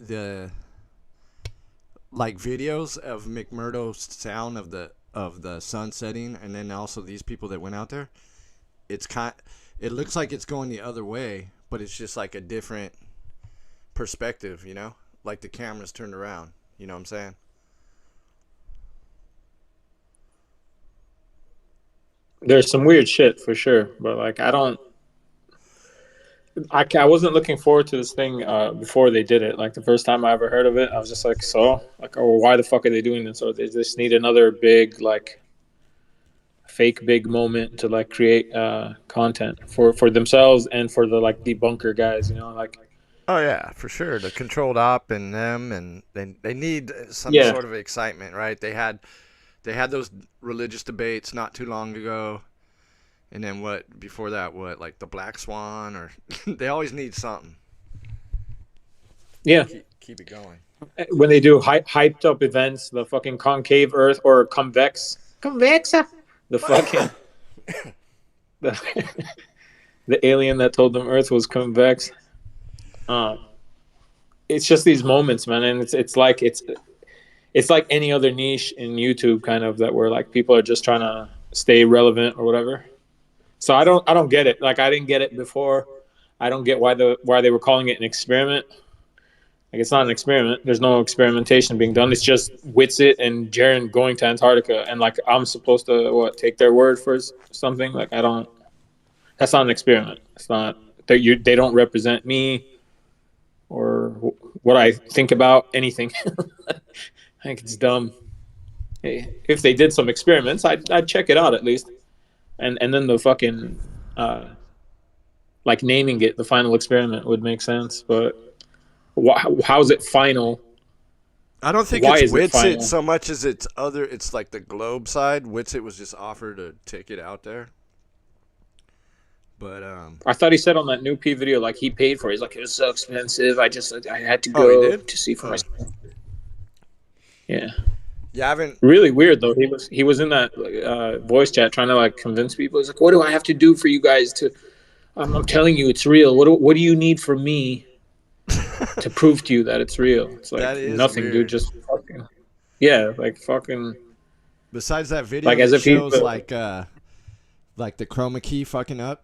the like videos of McMurdo's sound of the sun setting, and then also these people that went out there, it looks like it's going the other way, but it's just like a different perspective, you know? Like the camera's turned around, you know what I'm saying? There's some weird shit for sure, but like I wasn't looking forward to this thing before they did it. Like the first time I ever heard of it, I was just like, so like, oh, why the fuck are they doing this? Or they just need another big like fake big moment to like create content for themselves and for the like debunker guys, you know, like Oh yeah, for sure. The controlled op and them, and they need some yeah, sort of excitement, right? They had those religious debates not too long ago, and then what before that? What, like the Black Swan, or they always need something to yeah. keep it going. When they do hyped up events, the fucking concave Earth or convexa, the fucking the, the alien that told them Earth was convex. Uh, it's just these moments, man, and it's like any other niche in YouTube, kind of that where like people are just trying to stay relevant or whatever. So I don't get it. Like I didn't get it before. I don't get why they were calling it an experiment. Like it's not an experiment. There's no experimentation being done. It's just Witsit and Jaren going to Antarctica, and like I'm supposed to take their word for something. Like I don't. That's not an experiment. It's not that you. They don't represent me or what I think about anything. I think it's dumb. Hey, if they did some experiments, I'd check it out at least. And then the fucking like naming it the final experiment would make sense. But how's it final? I don't think Why it's is it Witsit final? so much as it's other. It's like the globe side. Witsit was just offered a ticket out there, but I thought he said on that new P video like he paid for it. He's like it was so expensive. I had to oh, he go did. to see for Oh, myself. Yeah, yeah, I haven't. really weird though. He was in that voice chat trying to like convince people. He's like, what do I have to do for you guys to? I'm telling you, it's real. What do you need from me to prove to you that it's real? It's That like is nothing, dude. weird. Just fucking yeah, like fucking Besides that video like as that if he's shows like the chroma key fucking up.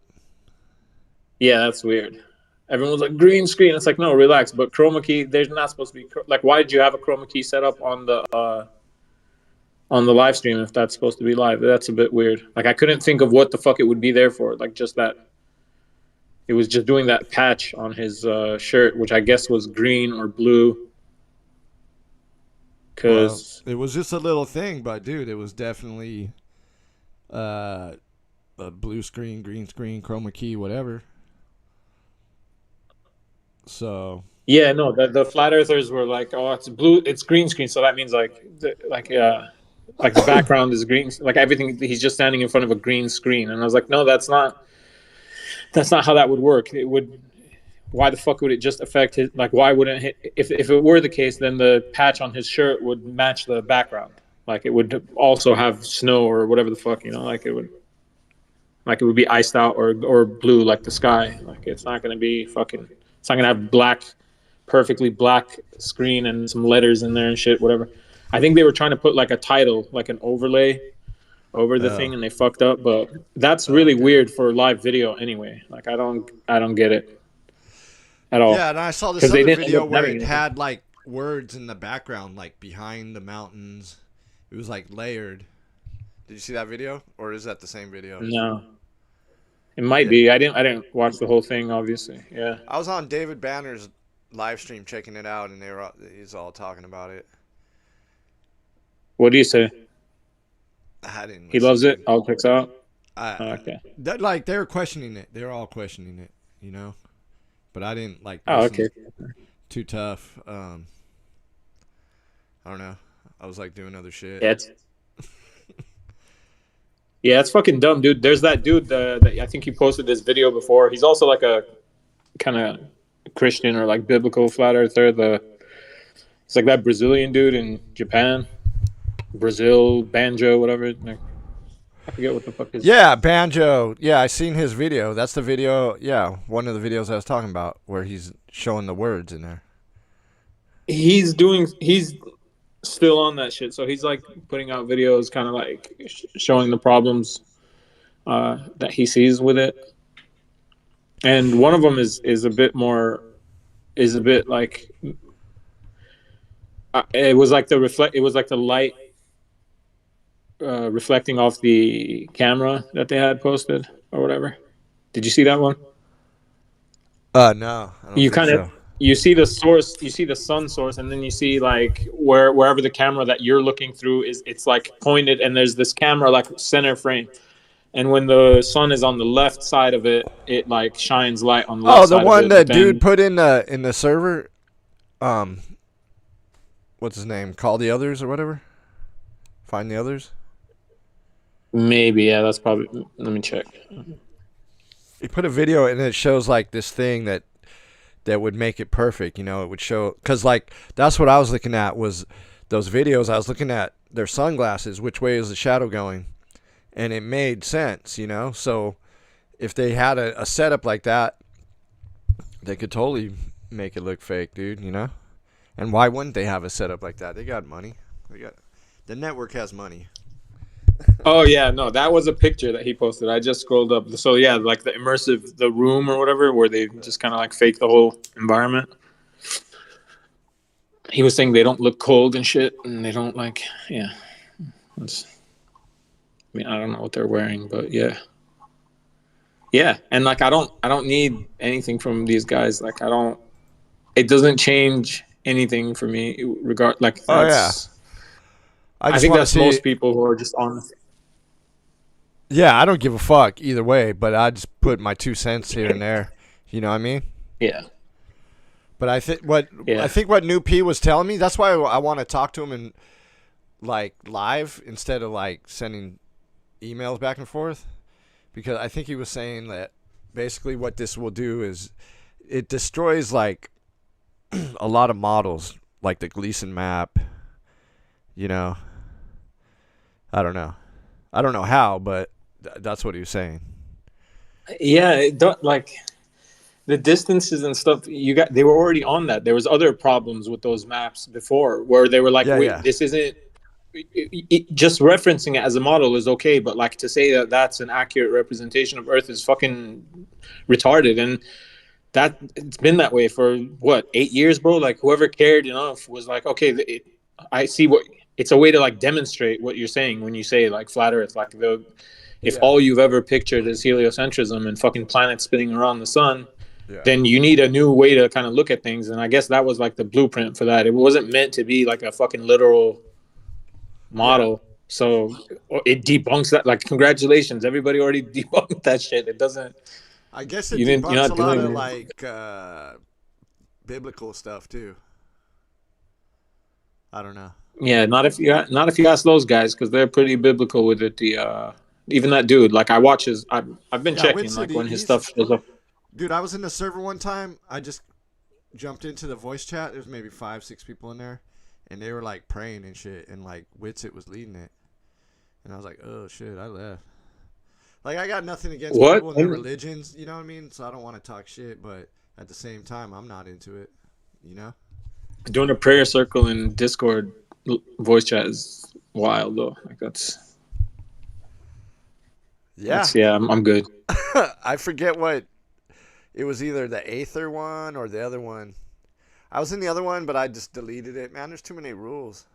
yeah, that's weird. Everyone's like green screen. It's like no, relax. But chroma key, there's not supposed to be like. Why did you have a chroma key set up on the live stream if that's supposed to be live? That's a bit weird. Like I couldn't think of what the fuck it would be there for. Like just that it was just doing that patch on his shirt, which I guess was green or blue. Well, Cause it was just a little thing, but dude, it was definitely uh, a blue screen, green screen, chroma key, whatever. So yeah, no, the flat earthers were like, oh, it's blue, it's green screen, so that means like the background is green, like everything. He's just standing in front of a green screen, and I was like, no, that's not how that would work. It would. Why the fuck would it just affect his? Like, why wouldn't it, if it were the case, then the patch on his shirt would match the background. Like, it would also have snow or whatever the fuck, you know. Like it would be iced out or blue like the sky. Like, it's not gonna be fucking. It's not gonna have black, perfectly black screen and some letters in there and shit. Whatever. I think they were trying to put like a title, like an overlay over the oh, thing, and they fucked up. But that's oh, really okay. weird for live video anyway. Like, I don't get it at Yeah, all and I saw this because they other didn't end video up where having it anything. had like words in the background, like behind the mountains. It was like layered. Did you see that video, or is that the same video? No, it might Yeah, be. I didn't watch the whole thing, obviously. Yeah. I was on David Banner's live stream checking it out, and he's all talking about it. What do you say? I didn't He listen, loves it. dude. All checks out. I Oh, okay. that like they were questioning it. They were all questioning it, you know. But I didn't like Oh, listen okay. too tough. I don't know. I was like doing other shit. Yeah, it's fucking dumb, dude. There's that dude that I think he posted this video before. He's also like a kind of Christian or like biblical flat earther. It's like that Brazilian dude in Japan, Brazil banjo, whatever. Like, I forget what the fuck is. Yeah, Banjo. Yeah, I seen his video. That's the video. Yeah, one of the videos I was talking about where he's showing the words in there. he's still on that shit. So he's like putting out videos, kind of like showing the problems that he sees with it. And one of them is a bit more is a bit like it was like the reflect. It was like the light reflecting off the camera that they had posted or whatever. Did you see that one? No, I don't You think kind of so. you see the source, you see the sun source, and then you see like wherever the camera that you're looking through is, it's like pointed, and there's this camera like center frame. And when the sun is on the left side of it, it like shines light on the left Oh, the side of one it. But that dude then put in the server. Um, what's his name? Call the others or whatever. Find the others. maybe, yeah, that's probably. Let me check. He put a video and it shows like this thing that would make it perfect. You know, it would show because like that's what I was looking at was those videos. I was looking at their sunglasses. Which way is the shadow going? And it made sense. You know, so if they had a setup like that, they could totally make it look fake, dude. You know, and why wouldn't they have a setup like that? They got money. They got the network has money. Oh yeah, no, that was a picture that he posted. I just scrolled up. So yeah, like the immersive, the room or whatever, where they just kind of like fake the whole environment. He was saying they don't look cold and shit, and they don't like, yeah. It's, I mean, I don't know what they're wearing, but yeah, yeah. And like, I don't need anything from these guys. Like, I don't. It doesn't change anything for me. Regard like Oh yeah, that's. I I just think want to that's see. most people who are just on. Yeah, I don't give a fuck either way, but I just put my 2 cents here and there. You know what I mean? Yeah, But I yeah. think what New P was telling me. That's why I want to talk to him in like live instead of like sending emails back and forth. Because I think he was saying that basically what this will do is it destroys like a lot of models, like the Gleason map. You know, I don't know. I don't know how, but that's what he was saying. Yeah, it don't like the distances and stuff. You got they were already on that. There was other problems with those maps before where they were like, Yeah, wait, yeah. this isn't. Just referencing it as a model is okay, but like to say that that's an accurate representation of Earth is fucking retarded. And that it's been that way for what 8 years, bro. Like whoever cared enough was like, okay, I see what it's a way to like demonstrate what you're saying when you say like flat Earth. Like the if Yeah. all you've ever pictured is heliocentrism and fucking planets spinning around the sun, Yeah. then you need a new way to kind of look at things. And I guess that was like the blueprint for that. It wasn't meant to be like a fucking literal Yeah. model. So it debunks that. Like, congratulations, everybody already debunked that shit. It doesn't. I guess it You didn't. You're debunks a not lot doing of it. like biblical stuff too. I don't know. Yeah, not if you ask those guys because they're pretty biblical with it. The even that dude, like I watch his. I've been Yeah, checking Whitsid, like when his he's stuff shows up. dude. I was in the server one time. I just jumped into the voice chat. There's maybe 5, 6 people in there, and they were like praying and shit, and like Whitsid was leading it, and I was like, oh shit, I left. Like I got nothing against What? people and their religions, you know what I mean? So I don't want to talk shit, but at the same time, I'm not into it, you know? Doing a prayer circle in Discord voice chat is wild though. Like Yeah. yeah. I'm good. I forget what it was, either the Aether one or the other one. I was in the other one, but I just deleted it. Man, there's too many rules.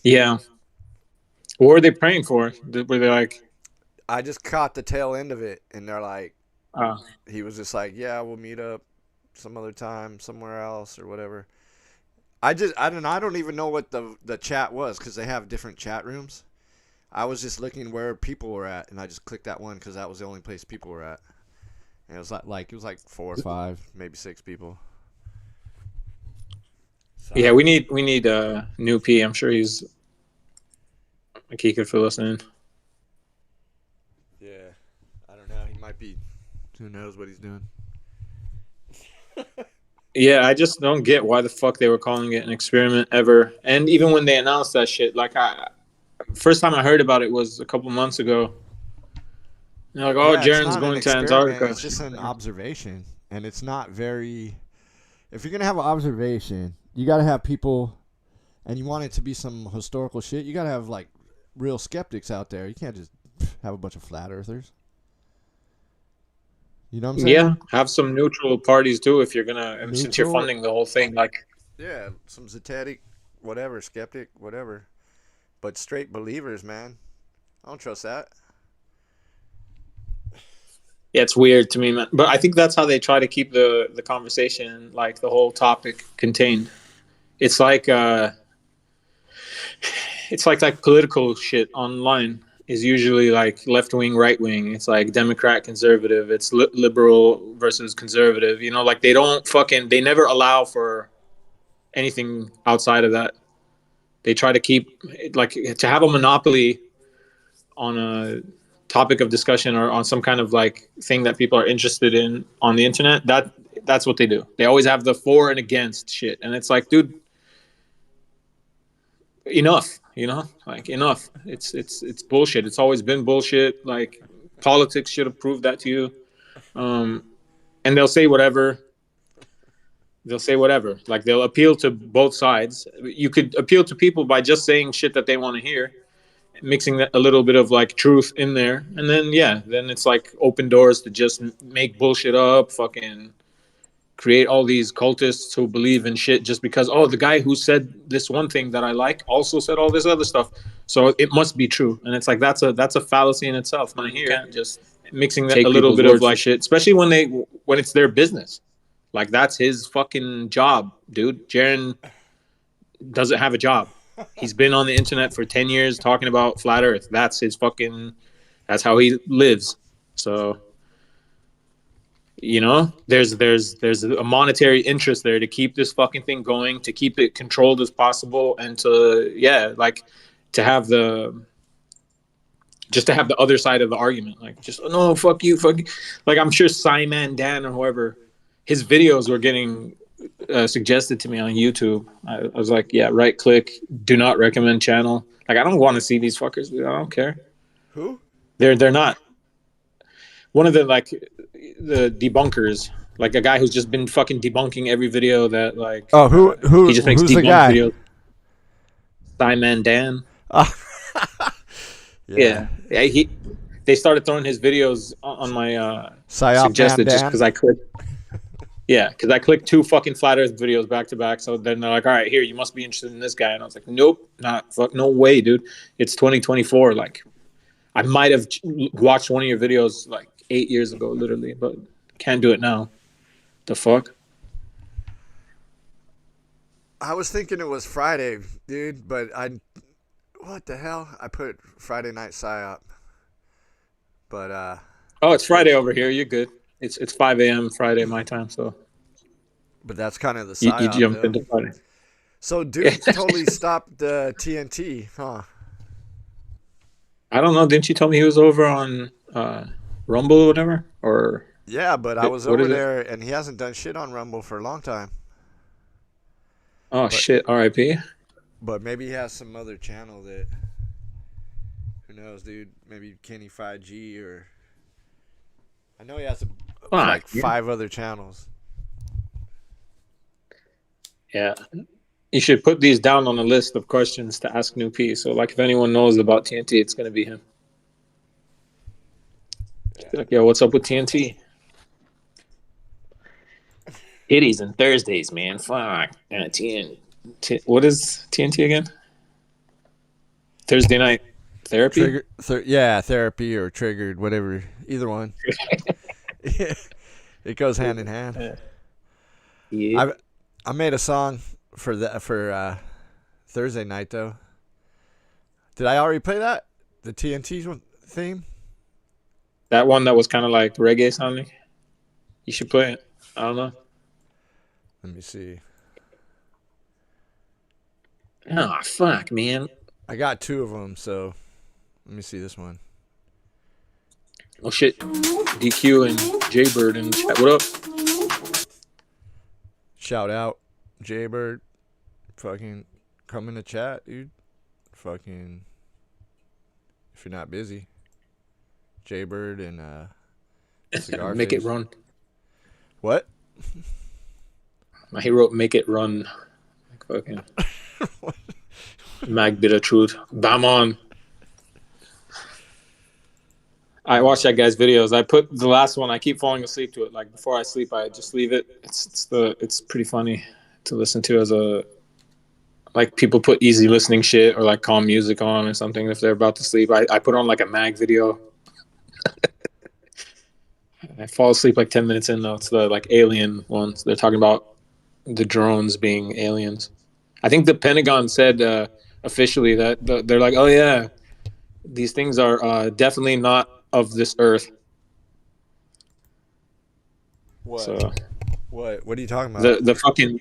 Yeah. What were they praying for? Were they like, I just caught the tail end of it, and they're like, uh, he was just like, yeah, we'll meet up some other time somewhere else or whatever. I don't even know what the chat was because they have different chat rooms. I was just looking where people were at, and I just clicked that one because that was the only place people were at. And it was like 4 or 5, maybe 6 people. So, yeah, we need new P. I'm sure he's like he could fill us in. yeah, I don't know. He might be. Who knows what he's doing? Yeah, I just don't get why the fuck they were calling it an experiment ever. And even when they announced that shit, like first time I heard about it was a couple months ago. They're like, oh, Yeah, it's Jaren's not an going to experiment. Antarctica. It's just an observation, and it's not very. if you're gonna have an observation, you gotta have people, and you want it to be some historical shit. You gotta have like real skeptics out there. You can't just have a bunch of flat earthers. You know what I'm saying? Yeah, have some neutral parties too if you're gonna, since you're Neutral. funding the whole thing. Like, Yeah, some zetetic, whatever, skeptic, whatever. But straight believers, man. I don't trust that. yeah, it's weird to me, man. But I think that's how they try to keep the conversation, like the whole topic, contained. It's like like political shit online is usually like left wing, right wing. It's like Democrat, conservative. It's liberal versus conservative. You know, like they never allow for anything outside of that. They try to keep, like, to have a monopoly on a topic of discussion or on some kind of like thing that people are interested in on the internet. That's what they do. They always have the for and against shit, and it's like, dude, enough. You know, like, enough. It's bullshit. It's always been bullshit. Like, politics should have proved that to you. And they'll say whatever. They'll say whatever. Like, they'll appeal to both sides. You could appeal to people by just saying shit that they want to hear, mixing that a little bit of like truth in there, and then then it's like open doors to just make bullshit up, fucking create all these cultists who believe in shit just because, oh, the guy who said this one thing that I like also said all this other stuff, so it must be true. And it's like, that's a fallacy in itself, man. You can't just mixing that a little bit of like shit, especially when it's their business. Like, that's his fucking job, dude. Jaren doesn't have a job. He's been on the internet for 10 years talking about flat earth. That's his fucking, that's how he lives. So, you know, there's a monetary interest there to keep this fucking thing going, to keep it controlled as possible, and to, like, to have the, just to have the other side of the argument. Like, just, oh, no, fuck you, fuck you. Like, I'm sure Simon Dan or whoever, his videos were getting suggested to me on YouTube. I was like, yeah, right click, do not recommend channel. Like, I don't want to see these fuckers. I don't care. Who? They're not one of the, like, the debunkers, like a guy who's just been fucking debunking every video that, like, Oh, he just makes who's the debunk guy? videos. Simon Dan. Yeah. Yeah. They started throwing his videos on my Psi-Op man suggested just Dan. because I clicked. Yeah, because I clicked 2 fucking flat Earth videos back to back. So then they're like, "All right, here, you must be interested in this guy." And I was like, "Nope, not fuck, no way, dude. It's 2024. Like, I might have watched one of your videos like 8 years ago, literally, but can't do it now. The fuck." I was thinking it was Friday, dude, but what the hell? I put Friday night Psi-Op. But Oh, it's Friday over here. You're good. It's 5 a.m. Friday my time, so but that's kind of the you Psi-Op jump though. into Friday. So dude totally stopped the TNT, huh? I don't know. Didn't you tell me he was over on Rumble or whatever? Or Yeah, but I was what over is it? there and he hasn't done shit on Rumble for a long time. Oh, But shit. R.I.P. but maybe he has some other channel that, who knows, dude? Maybe Kenny 5G, or I know he has like Yeah. 5 other channels. Yeah. You should put these down on a list of questions to ask New P. So, like, if anyone knows about TNT, it's going to be him. Just be like, yo, what's up with TNT? Titties and Thursdays, man. Fuck. What is TNT again? Thursday night therapy? Yeah, therapy or triggered, whatever. Either one. It goes hand in hand. Yeah. I made a song for Thursday night though. Did I already play that? The TNT theme? That one that was kind of like reggae sounding? You should play it. I don't know. Let me see. Oh, fuck, man. I got 2 of them, so let me see this one. Oh, shit. DQ and Jaybird in the chat. What up? Shout out Jaybird. Fucking come in the chat, dude. Fucking, if you're not busy. Jaybird and Cigar Make Face. it run. What? He wrote "Make It Run." Like fucking mag bit of truth. Bam on. I watch that guy's videos. I put the last one. I keep falling asleep to it. Like before I sleep, I just leave it. It's pretty funny to listen to as a, like, people put easy listening shit or like calm music on or something if they're about to sleep. I put on like a mag video. I fall asleep like 10 minutes in though. It's the like alien ones. They're talking about the drones being aliens. I think the Pentagon said officially that they're like, oh yeah, these things are definitely not of this earth. What? So What are you talking about? the fucking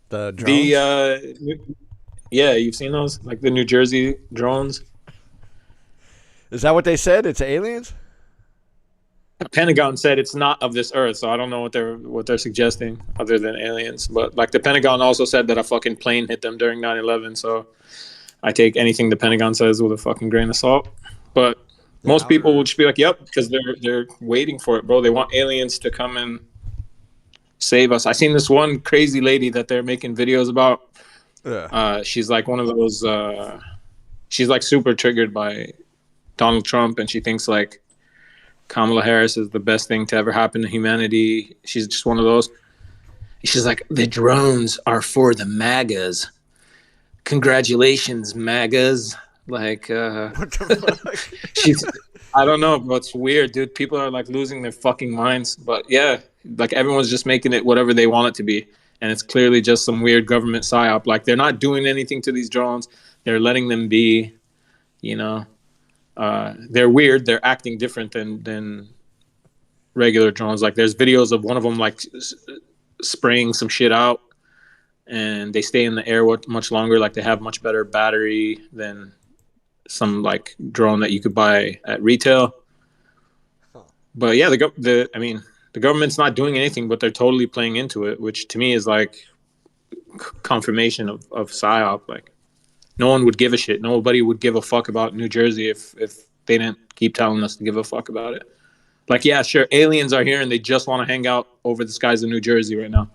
The drones? yeah, you've seen those, like the New Jersey drones. Is that what they said? It's aliens? The Pentagon said it's not of this earth, so I don't know what they're suggesting other than aliens. But like the Pentagon also said that a fucking plane hit them during 9/11. So I take anything the Pentagon says with a fucking grain of salt. But most people will just be like, "Yep," because they're waiting for it, bro. They want aliens to come and save us. I seen this one crazy lady that they're making videos about. Yeah. She's like one of those. She's like super triggered by Donald Trump, and she thinks like Kamala Harris is the best thing to ever happen to humanity. She's just one of those. She's like, the drones are for the MAGAs. Congratulations, MAGAs. Like, What the fuck? she's, I don't know, but it's weird, dude. People are like losing their fucking minds. But yeah, like everyone's just making it whatever they want it to be. And it's clearly just some weird government Psi-Op. Like, they're not doing anything to these drones. They're letting them be, you know. They're weird. They're acting different than regular drones. Like, there's videos of one of them like spraying some shit out, and they stay in the air much longer. Like, they have much better battery than some like drone that you could buy at retail. But yeah, the government's not doing anything, but they're totally playing into it, which to me is like confirmation of Psi-Op. Like, no one would give a shit. Nobody would give a fuck about New Jersey if they didn't keep telling us to give a fuck about it. Like, yeah, sure, aliens are here and they just want to hang out over the skies of New Jersey right now.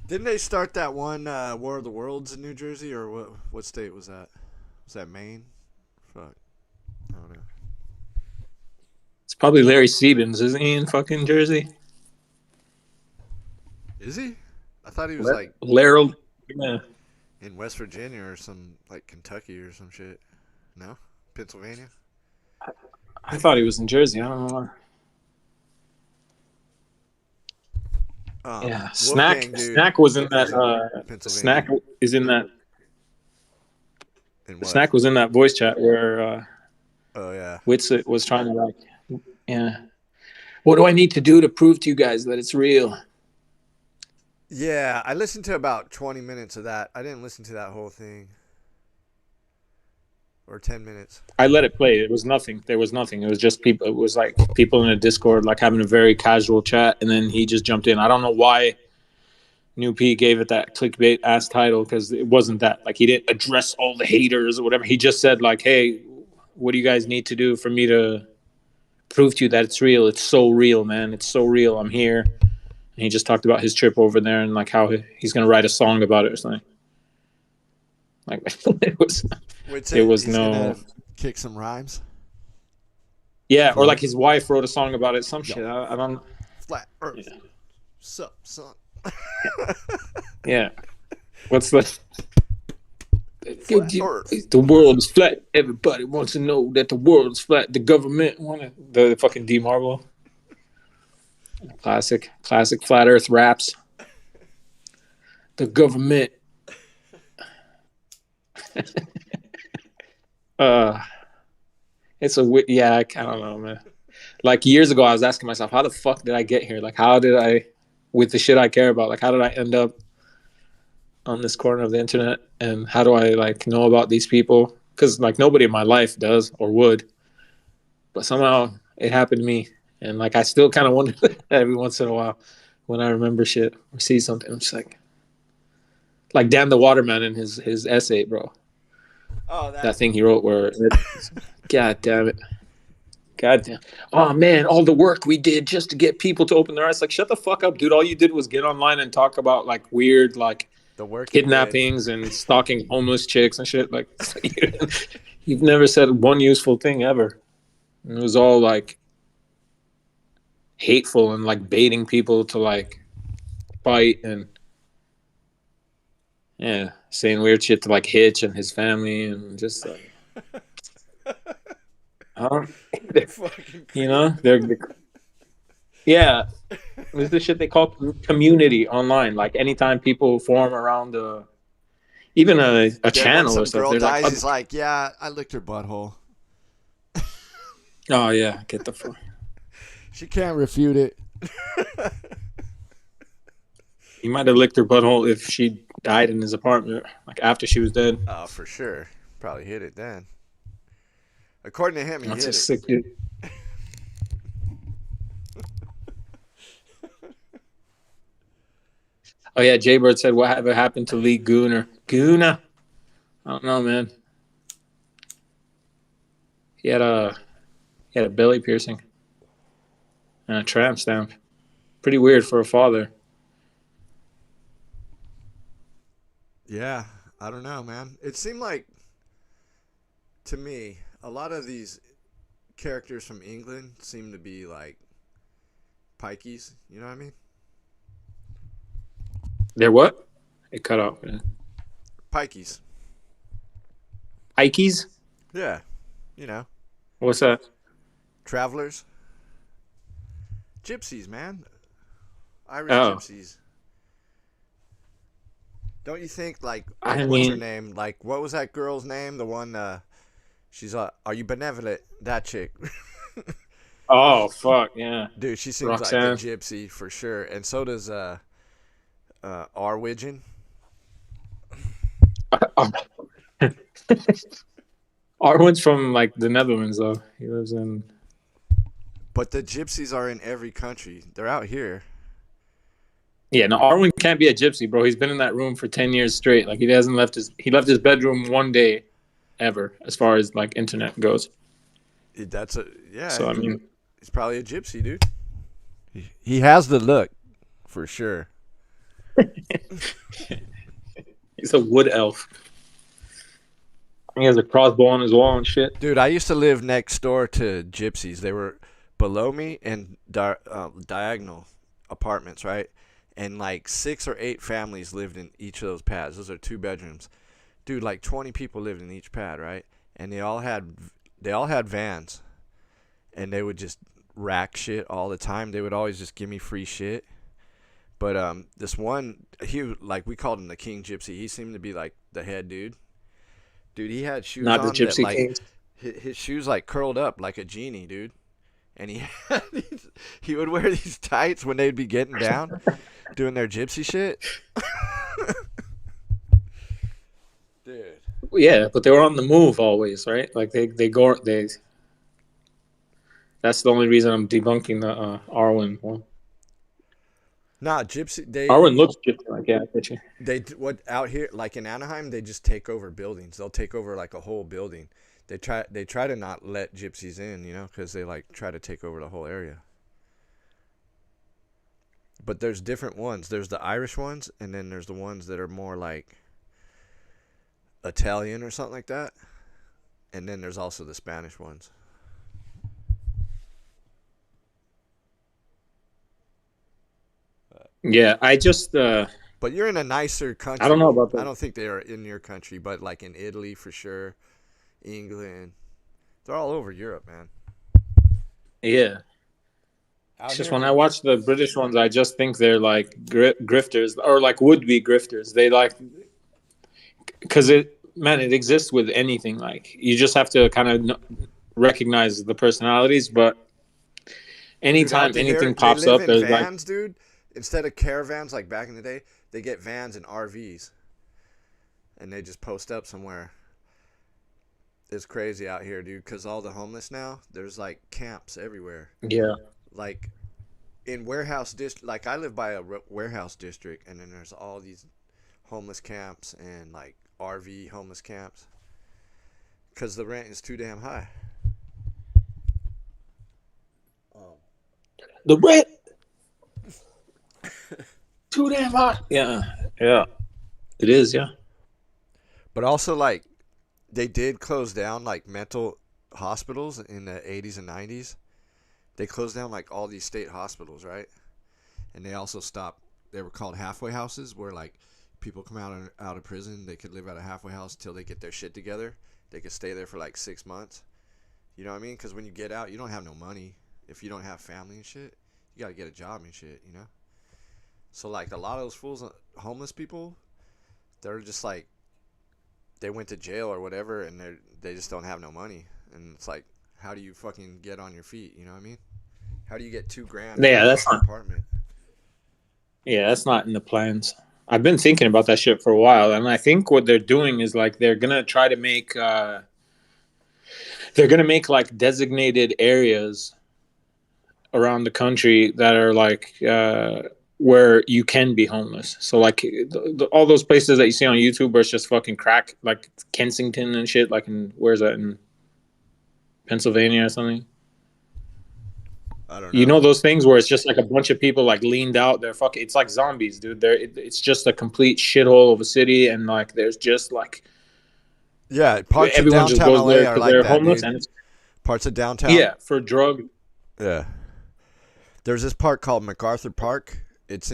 Didn't they start that one War of the Worlds in New Jersey, or what state was that? Was that Maine? Fuck. I don't know. It's probably Larry Stevens, isn't he, in fucking Jersey? Is he? I thought he was like Laryl. Yeah. in West Virginia or some, like Kentucky or some shit. No? Pennsylvania? I thought he was in Jersey. I don't know. Yeah, Snack was in that. Snack is in that. Snack was in that voice chat where oh yeah, Witsit was trying to like, yeah. What do I need to do to prove to you guys that it's real? yeah. I listened to about 20 minutes of that. I didn't listen to that whole thing. Or 10 minutes. I let it play. It was nothing. There was nothing. It was just people. It was like people in a Discord, like having a very casual chat, and then he just jumped in. I don't know why New P gave it that clickbait ass title, because it wasn't that. Like, he didn't address all the haters or whatever. He just said like, "Hey, what do you guys need to do for me to prove to you that it's real? It's so real, man. It's so real. I'm here." And he just talked about his trip over there and like how he's gonna write a song about it or something. Like, it was no kick some rhymes. Yeah, or like his wife wrote a song about it. Some shit. I don't. Flat Earth. Yeah. Sup, son. Yeah. What's the? Earth. The world is flat. Everybody wants to know that the world is flat. The government want the fucking D Marble. Classic flat Earth raps. The government. It's a yeah. I don't know, man. Like, years ago, I was asking myself, how the fuck did I get here? Like, how did I, with the shit I care about, like, how did I end up on this corner of the internet? And how do I like know about these people? Because like nobody in my life does or would, but somehow it happened to me. And like, I still kind of wonder every once in a while when I remember shit or see something. I'm just like Dan the Waterman in his essay, bro. Oh, that thing he wrote where, God damn it. God damn. Oh man, all the work we did just to get people to open their eyes. Like, shut the fuck up, dude. All you did was get online and talk about like weird, like The work you did. kidnappings and stalking homeless chicks and shit. Like, you've never said one useful thing ever. And it was all like hateful and like baiting people to like fight and yeah, saying weird shit to like Hitch and his family and just like, huh? Fucking You creep. know, yeah. This is the shit they call community online. Like anytime people form around even a Then when channel or some stuff, girl they're like, dies, he's like, "Yeah, I licked her butthole." oh yeah, get the fuck. She can't refute it. He might have licked her butthole if she died in his apartment, like after she was dead. Oh, for sure. Probably hit it then. According to him, he That's hit just it. sick, dude. Oh yeah, Jaybird said, "Whatever happened to Lee Gooner? Gooner? I don't know, man. He had a belly piercing and a tramp stamp. Pretty weird for a father." Yeah, I don't know, man. It seemed like, to me, a lot of these characters from England seem to be like pikeys. You know what I mean? They're what? It cut off. Man. Pikeys. Ikeys? Yeah, you know, What's that? travelers, gypsies, man. Irish Oh, gypsies. Don't you think like I what's her mean, name? Like what was that girl's name? The one she's are you benevolent? That chick. oh fuck yeah, Dude, she seems like a Roxanne. gypsy for sure. And so does R. Widgeon. Arwen's from like the Netherlands though. He lives in. But the gypsies are in every country. They're out here. Yeah, no, Arwen can't be a gypsy, bro. He's been in that room for 10 years straight. Like he left his bedroom one day, ever, as far as like internet goes. That's a yeah. So I mean, He's probably a gypsy, dude. He has the look, for sure. he's a wood elf. He has a crossbow on his wall and shit. Dude, I used to live next door to gypsies. They were below me in diagonal apartments, right? And like 6 or 8 families lived in each of those pads. Those are 2 bedrooms. Dude, like 20 people lived in each pad, right? And they all had vans, and they would just rack shit all the time. They would always just give me free shit. But this one, we called him the King Gypsy. He seemed to be like the head dude. Dude, he had shoes Not the on that Gypsy like Kings. his shoes like curled up like a genie, dude. And he would wear these tights when they'd be getting down, doing their gypsy shit. Dude. Yeah, but they were on the move always, right? Like they go they. That's the only reason I'm debunking the Arwen one. Nah, gypsy. Arwen looks gypsy like yeah, picture. What out here like in Anaheim, they just take over buildings. They'll take over like a whole building. They try to not let gypsies in, because they like try to take over the whole area. But there's different ones. There's the Irish ones, and then there's the ones that are more like Italian or something like that. And then there's also the Spanish ones. Yeah, I just But you're in a nicer I don't know country. about I that. don't think they are in your country, but like in Italy for sure, England. They're all over Europe, man. Yeah, Out it's just here, when I watch the British ones, I just think they're like grifters or like would be grifters. They like because it exists with anything. Like you just have to kind of recognize the personalities, but dude, out anytime here anything they pops live up, in there's like vans, dude. Instead of caravans like back in the day, they get vans and RVs, and they just post up somewhere. It's crazy out here, dude. Cause all the homeless now, there's like camps everywhere. yeah, Like in warehouse district, like I live by a warehouse district, and then there's all these homeless camps and like RV homeless camps. Cause the rent is too damn high. The bread too damn hot. Yeah, yeah, it is. Yeah, But also, like, they did close down like mental hospitals in the 80s and 90s. They closed down like all these state hospitals, right? And they also stopped. They were called halfway houses, where like people come out of prison, they could live at a halfway house till they get their shit together. They could stay there for like 6 months. You know what I mean? Because when you get out, you don't have no money. If you don't have family and shit, you gotta get a job and shit. You know. So like a lot of those fools, homeless people, they're just like they went to jail or whatever, and they just don't have no money. And it's like, how do you fucking get on your feet? You know what I mean? How do you get $2,000 for yeah. a That's fucking not. apartment? Yeah, that's not in the plans. I've been thinking about that shit for a while, and I think what they're doing is like they're gonna try to make they're gonna make like designated areas around the country that are like where you can be homeless. So like all those places that you see on YouTube where it's just fucking crack, like Kensington and shit. Like in where's that in Pennsylvania or something? I don't You know. know those things where it's just like a bunch of people like leaned out. They're fucking. It's like zombies, dude. It's just a complete shithole of a city, and like there's just like Yeah, parts of everyone just downtown goes LA there are because like they're that, homeless, dude. and it's Parts of downtown. yeah for drug. Yeah. There's this park called MacArthur Park. It's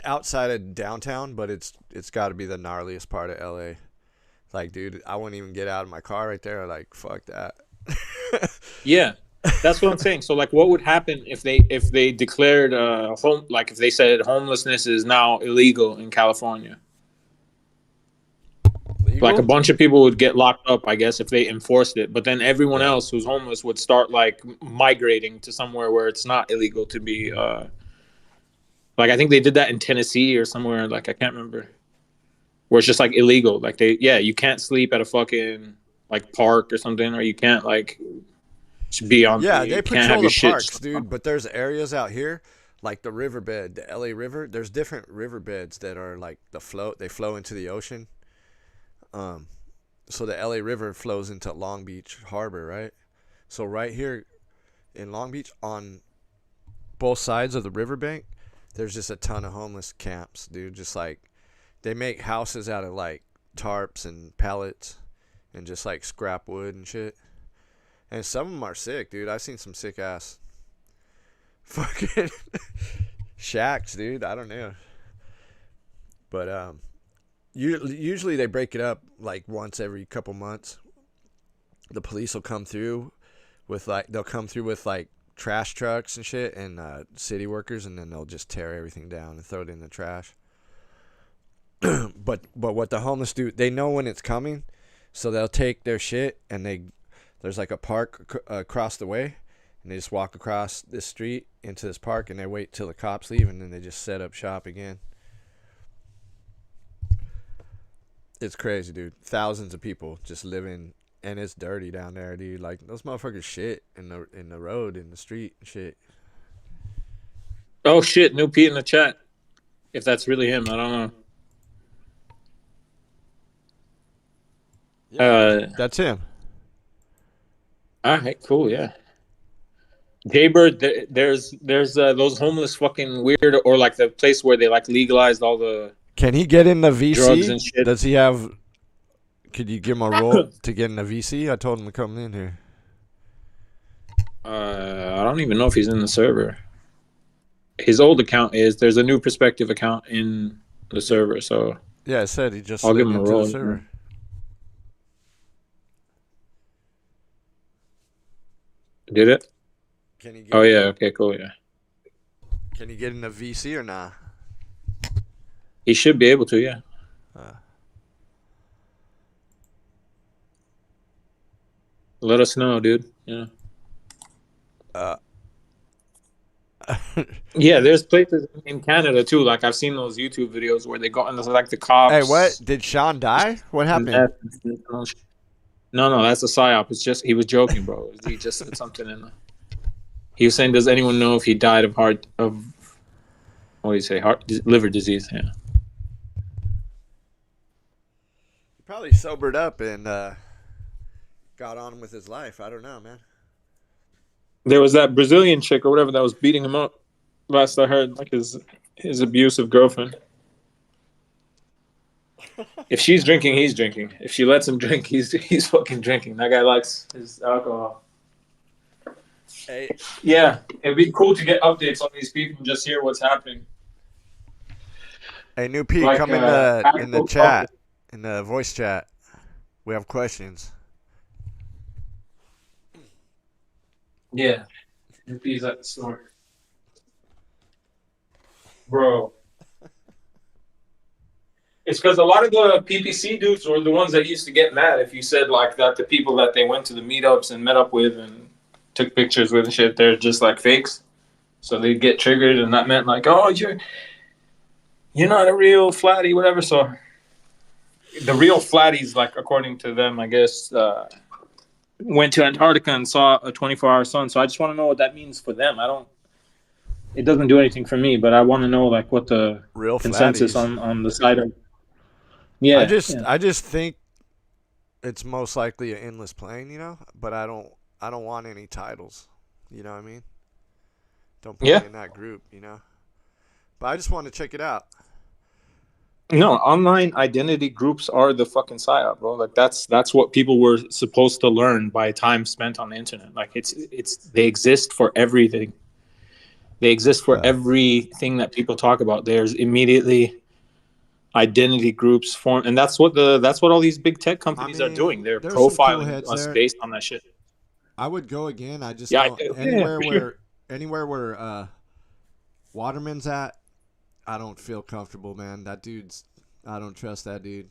outside of downtown, but it's got to be the gnarliest part of LA. Like, dude, I wouldn't even get out of my car right there. Like, fuck that. Yeah, that's what I'm saying. So like, what would happen if they declared home like if they said homelessness is now illegal in California? Like a Legal? bunch of people would get locked up, I guess, if they enforced it. But then everyone Yeah. else who's homeless would start like migrating to somewhere where it's not illegal to be. Like I think they did that in Tennessee or somewhere. Like I can't remember where it's just like illegal. Like yeah, you can't sleep at a fucking like park or something, or you can't like be on. Yeah, You they can't have patrol your the shit. parks, dude, but there's areas out here like the riverbed, the LA River. There's different riverbeds that are like they flow into the ocean. Um so the LA River flows into Long Beach Harbor, right? So right here in Long Beach on both sides of the riverbank, there's just a ton of homeless camps, dude. Just like they make houses out of like tarps and pallets and just like scrap wood and shit. And some of them are sick, dude. I've seen some sick ass fucking shacks, dude. I don't know. But usually they break it up like once every couple months. The police will come through they'll come through with like trash trucks and shit and city workers, and then they'll just tear everything down and throw it in the trash. But what the homeless do, they know when it's coming, so they'll take their shit and there's like a park across the way, and they just walk across this street into this park, and they wait till the cops leave, and then they just set up shop again. It's crazy, dude. Thousands of people just living, and it's dirty down there, dude. Like those motherfuckers shit in the road, in the street, and shit. Oh shit, new Pete in the chat. If that's really him, I don't know. Yeah, that's him. All right, cool, yeah. Jaybird, there's those homeless fucking weird or like the place where they like legalized all the Can he get in the drugs VC? and shit. Does he have? Could you give him a role to get in the VC? I told him to come in here. I don't even know if he's in the server. His old account is. There's a new perspective account in the server, so Yeah, I said he just I'll give slid him a into the roll. server. Did it? Can he get Oh yeah. Okay. Cool. Yeah. Can he get in the VC or not? He should be able to. Yeah. Let us know, dude. Yeah. Yeah, there's places in Canada too. Like I've seen those YouTube videos where they go and there's like the Hey, what? cops. Did Sean die? What And happened? no, that's a Psy-Op. It's just he was joking, bro. He just said something in. He was saying, "Does anyone know if he died of what do you say, liver disease?" Yeah. He probably sobered up and got on with his life. I don't know, man. There was that Brazilian chick or whatever that was beating him up. Last I heard, like his abusive girlfriend. If she's drinking, he's drinking. If she lets him drink, he's fucking drinking. That guy likes his alcohol. Hey, Yeah, it'd be cool to get updates on these people and just hear what's happening. hey, new P, Like come in the actual chat, in the voice chat. We have questions. Yeah, he's at the store, bro. It's because a lot of the PPC dudes were the ones that used to get mad if you said like that. The people that they went to the meetups and met up with and took pictures with and shit, they're just like fakes. So they'd get triggered, and that meant like, oh, you're not a real flatty, whatever. So the real flatties, like according to them, I guess, went to Antarctica and saw a 24-hour sun. So I just want to know what that means for them. I don't. It doesn't do anything for me, but I want to know like what the Real consensus flatties. on the side of. Yeah, yeah. I just think it's most likely an endless plane, you know. But I don't want any titles. You know what I mean? Don't put Yeah. me in that group, you know. But I just want to check it out. No, online identity groups are the fucking Psi-Op, bro. Like that's what people were supposed to learn by time spent on the internet. Like it's they exist for everything. They exist for everything that people talk about. There's immediately identity groups form, and that's what all these big tech companies are doing. They're There's some cool profiling heads us there. based on that shit. I would go again. I just Yeah, don't yeah, for sure. anywhere where Waterman's at. I don't feel comfortable, man. That dude's. I don't trust that dude.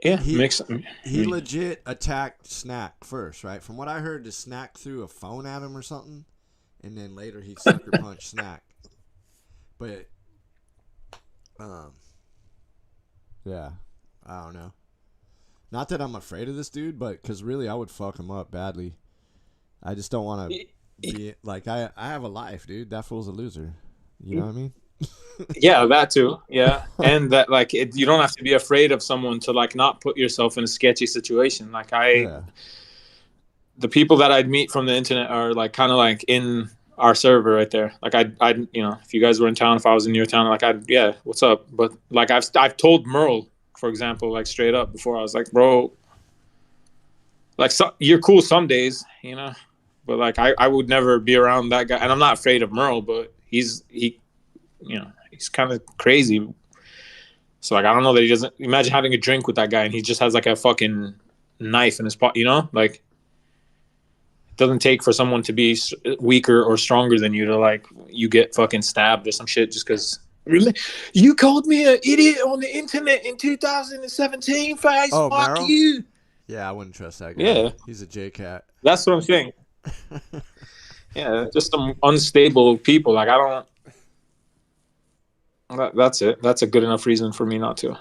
Yeah, He legit attacked Snack first, right? From what I heard, the Snack threw a phone at him or something, and then later he sucker punched Snack. But, yeah, I don't know. Not that I'm afraid of this dude, but because really I would fuck him up badly. I just don't want to be like I have a life, dude. That fool's a loser. You know what I mean? Yeah, that too. Yeah, and that like you don't have to be afraid of someone to like not put yourself in a sketchy situation. Like the people that I'd meet from the internet are like kind of like in our server right there. Like I you know, if you guys were in town, if I was in your town, like yeah, what's up? But like I've told Merle, for example, like straight up before, I was like, bro, like you're cool some days, you know, but like I would never be around that guy, and I'm not afraid of Merle, but he you know, he's kind of crazy. So like I don't know that he doesn't imagine having a drink with that guy and he just has like a fucking knife in his pocket, you know, like it doesn't take for someone to be weaker or stronger than you to like you get fucking stabbed or some shit just because. Really? You called me an idiot on the internet in 2017, face. Oh, Fuck Meryl? you. Yeah, I wouldn't trust that guy. Yeah, He's a J-cat. that's what I'm saying. Yeah, just some unstable people. Like I don't. That's it. That's a good enough reason for me not to.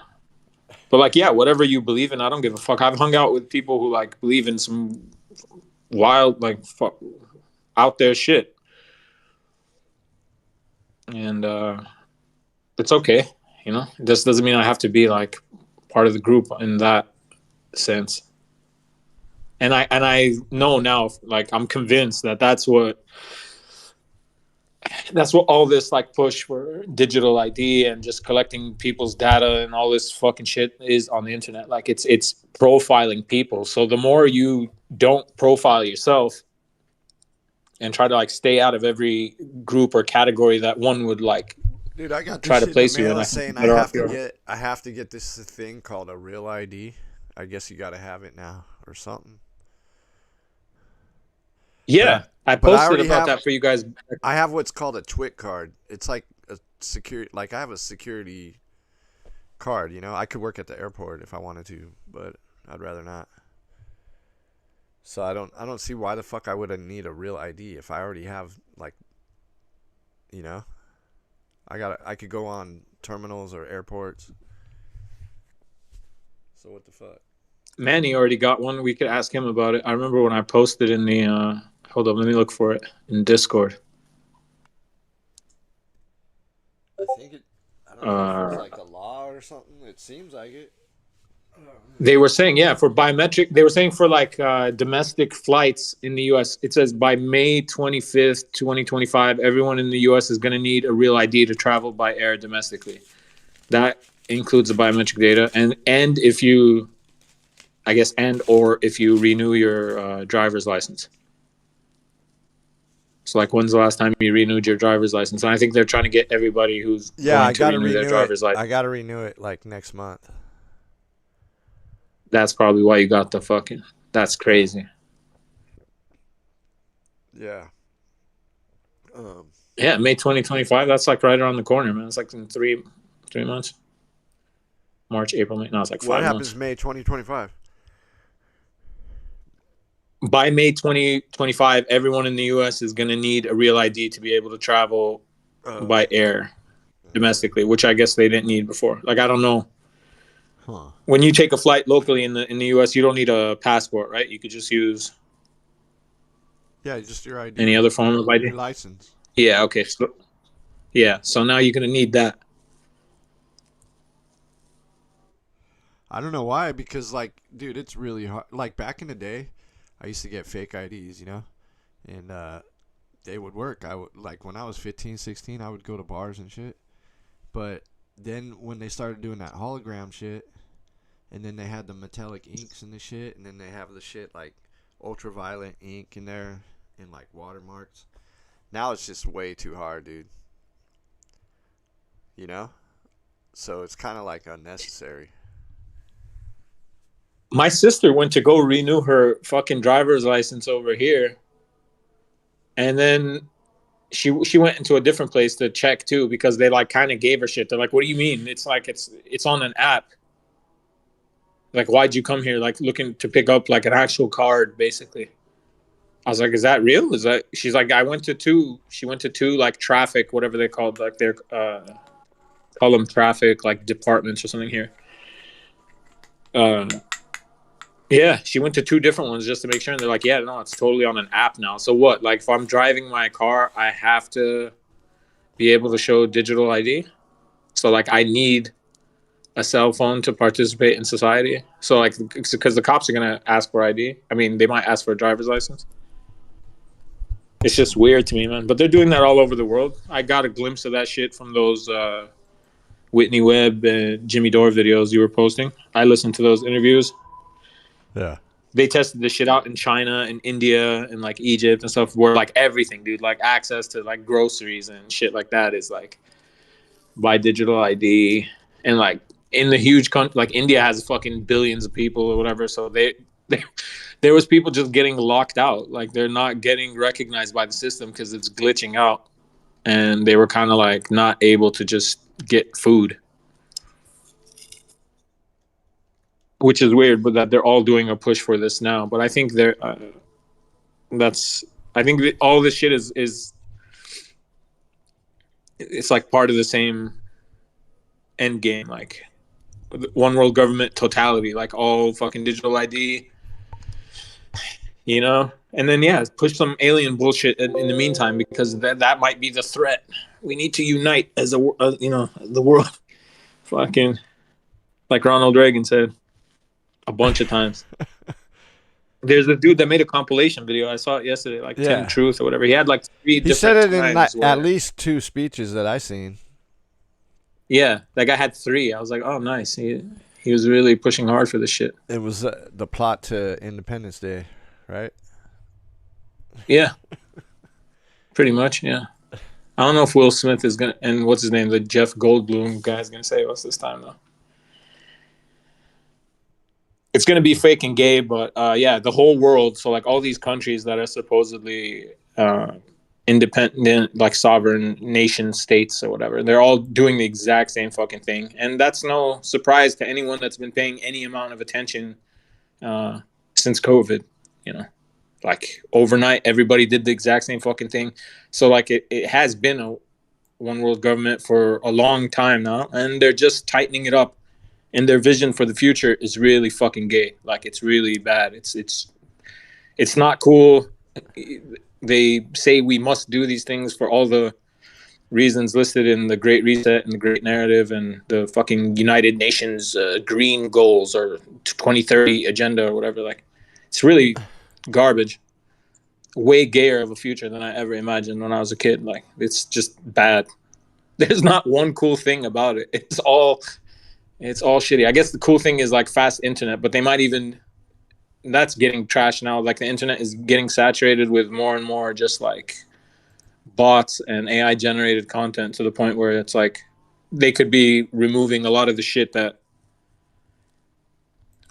But like, yeah, whatever you believe in, I don't give a fuck. I've hung out with people who like believe in some wild, like, out there shit, and it's okay. You know, this doesn't mean I have to be like part of the group in that sense. And I know now, like, I'm convinced that that's what all this like push for digital ID and just collecting people's data and all this fucking shit is on the internet. Like it's profiling people. So the more you don't profile yourself and try to like stay out of every group or category that one would like Dude, I got this try to shit in the place you in, mail I saying think better off your. I have to get this thing called a real ID. I guess you got to have it now or something. Yeah, I but I posted already about have- that for you guys. I have what's called a TWIC card. It's like a security, like I have a security card. You know, I could work at the airport if I wanted to, but I'd rather not. So I don't see why the fuck I would need a real ID if I already have like, you know, I could go on terminals or airports. So what the fuck? Manny already got one. We could ask him about it. I remember when I posted in the hold up, let me look for it in Discord. I think I don't know if it's like a law or something. It seems like it. They were saying, yeah, for biometric, they were saying for like domestic flights in the US, it says by May 25th, 2025, everyone in the US is going to need a real ID to travel by air domestically. That includes the biometric data. And if you, I guess, and or if you renew your driver's license. So like, when's the last time you renewed your driver's license? And I think they're trying to get everybody who's going to renew their driver's license. I got to renew it like next month. That's probably why you got the fucking. That's crazy. Yeah. Yeah, May 2025. That's like right around the corner, man. It's like in three months. March, April, May. No, it's like 5 months. What happens May 2025? By May 2025, everyone in the U.S. is going to need a real ID to be able to travel by air domestically, which I guess they didn't need before. Like, I don't know. Huh. When you take a flight locally in the U.S., you don't need a passport, right? You could just use just your ID. Any other form of ID? Your license. Yeah, okay. So now you're going to need that. I don't know why, because, like, dude, it's really hard. Like, back in the day, I used to get fake IDs, you know? And they would work. Like, when I was 15, 16, I would go to bars and shit. But then when they started doing that hologram shit, and then they had the metallic inks and the shit, and then they have the shit like ultraviolet ink in there and like watermarks. Now it's just way too hard, dude. You know? So it's kind of like unnecessary. My sister went to go renew her fucking driver's license over here. And then she went into a different place to check too, because they like kind of gave her shit. They're like, what do you mean? It's like it's on an app. Like, why'd you come here? Like, looking to pick up like an actual card, basically. I was like, is that real? Is that? She's like, she went to two like traffic, whatever they called, like their call them traffic like departments or something here. Yeah, she went to two different ones just to make sure, and they're like, yeah, no, it's totally on an app now. So what? Like, if I'm driving my car, I have to be able to show digital ID. So like, I need a cell phone to participate in society. So like, because the cops are gonna ask for ID. I mean, they might ask for a driver's license. It's just weird to me, man. But they're doing that all over the world. I got a glimpse of that shit from those Whitney Webb and Jimmy Dore videos you were posting. I listened to those interviews. Yeah. They tested this shit out in China and India and like Egypt and stuff, where like everything, dude, like access to like groceries and shit like that is like by digital ID. And like in the huge country, like India has fucking billions of people or whatever. So there was people just getting locked out. Like, they're not getting recognized by the system because it's glitching out. And they were kind of like not able to just get food. Which is weird, but that they're all doing a push for this now. But I think all this shit is it's like part of the same end game, like one world government totality, like all fucking digital ID, you know. And then push some alien bullshit in the meantime, because that might be the threat. We need to unite as the world, fucking like Ronald Reagan said a bunch of times. There's a dude that made a compilation video. I saw it yesterday, like Tim Truth or whatever. He had like 3 different He said it in at least 2 speeches that I seen. Yeah, that guy had 3. I was like, oh, nice. He was really pushing hard for this shit. It was the plot to Independence Day, right? Yeah. Pretty much, yeah. I don't know if Will Smith is going to, and what's his name, the Jeff Goldblum guy's going to say what's this time, though. It's going to be fake and gay, but the whole world. So like all these countries that are supposedly independent, like sovereign nation states or whatever, they're all doing the exact same fucking thing. And that's no surprise to anyone that's been paying any amount of attention since COVID, you know. Like overnight, everybody did the exact same fucking thing. So like it has been a one world government for a long time now, and they're just tightening it up. And their vision for the future is really fucking gay. Like, it's really bad. It's not cool. They say we must do these things for all the reasons listed in the Great Reset and the Great Narrative and the fucking United Nations green goals or 2030 agenda or whatever. Like, it's really garbage. Way gayer of a future than I ever imagined when I was a kid. Like, it's just bad. There's not one cool thing about it. It's all shitty. I guess the cool thing is like fast internet, but they might even, that's getting trashed now. Like the internet is getting saturated with more and more just like bots and AI generated content to the point where it's like they could be removing a lot of the shit that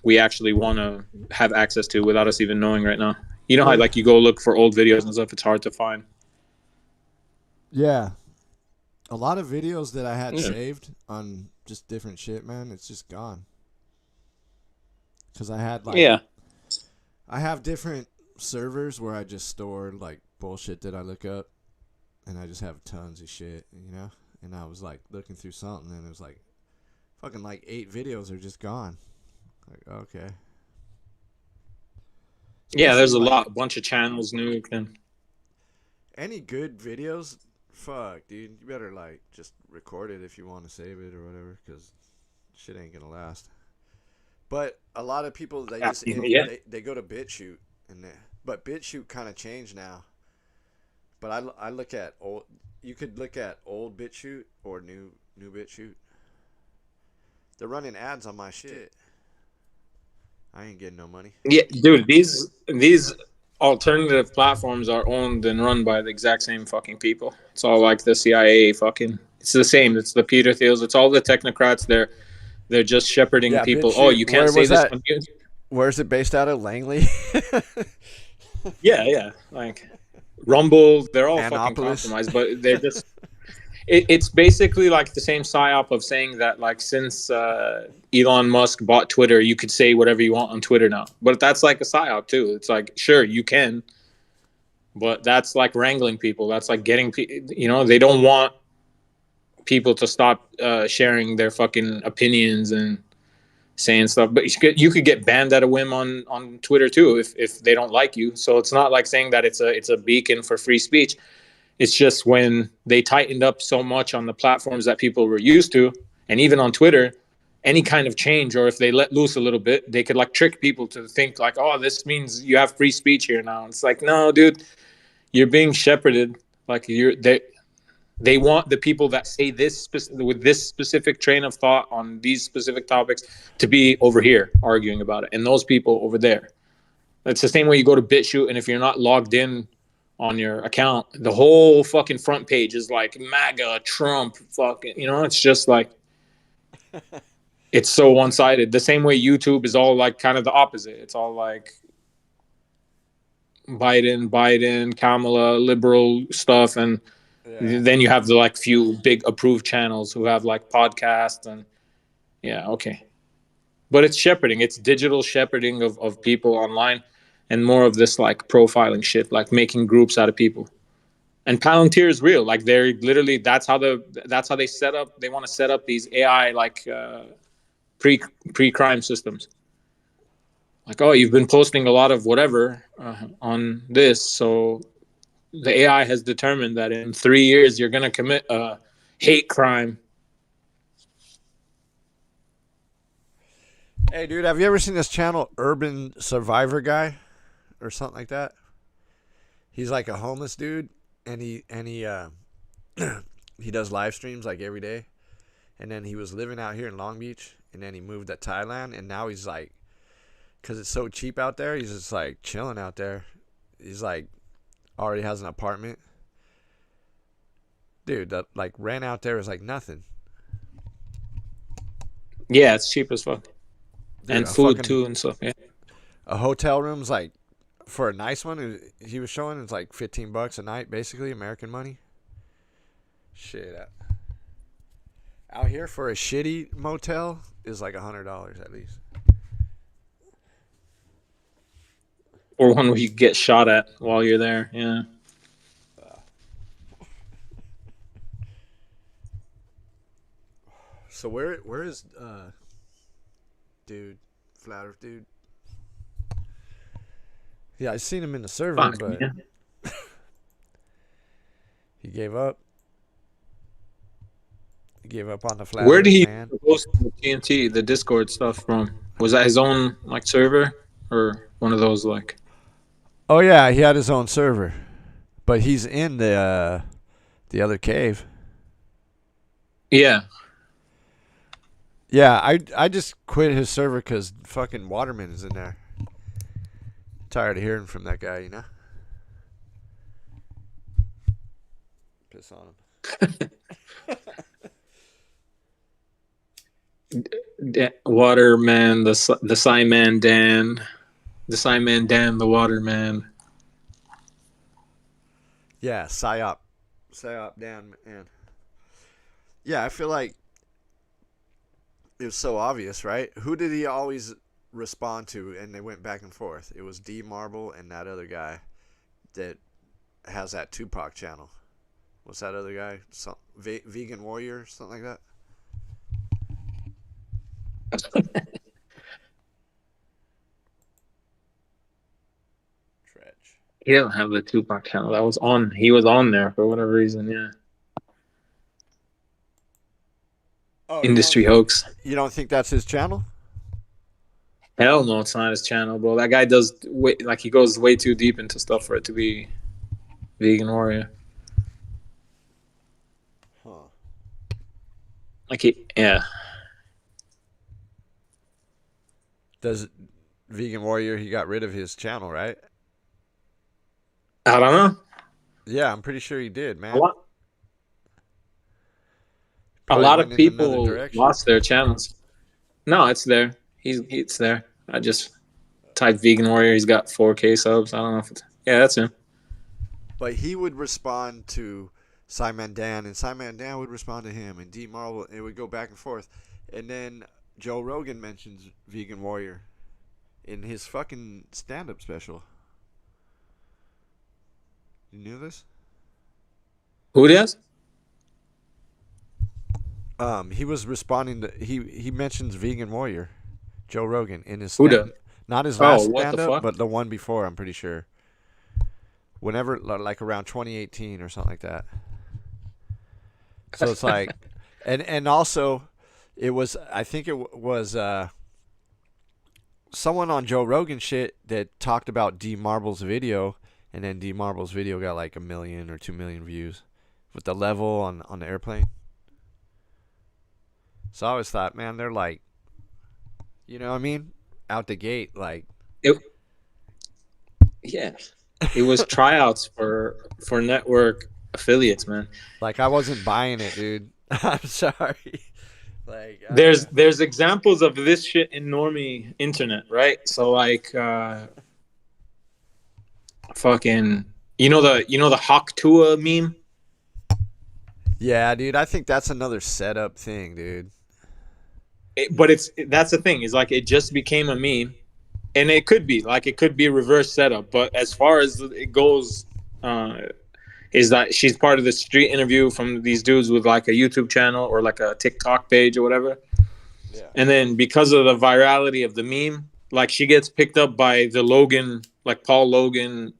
we actually want to have access to without us even knowing right now. You know how like you go look for old videos and stuff, it's hard to find. Yeah. A lot of videos that I had saved on just different shit, man, it's just gone. Because I had like, I have different servers where I just store like bullshit that I look up, and I just have tons of shit, you know. And I was like looking through something, and it was like fucking like 8 videos are just gone. Like, okay. Yeah, there's a bunch of channels new. Any good videos, fuck, dude, you better like just record it if you want to save it or whatever, because shit ain't gonna last. But a lot of people they just they go to BitChute, but BitChute kind of changed now. But I look at old. You could look at old BitChute or new BitChute. They're running ads on my shit. I ain't getting no money. Yeah, dude, these alternative platforms are owned and run by the exact same fucking people. It's all like the CIA fucking. It's the same. It's the Peter Thiels. It's all the technocrats. They're just shepherding people. BitChute, oh, you can't say this on YouTube. Where's it based out of? Langley? Yeah. Like Rumble, they're all fucking compromised, but they're just. It's basically like the same Psi-Op of saying that like since Elon Musk bought Twitter, you could say whatever you want on Twitter now. But that's like a Psi-Op too. It's like, sure, you can, but that's like wrangling people. That's like getting they don't want people to stop sharing their fucking opinions and saying stuff. But you could get banned at a whim on Twitter too if they don't like you. So it's not like saying that it's a beacon for free speech. It's just when they tightened up so much on the platforms that people were used to, and even on Twitter, any kind of change, or if they let loose a little bit, they could like trick people to think like, oh, this means you have free speech here now. It's like, no, dude, you're being shepherded. Like they want the people that say this with this specific train of thought on these specific topics to be over here arguing about it, and those people over there. It's the same way you go to BitChute, and if you're not logged in on your account, the whole fucking front page is like MAGA, Trump, fucking, it's just like, it's so one-sided. The same way YouTube is all like kind of the opposite. It's all like Biden, Kamala, liberal stuff. And then you have the like few big approved channels who have like podcasts and okay. But it's shepherding. It's digital shepherding of people online. And more of this like profiling shit, like making groups out of people. And Palantir is real. Like they're literally that's how they set up. They want to set up these AI like pre-crime systems. Like, oh, you've been posting a lot of whatever on this, so the AI has determined that in 3 years you're gonna commit a hate crime. Hey, dude, have you ever seen this channel, Urban Survivor Guy? Or something like that. He's like a homeless dude, and he he does live streams like every day. And then he was living out here in Long Beach, and then he moved to Thailand, and now he's like, because it's so cheap out there, he's just like chilling out there. He's like already has an apartment. Dude, that like rent out there is like nothing. Yeah, it's cheap as fuck. Dude, and food too and stuff. Yeah. A hotel room's like, for a nice one, he was showing, it's like $15 a night, basically American money. Shit. Out here for a shitty motel is like $100 at least. Or one where you get shot at while you're there. Yeah. So where is dude, Flat Earth dude? Yeah, I seen him in the server, but he gave up. Give up on the flat Where did Earth, he man. post the TNT, the Discord stuff from? Was that his own like server or one of those like? Oh yeah, he had his own server, but he's in the other cave. Yeah. Yeah, I just quit his server because fucking Waterman is in there. Tired of hearing from that guy, you know. Piss on him. Waterman, the Psy-Man Dan, the Psy-Man Dan, the Waterman. Yeah, Psi-Op. Psi-Op down, man. Yeah, I feel like it was so obvious, right? Who did he always respond to? And they went back and forth. It was D Marble and that other guy that has that Tupac channel. What's that other guy? Vegan Warrior, something like that. Tretch. He doesn't have the Tupac channel. That was on. He was on there for whatever reason. Yeah. Oh, Industry hoax. You don't think that's his channel? Hell no, it's not his channel, bro. That guy does he goes way too deep into stuff for it to be Vegan Warrior. Huh. Yeah. Does Vegan Warrior, he got rid of his channel, right? I don't know. Yeah, I'm pretty sure he did, man. A lot of people lost their channels. No, it's there. It's there. I just typed Vegan Warrior. He's got 4K subs. I don't know if it's... Yeah, that's him. But he would respond to Simon Dan, and Simon Dan would respond to him, and D Marvel, and it would go back and forth. And then Joe Rogan mentions Vegan Warrior in his fucking stand-up special. You knew this? Who it is? He was responding to he mentions Vegan Warrior, Joe Rogan in his not his last stand-up, but the one before. I'm pretty sure. Whenever, like around 2018 or something like that. So it's like, and also, it was, I think it was someone on Joe Rogan shit that talked about D Marble's video, and then D Marble's video got like 1 million or 2 million views with the level on the airplane. So I always thought, man, they're like, you know what I mean? Out the gate, like. Yeah. It was tryouts for network affiliates, man. Like, I wasn't buying it, dude. I'm sorry. Like, there's examples of this shit in normie internet, right? So like fucking you know the Hawk Tua meme? Yeah, dude, I think that's another setup thing, dude. But that's the thing, is like it just became a meme, and it could be reverse setup. But as far as it goes, is that she's part of the street interview from these dudes with like a YouTube channel or like a TikTok page or whatever. Yeah. And then because of the virality of the meme, like she gets picked up by the Logan, like Paul Logan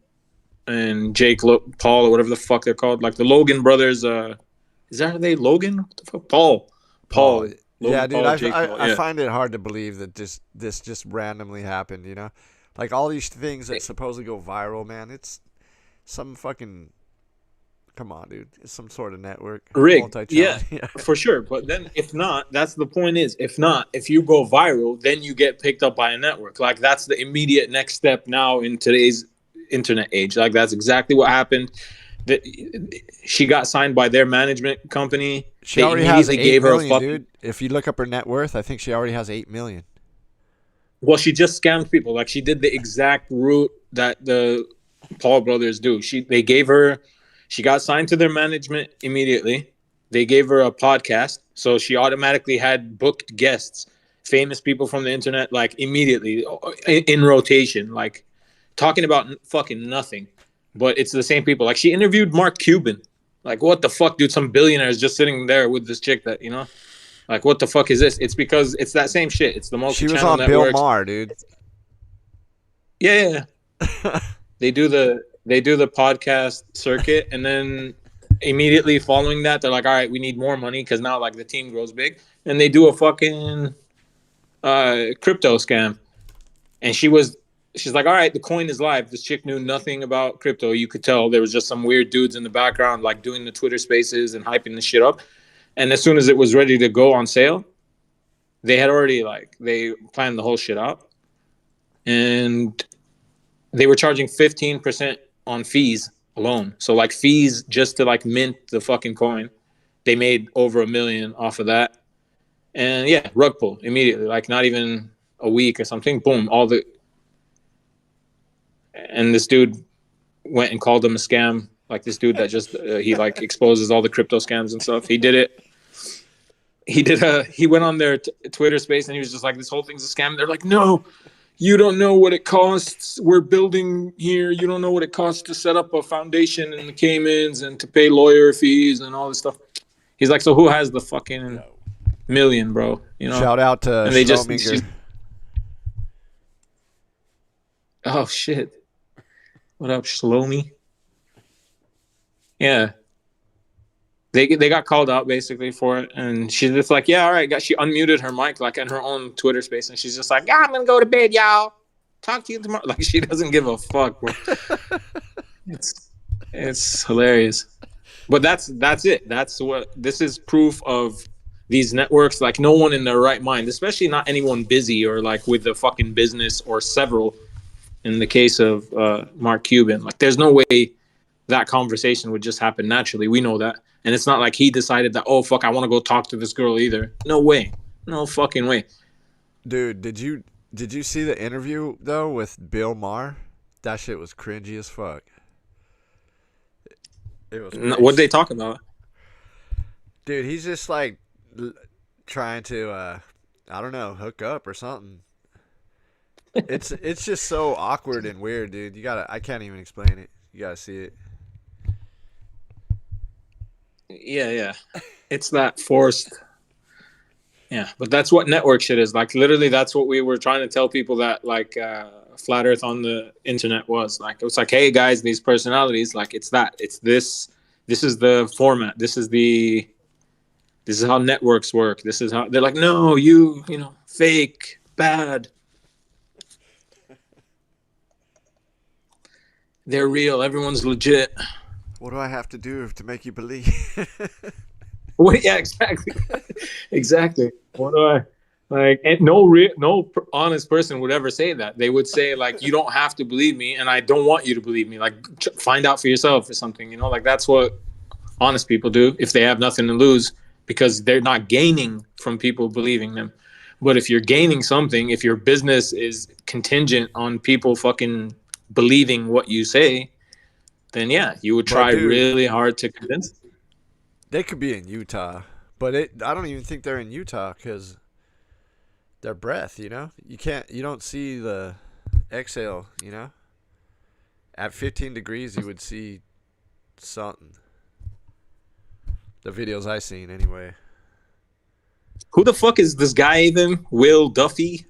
and Jake Paul or whatever the fuck they're called, like the Logan brothers. Is that they Logan? What the fuck? Paul. Logan, yeah, dude, I find it hard to believe that this just randomly happened, you know? Like, all these things that supposedly go viral, man, it's some fucking... Come on, dude. It's some sort of network. Rigged, yeah, for sure. But then if not, that's the point is, if you go viral, then you get picked up by a network. Like, that's the immediate next step now in today's internet age. Like, that's exactly what happened. She got signed by their management company. She already has 8 million, dude. If you look up her net worth, I think she already has 8 million. Well, she just scammed people. Like, she did the exact route that the Paul brothers do. She got signed to their management immediately. They gave her a podcast, so she automatically had booked guests, famous people from the internet, like immediately in rotation, like talking about fucking nothing. But it's the same people. Like, she interviewed Mark Cuban. Like, what the fuck, dude? Some billionaires just sitting there with this chick that, you know? Like, what the fuck is this? It's because it's that same shit. It's the multi-channel networks. She was on Bill Maher, dude. Yeah. They do the podcast circuit, and then immediately following that, they're like, all right, we need more money because now like the team grows big, and they do a fucking crypto scam. And she's like, all right, the coin is live. This chick knew nothing about crypto. You could tell there was just some weird dudes in the background like doing the Twitter spaces and hyping the shit up. And as soon as it was ready to go on sale, they had already they planned the whole shit out, and they were charging 15% on fees alone. So like fees just to like mint the fucking coin. They made over $1 million off of that. And yeah, rug pull immediately, like not even a week or something. Boom, and this dude went and called him a scam. Like this dude that just he like exposes all the crypto scams and stuff. He did it. He went on their Twitter space and he was just like, this whole thing's a scam. They're like, no, you don't know what it costs. We're building here. You don't know what it costs to set up a foundation in the Caymans and to pay lawyer fees and all this stuff. He's like, so who has the fucking million, bro? You know. Shout out to and they Schlominger. Oh shit! What up, Shlomi? Yeah. They got called out basically for it, and she's just like, yeah, all right. She unmuted her mic like in her own Twitter space, and she's just like, yeah, I'm gonna go to bed, y'all. Talk to you tomorrow. Like she doesn't give a fuck, bro. It's hilarious, but that's it. That's what this is proof of. These networks, like no one in their right mind, especially not anyone busy or like with a fucking business or several. In the case of Mark Cuban, like there's no way that conversation would just happen naturally. We know that. And it's not like he decided that, oh, fuck, I want to go talk to this girl either. No way. No fucking way. Dude, did you see the interview, though, with Bill Maher? That shit was cringy as fuck. It was cringe. What'd they talk about? Dude, he's just like trying to, I don't know, hook up or something. It's just so awkward and weird, dude. I can't even explain it. You gotta see it. Yeah. It's that forced. Yeah, but that's what network shit is. Like literally that's what we were trying to tell people that like flat earth on the internet was. Like it was like, hey guys, these personalities, like it's that. It's this is the format. This is how networks work. This is how they're like, no, you know, fake, bad. They're real. Everyone's legit. What do I have to do to make you believe? Well, yeah, exactly. Exactly. What do I like? And no honest person would ever say that. They would say like, you don't have to believe me, and I don't want you to believe me. Like, find out for yourself or something. You know, like that's what honest people do if they have nothing to lose, because they're not gaining from people believing them. But if you're gaining something, if your business is contingent on people fucking believing what you say, then yeah, you would try really hard to convince them. They could be in Utah, but I don't even think they're in Utah because their breath, you know? You don't see the exhale, you know? At 15 degrees, you would see something. The videos I seen, anyway. Who the fuck is this guy even? Will Duffy?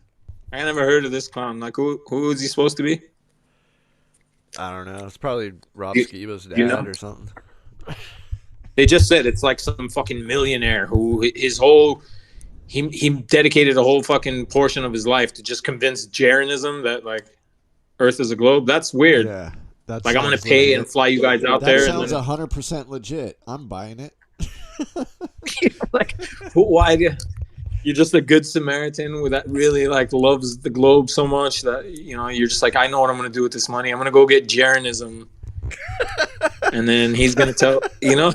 I never heard of this clown. Like, who is he supposed to be? I don't know. It's probably Rob Skiba's dad or something. They just said it's like some fucking millionaire who his whole he dedicated a whole fucking portion of his life to just convince Jeranism that like Earth is a globe. That's weird. Yeah, that's like I'm gonna pay legit and fly you guys out there. That sounds 100% legit. I'm buying it. Like, why? You're just a good Samaritan with that really like loves the globe so much that you know you're just like, I know what I'm gonna do with this money. I'm gonna go get Jeranism, and then he's gonna tell you know.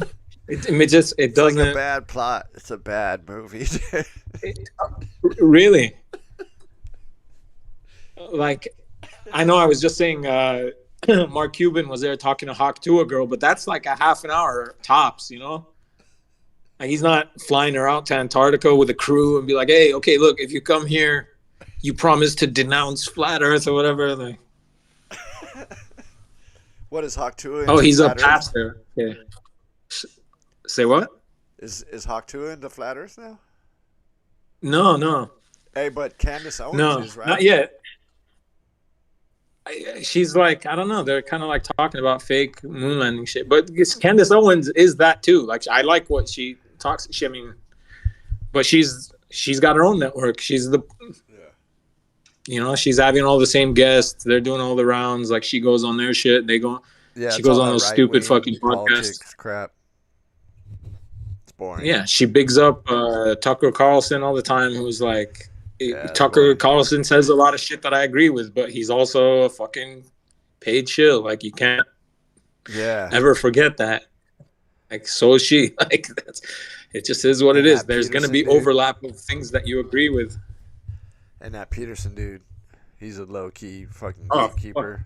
It doesn't. It's like a bad plot. It's a bad movie. Really? Like, I know I was just saying Mark Cuban was there talking to Hawk Tuah girl, but that's like a half an hour tops, you know? Like, he's not flying her out to Antarctica with a crew and be like, hey, okay, look, if you come here, you promise to denounce flat Earth or whatever. Like, what is Hawk Tuah? Oh, he's a pastor. Yeah. Say what? Is Hawk Tuah into flat Earth now? No. Hey, but Candace Owens is, right? Not yet. she's like, I don't know. They're kind of like talking about fake moon landing shit. But Candace Owens is that too. Like, I like what she talks. I mean, but she's got her own network. She's the, she's having all the same guests. They're doing all the rounds. Like, she goes on their shit. Yeah, She it's goes all on that those right stupid wing fucking podcasts. politics crap. It's boring. Yeah, she bigs up Tucker Carlson all the time, who's like, Tucker Carlson says a lot of shit that I agree with, but he's also a fucking paid shill. Like, you can't ever forget that. Like, so is she. Like, it just is what it is. There's going to be overlap of things that you agree with. And that Peterson dude, he's a low-key fucking gatekeeper.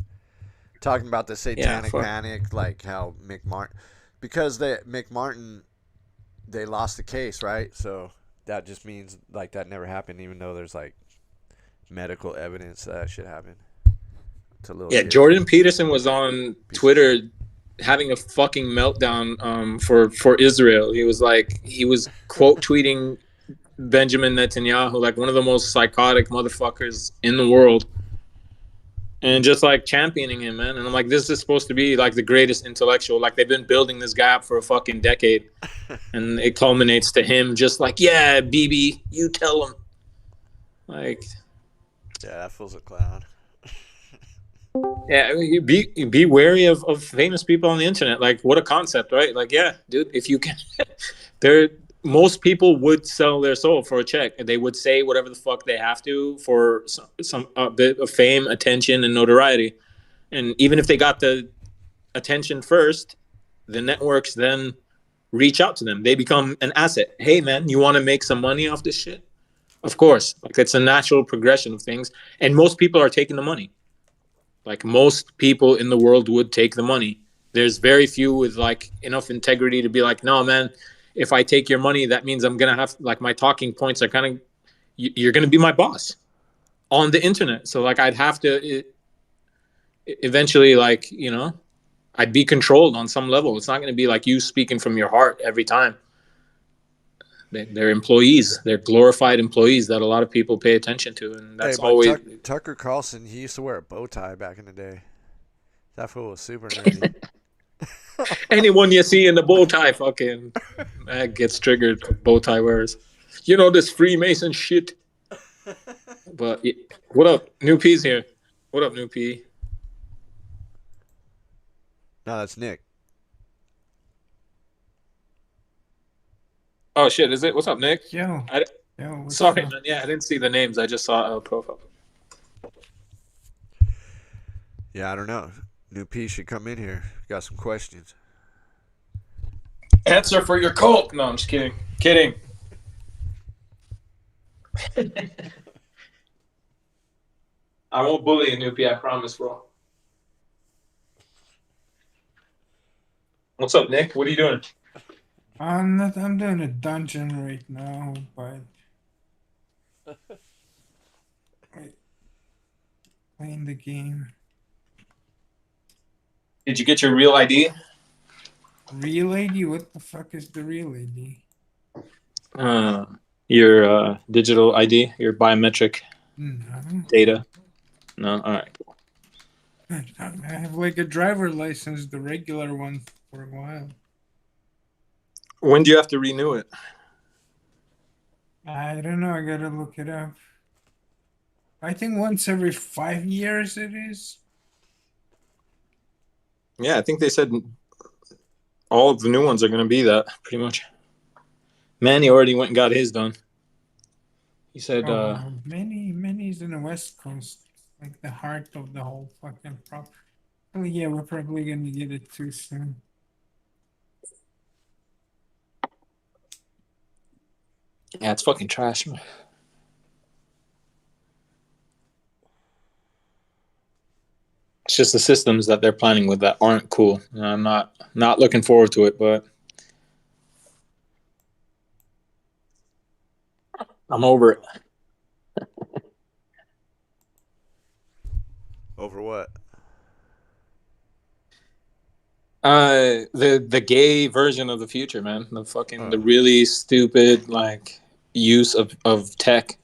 Talking about the satanic panic, like how Mick Martin, because Mick Martin, they lost the case, right? So that just means like that never happened, even though there's like medical evidence that shit happened to little kids. Jordan Peterson was on Twitter having a fucking meltdown for Israel. He was quote tweeting Benjamin Netanyahu, like one of the most psychotic motherfuckers in the world, and just like championing him, man. And I'm like, this is supposed to be like the greatest intellectual. Like, they've been building this guy up for a fucking decade, and it culminates to him just like, yeah, BB, you tell him. Like, yeah, that fool's a clown. Yeah, be wary of famous people on the internet. Like, what a concept, right? Like, yeah, dude, if you can, most people would sell their soul for a check. They would say whatever the fuck they have to for some bit of fame, attention, and notoriety. And even if they got the attention first, the networks then reach out to them. They become an asset. Hey, man, you want to make some money off this shit? Of course. Like, it's a natural progression of things. And most people are taking the money. Like, most people in the world would take the money. There's very few with like enough integrity to be like, no, man, if I take your money, that means I'm going to have like my talking points are kind of, you're going to be my boss on the internet. So like, I'd have to eventually, like, I'd be controlled on some level. It's not going to be like you speaking from your heart every time. They're employees. They're glorified employees that a lot of people pay attention to, and that's always. Tucker Carlson, he used to wear a bow tie back in the day. That fool was super nerdy. Anyone you see in the bow tie, fucking gets triggered. Bow tie wearers, this Freemason shit. But what up, New P's here? What up, New P? No, that's Nick. Oh shit, is it? What's up, Nick? Yo. Sorry, man. Yeah, I didn't see the names. I just saw a profile. Yeah, I don't know. New P should come in here. Got some questions. Answer for your cult. No, I'm just kidding. Kidding. I won't bully you, New P. I promise, bro. What's up, Nick? What are you doing? I'm doing a dungeon right now, but playing the game. Did you get your real ID? Real ID? What the fuck is the real ID? Your digital ID, your biometric data. No, all right. I have like a driver license, the regular one, for a while. When do you have to renew it? I don't know. I gotta look it up. I think once every 5 years it is. Yeah, I think they said all of the new ones are going to be that, pretty much. Manny already went and got his done. He said... Manny's in the West Coast. Like the heart of the whole fucking problem. Oh yeah, we're probably going to get it too soon. Yeah, it's fucking trash, man. It's just the systems that they're planning with that aren't cool. I'm not looking forward to it, but I'm over it. Over what? The gay version of the future, man. The really stupid like use of tech.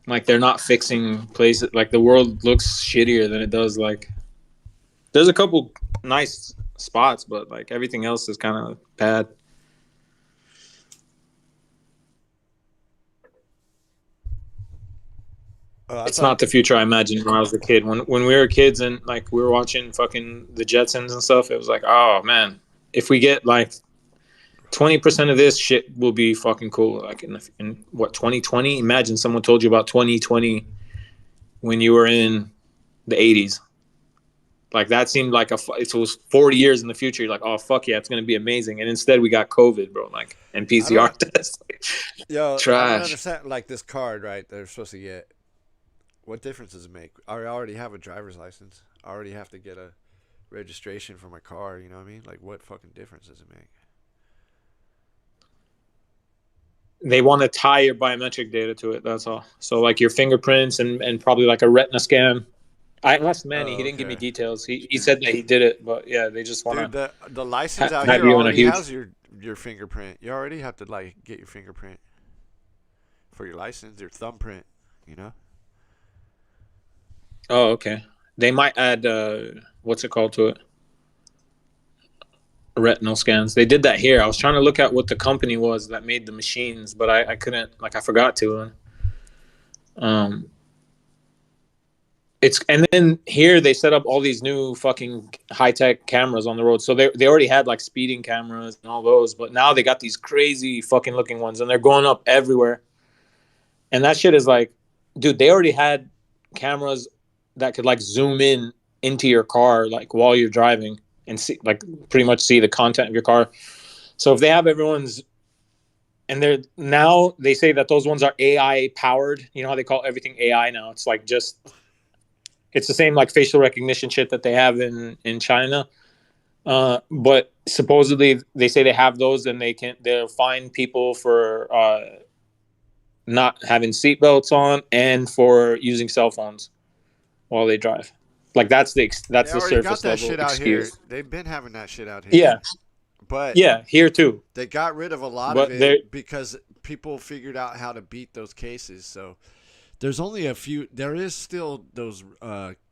Like they're not fixing places. Like the world looks shittier than it does. Like there's a couple nice spots, but like everything else is kind of bad. It's not the future I imagined when I was a kid. When we were kids and like we were watching fucking the Jetsons and stuff, it was like, oh man, if we get like 20% of this shit will be fucking cool. Like in what 2020? Imagine someone told you about 2020 when you were in the 80s. Like that seemed like if it was 40 years in the future, you're like, oh fuck yeah, it's gonna be amazing. And instead we got COVID, bro. Like and PCR tests. Yo, Trash. I don't understand. Like this card, right? They're supposed to get. What difference does it make? I already have a driver's license. I already have to get a registration for my car. You know what I mean? Like, what fucking difference does it make? They want to tie your biometric data to it. That's all. So like your fingerprints and probably like a retina scan. I asked Manny. He didn't give me details. He said that he did it, but yeah, they just want to. Dude, the license out have here you in a already huge- has your fingerprint. You already have to like get your fingerprint for your license, your thumbprint. You know. Oh, okay. They might add what's it called to it? Retinal scans. They did that here. I was trying to look at what the company was that made the machines, but I couldn't. Like I forgot to. It's and then here they set up all these new fucking high tech cameras on the road. So they already had like speeding cameras and all those, but now they got these crazy fucking looking ones, and they're going up everywhere. And that shit is like, dude, they already had cameras that could like zoom in into your car like while you're driving and see like pretty much see the content of your car. So if they have everyone's and they're now they say that those ones are AI powered. You know how they call everything AI now? It's like just it's the same like facial recognition shit that they have in China. But supposedly they say they have those and they'll fine people for not having seatbelts on and for using cell phones while they drive. Like that's the surface level shit excuse. Out here. They've been having that shit out here. Yeah, but yeah, here too. They got rid of a lot of it because people figured out how to beat those cases. So there's only a few. There is still those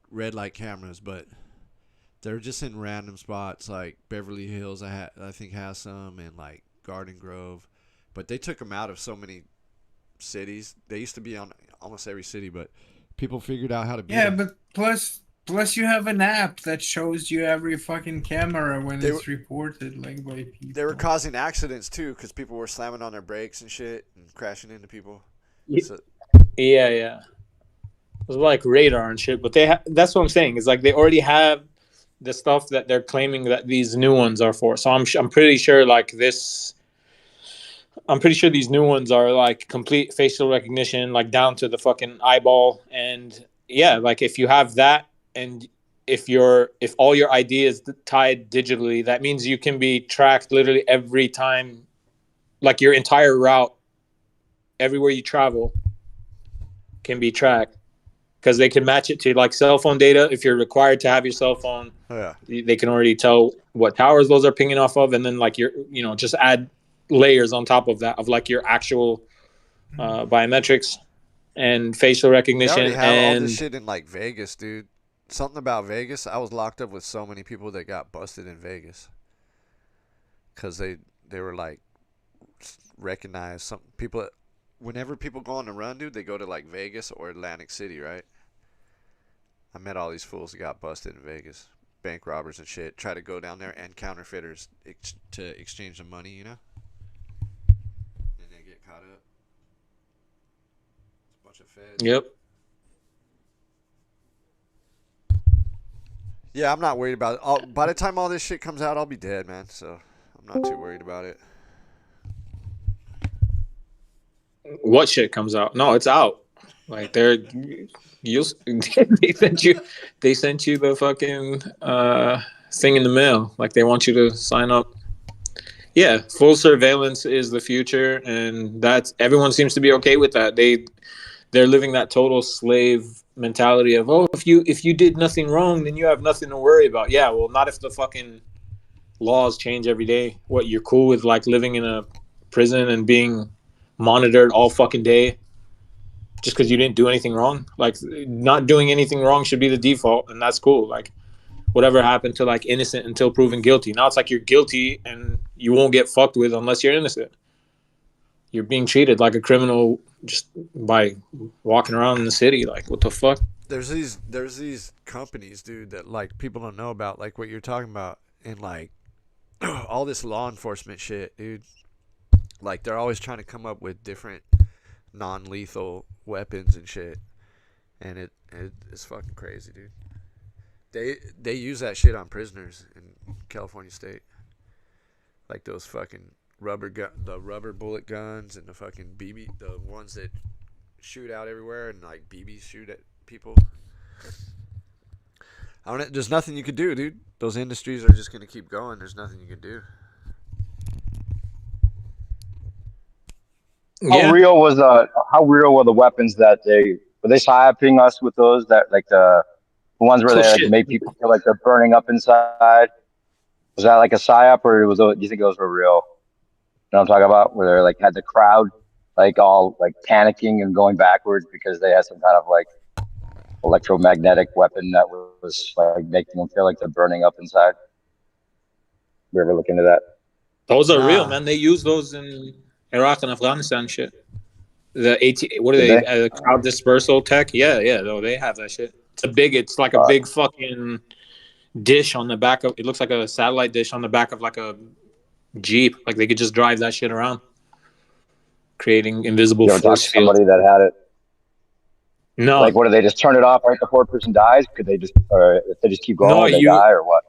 red light cameras, but they're just in random spots like Beverly Hills. I think has some, and like Garden Grove, but they took them out of so many cities. They used to be on almost every city, but people figured out how to beat them. But plus you have an app that shows you every fucking camera when it's reported like by people. They were causing accidents too because people were slamming on their brakes and shit and crashing into people. So, yeah. It was like radar and shit, but that's what I'm saying. Is like they already have the stuff that they're claiming that these new ones are for. So I'm pretty sure like this. I'm pretty sure these new ones are like complete facial recognition, like down to the fucking eyeball. And yeah, like if you have that and if all your ID is tied digitally, that means you can be tracked literally every time, like your entire route, everywhere you travel can be tracked because they can match it to like cell phone data. If you're required to have your cell phone, they can already tell what towers those are pinging off of. And then like just add layers on top of that of like your actual biometrics and facial recognition. They already have all this shit in like Vegas, dude. Something about Vegas. I was locked up with so many people that got busted in Vegas because they were like recognized. Some people, whenever people go on the run, dude, they go to like Vegas or Atlantic City, right? I met all these fools that got busted in Vegas, bank robbers and shit. Try to go down there and counterfeiters to exchange the money, you know. And they get caught up. It's a bunch of feds. Yep. Yeah, I'm not worried about it. By the time all this shit comes out, I'll be dead, man. So I'm not too worried about it. What shit comes out? No, it's out. Like they sent you the fucking thing in the mail. Like they want you to sign up. Yeah, full surveillance is the future, and everyone seems to be okay with that. They're living that total slave mentality of, oh, if you did nothing wrong, then you have nothing to worry about. Yeah, well, not if the fucking laws change every day. What, you're cool with like living in a prison and being monitored all fucking day just because you didn't do anything wrong. Like, not doing anything wrong should be the default, and that's cool. Like, whatever happened to like innocent until proven guilty. Now it's like you're guilty and you won't get fucked with unless you're innocent. You're being treated like a criminal just by walking around in the city. Like, what the fuck? There's these companies, dude, that like people don't know about, like what you're talking about, and like all this law enforcement shit, dude. Like they're always trying to come up with different non-lethal weapons and shit, and it's fucking crazy, dude. They use that shit on prisoners in California State, like those fucking the rubber bullet guns and the fucking BB, the ones that shoot out everywhere, and like BBs shoot at people. There's nothing you can do, dude. Those industries are just gonna keep going. There's nothing you can do. How real were the weapons that were they Psi-Oping us with those, that like the ones where they like, made people feel like they're burning up inside? Was that like a Psi-Op, or do you think those were real? You know what I'm talking about? Where they like had the crowd like all like panicking and going backwards because they had some kind of like electromagnetic weapon that was like making them feel like they're burning up inside. You ever look into that? Those are real, man. They use those in Iraq and Afghanistan shit. What are they? Crowd dispersal tech? Yeah. No, they have that shit. It's like a big fucking dish on the back of. It looks like a satellite dish on the back of like a Jeep. Like they could just drive that shit around, creating invisible force fields. Somebody that had it. No. Like, what do they just turn it off right before a person dies? Could they just, or if they just keep going, they die, or what?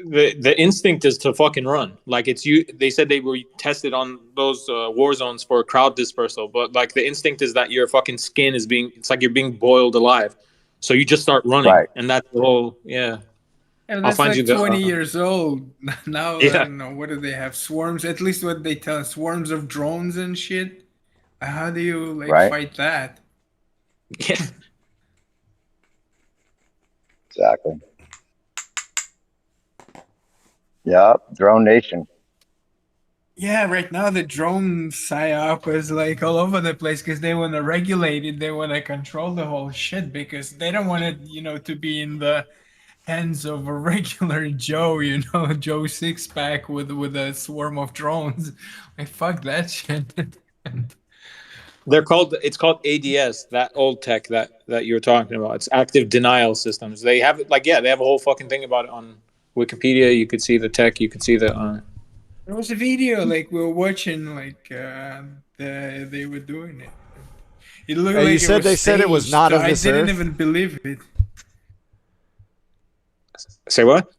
The instinct is to fucking run. Like they said they were tested on those war zones for crowd dispersal, but like the instinct is that your fucking skin is it's like you're being boiled alive. So you just start running, right. And that's the whole, yeah. And that's like 20 years old. Now, I don't know, what do they have? Swarms, at least what they tell us, swarms of drones and shit. How do you fight that? Yeah. Exactly. Yeah, drone nation. Yeah, right now the drone Psi-Op is like all over the place because they want to regulate it. They want to control the whole shit because they don't want it, to be in the hands of a regular Joe, Joe Six-Pack with a swarm of drones. Like, fuck that shit. It's called ADS, that old tech that you were talking about. It's active denial systems. They have it they have a whole fucking thing about it on Wikipedia. You could see the tech, you could see the there was a video we were watching they were doing it. It looked like you said they said it was not of this earth. I didn't even believe it. Say what?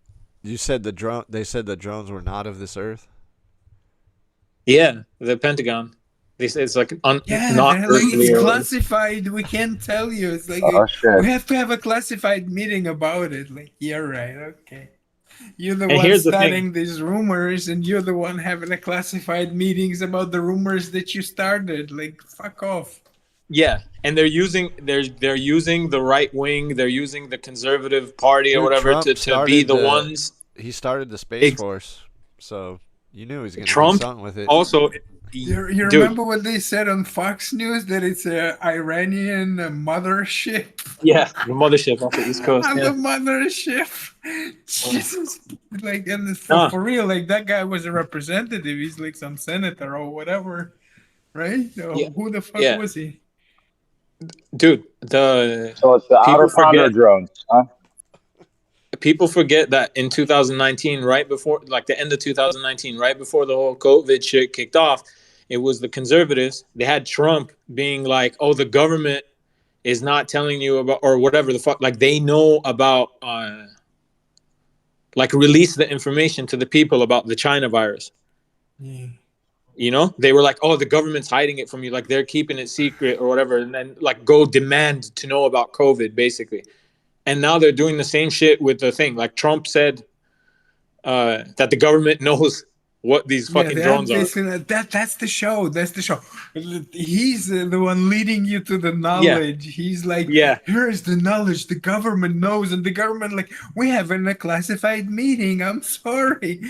You said they said the drones were not of this earth? Yeah, the Pentagon. They say it's like not it's classified. We can't tell you. It's like we have to have a classified meeting about it. Like, yeah, right, okay. You're the one starting these rumors, and you're the one having a classified meetings about the rumors that you started. Like, fuck off. Yeah, and they're using the right wing, they're using the conservative party or whatever to be the ones. He started the Space Force, so you knew he was going to do something with it. Also, you remember what they said on Fox News, that it's an Iranian mothership? Yeah, the mothership off the East Coast. The mothership. Jesus. And for real, that guy was a representative. He's like some senator or whatever, right? Who the fuck was he? Dude, so it's the outer Condor drones, huh? People forget that in 2019, right before, the end of 2019, right before the whole COVID shit kicked off, it was the conservatives. They had Trump being like, "Oh, the government is not telling you about," or whatever the fuck. They know about, release the information to the people about the China virus. Yeah. They were like, "Oh, the government's hiding it from you. They're keeping it secret or whatever." And then go demand to know about COVID, basically. And now they're doing the same shit with the thing. Trump said that the government knows what these fucking drones are. That's the show. That's the show. He's the one leading you to the knowledge. Yeah. He's like, here's the knowledge. The government knows. And the government, we have a classified meeting. I'm sorry.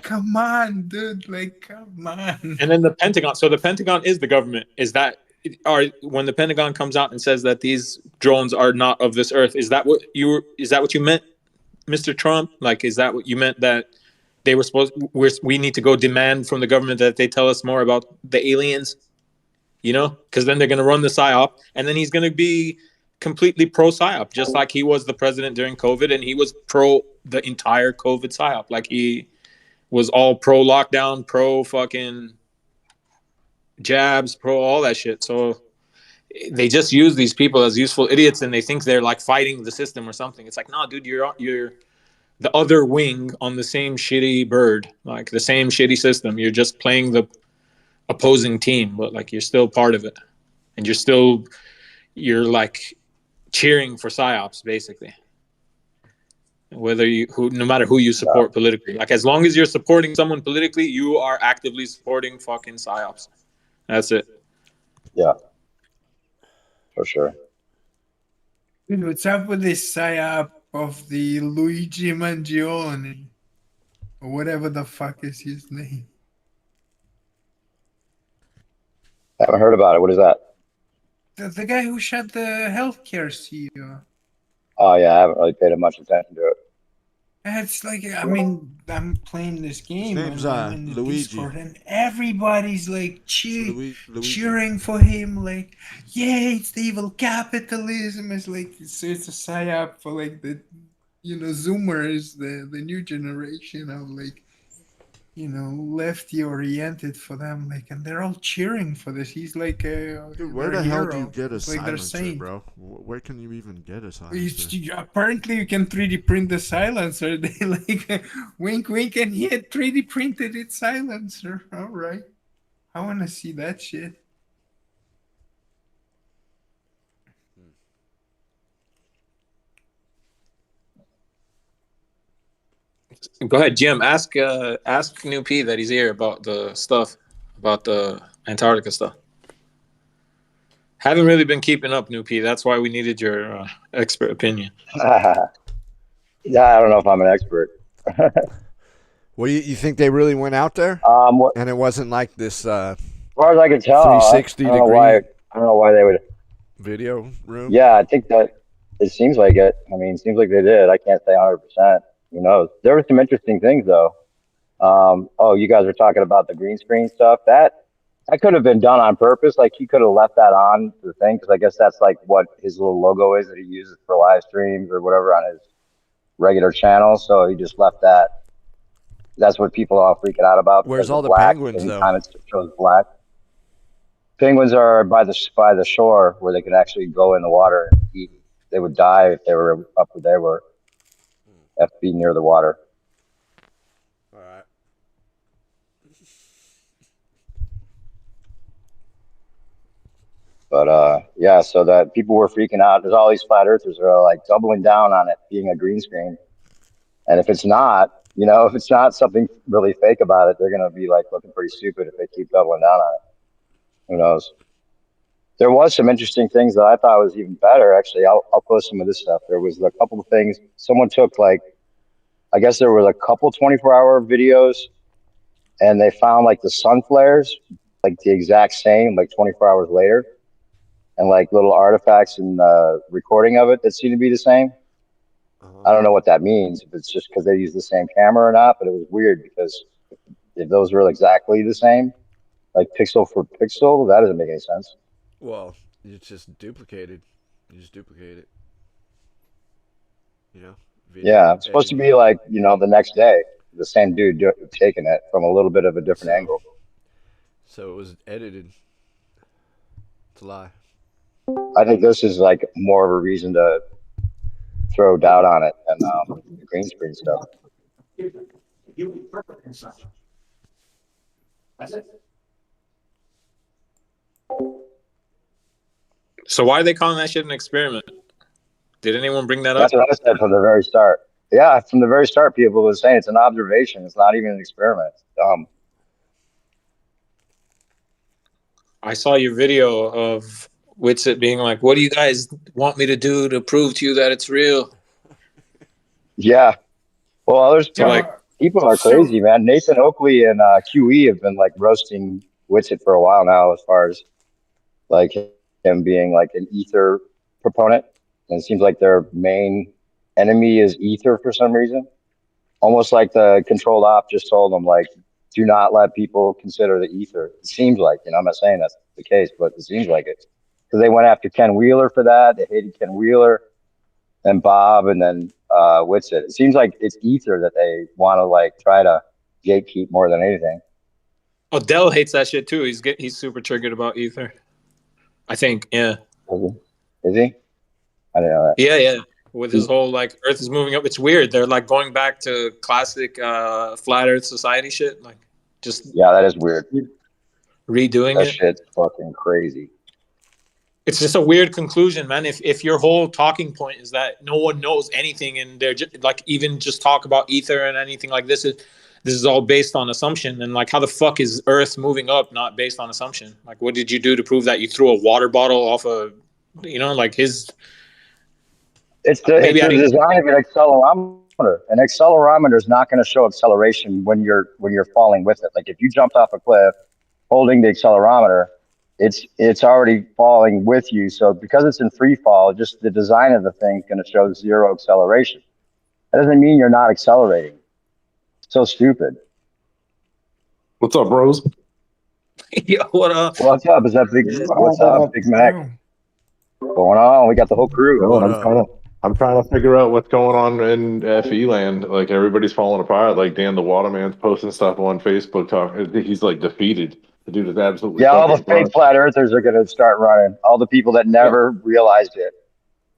Come on, dude. Come on. And then the Pentagon. So the Pentagon is the government. Is that when the Pentagon comes out and says that these drones are not of this earth, is that what you meant, Mr. Trump? Like, is that what you meant, that they were we need to go demand from the government that they tell us more about the aliens? You know, because then they're going to run the Psi-Op, and then he's going to be completely pro Psi-Op, just like he was the president during COVID, and he was pro the entire COVID Psi-Op. Like, he was all pro lockdown, pro fucking jabs, pro all that shit. So they just use these people as useful idiots, and they think they're like fighting the system or something. It's like, no, dude, you're the other wing on the same shitty bird, like the same shitty system. You're just playing the opposing team, but like you're still part of it, and you're like cheering for psyops, basically. No matter who you support politically, like as long as you're supporting someone politically, you are actively supporting fucking psyops. That's it. Yeah, for sure. Dude, what's up with this psyop of the Luigi Mangione, or whatever the fuck is his name? I haven't heard about it. What is that? The guy who shot the healthcare CEO. Oh yeah, I haven't really paid much attention to it. It's like, I mean, I'm playing this game. His name's I'm in the Luigi. Discord, and everybody's like Luigi. cheering for him, like, yeah, it's the evil capitalism. It's like it's a psyop for like the, Zoomers, the new generation of like, lefty oriented for them, like, and they're all cheering for this. He's like a Dude, where the hell do you get a like silencer, bro? Where can you even get a silencer? Apparently, you can 3D print the silencer. They like wink, wink, and he had 3D printed its silencer. All right, I want to see that shit. Go ahead, Jim. Ask New P that he's here about the stuff, about the Antarctica stuff. Haven't really been keeping up, New P. That's why we needed your expert opinion. Yeah, I don't know if I'm an expert. Well, you think they really went out there? And it wasn't like this as far as I can tell, 360 I don't know why they would video room? Yeah, I think that it seems like it. I mean, it seems like they did. I can't say 100%. Who knows? There were some interesting things though. You guys were talking about the green screen stuff. That could have been done on purpose. Like he could have left that on the thing, because I guess that's like what his little logo is that he uses for live streams or whatever on his regular channel. So he just left that. That's what people are freaking out about. Where's all the penguins though? Anytime it shows black. Penguins are by the shore where they can actually go in the water and eat. They would die if they were up where they were. Have to be near the water. All right. But yeah, so that people were freaking out. There's all these flat earthers who are like doubling down on it being a green screen. And if it's not, if it's not something really fake about it, they're gonna be like looking pretty stupid if they keep doubling down on it. Who knows? There was some interesting things that I thought was even better. Actually, I'll post some of this stuff. There was a couple of things. Someone took I guess there were a couple 24-hour videos, and they found like the sun flares, like the exact same, like 24 hours later, and like little artifacts and recording of it that seem to be the same. I don't know what that means, if it's just because they use the same camera or not, but it was weird because if those were exactly the same, like pixel for pixel, that doesn't make any sense. Well, it's just duplicated. You just duplicate it. Yeah, it's supposed to be like, the next day, the same dude taking it from a little bit of a different angle. So it was edited. It's a lie. I think this is like more of a reason to throw doubt on it than the green screen stuff. So why are they calling that shit an experiment? Did anyone bring that up? That's what I said from the very start. Yeah, from the very start, people were saying it's an observation. It's not even an experiment. It's dumb. I saw your video of Witsit being like, what do you guys want me to do to prove to you that it's real? Yeah. Well, people are crazy, man. Nathan Oakley and QE have been like roasting Witsit for a while now, as far as like him being like an ether proponent, and it seems like their main enemy is ether for some reason. Almost like the controlled op just told them, like, do not let people consider the ether. It seems like, I'm not saying that's the case, but it seems like it. Because they went after Ken Wheeler for that. They hated Ken Wheeler and Bob and then Whitsitt. It seems like it's ether that they want to like try to gatekeep more than anything. Odell hates that shit too. He's super triggered about ether. I think, yeah. Is he? I didn't know that. Yeah. With his whole like Earth is moving up. It's weird. They're like going back to classic flat Earth society shit. Like just that is weird. Redoing that it. Shit's fucking crazy. It's just a weird conclusion, man. If your whole talking point is that no one knows anything and they're just like even just talk about ether and anything like this is all based on assumption, and like how the fuck is Earth moving up not based on assumption? Like what did you do to prove that? You threw a water bottle off a like his. It's the design of an accelerometer. An accelerometer is not going to show acceleration when you're falling with it. Like if you jumped off a cliff holding the accelerometer, it's already falling with you. So because it's in free fall, just the design of the thing is going to show zero acceleration. That doesn't mean you're not accelerating. So stupid. What's up, bros? Yo, what up? What's up? Is that Big? What's up, Big Mac? What's going on? We got the whole crew. I'm trying to figure out what's going on in FE land. Like everybody's falling apart. Like Dan the Waterman's posting stuff on Facebook talking. He's like defeated. The dude is absolutely. Yeah, all the fake flat earthers are going to start running. All the people that never realized it.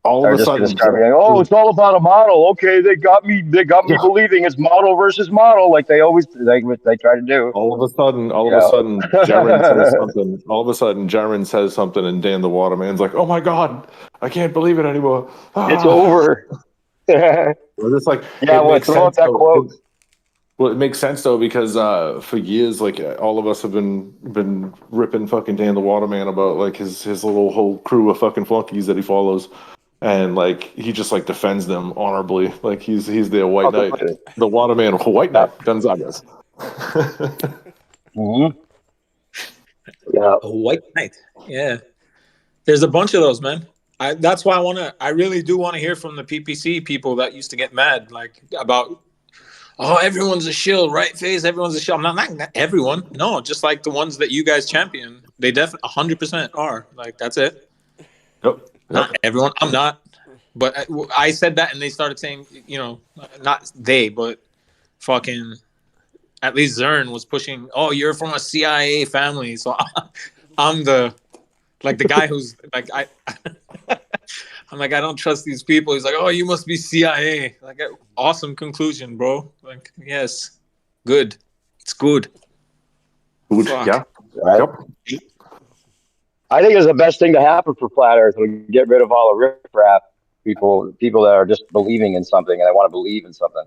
All of a sudden, start being, it's all about a model. Okay, they got me believing it's model versus model, like they always they try to do. All of a sudden, Jaren says something. All of a sudden, Jaren says something, and Dan the Waterman's like, "Oh my god, I can't believe it anymore. It's over." Well, it's like throw out that quote. Well, it makes sense though because for years, like all of us have been ripping fucking Dan the Waterman about like his little whole crew of fucking flunkies that he follows. And like he just like defends them honorably, like he's their white knight, the Waterman white knight, Gonzagas. Mm-hmm. Yeah, a white knight. Yeah, there's a bunch of those, man. That's why I really do want to hear from the PPC people that used to get mad, like about, everyone's a shill, right? Phase, everyone's a shill. I'm not everyone. No, just like the ones that you guys champion, they definitely 100% are. Like that's it. Yep. Not everyone. I'm not. But I said that and they started saying, not they, but fucking at least Zern was pushing, you're from a CIA family. So I'm the guy who's like, I'm like, I don't trust these people. He's like, you must be CIA. Like, awesome conclusion, bro. Like, yes, good. It's good. Good. Fuck. Yeah. Right. Yep. I think it's the best thing to happen for flat Earth. We get rid of all the riffraff people that are just believing in something and they want to believe in something.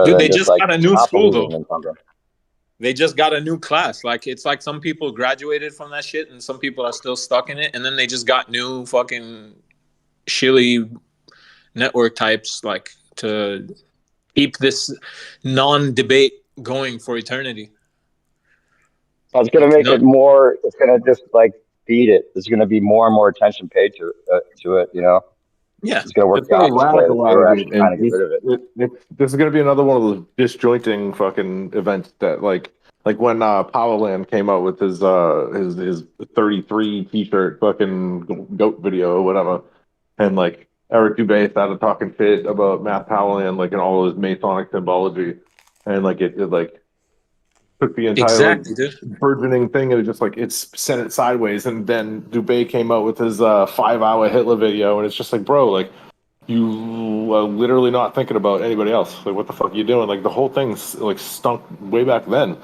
Dude, they just got a new school though. They just got a new class. Like it's like some people graduated from that shit and some people are still stuck in it. And then they just got new fucking shilly network types like to keep this non-debate going for eternity. So it's going to make it more. It's going to just like feed it. There's going to be more and more attention paid to it. Yeah, it's going to work out. This is going to be another one of those disjointing fucking events that like when Powerland came out with his 33 t-shirt fucking goat video or whatever, and like Eric Dubé started talking shit about Matt Powerland like in all of his Masonic symbology, and like it like took the entire burgeoning thing and it just like it's sent it sideways. And then Dubé came out with his 5-hour Hitler video, and it's just like, bro, like you are literally not thinking about anybody else. Like, what the fuck are you doing? Like the whole thing's like stunk way back then.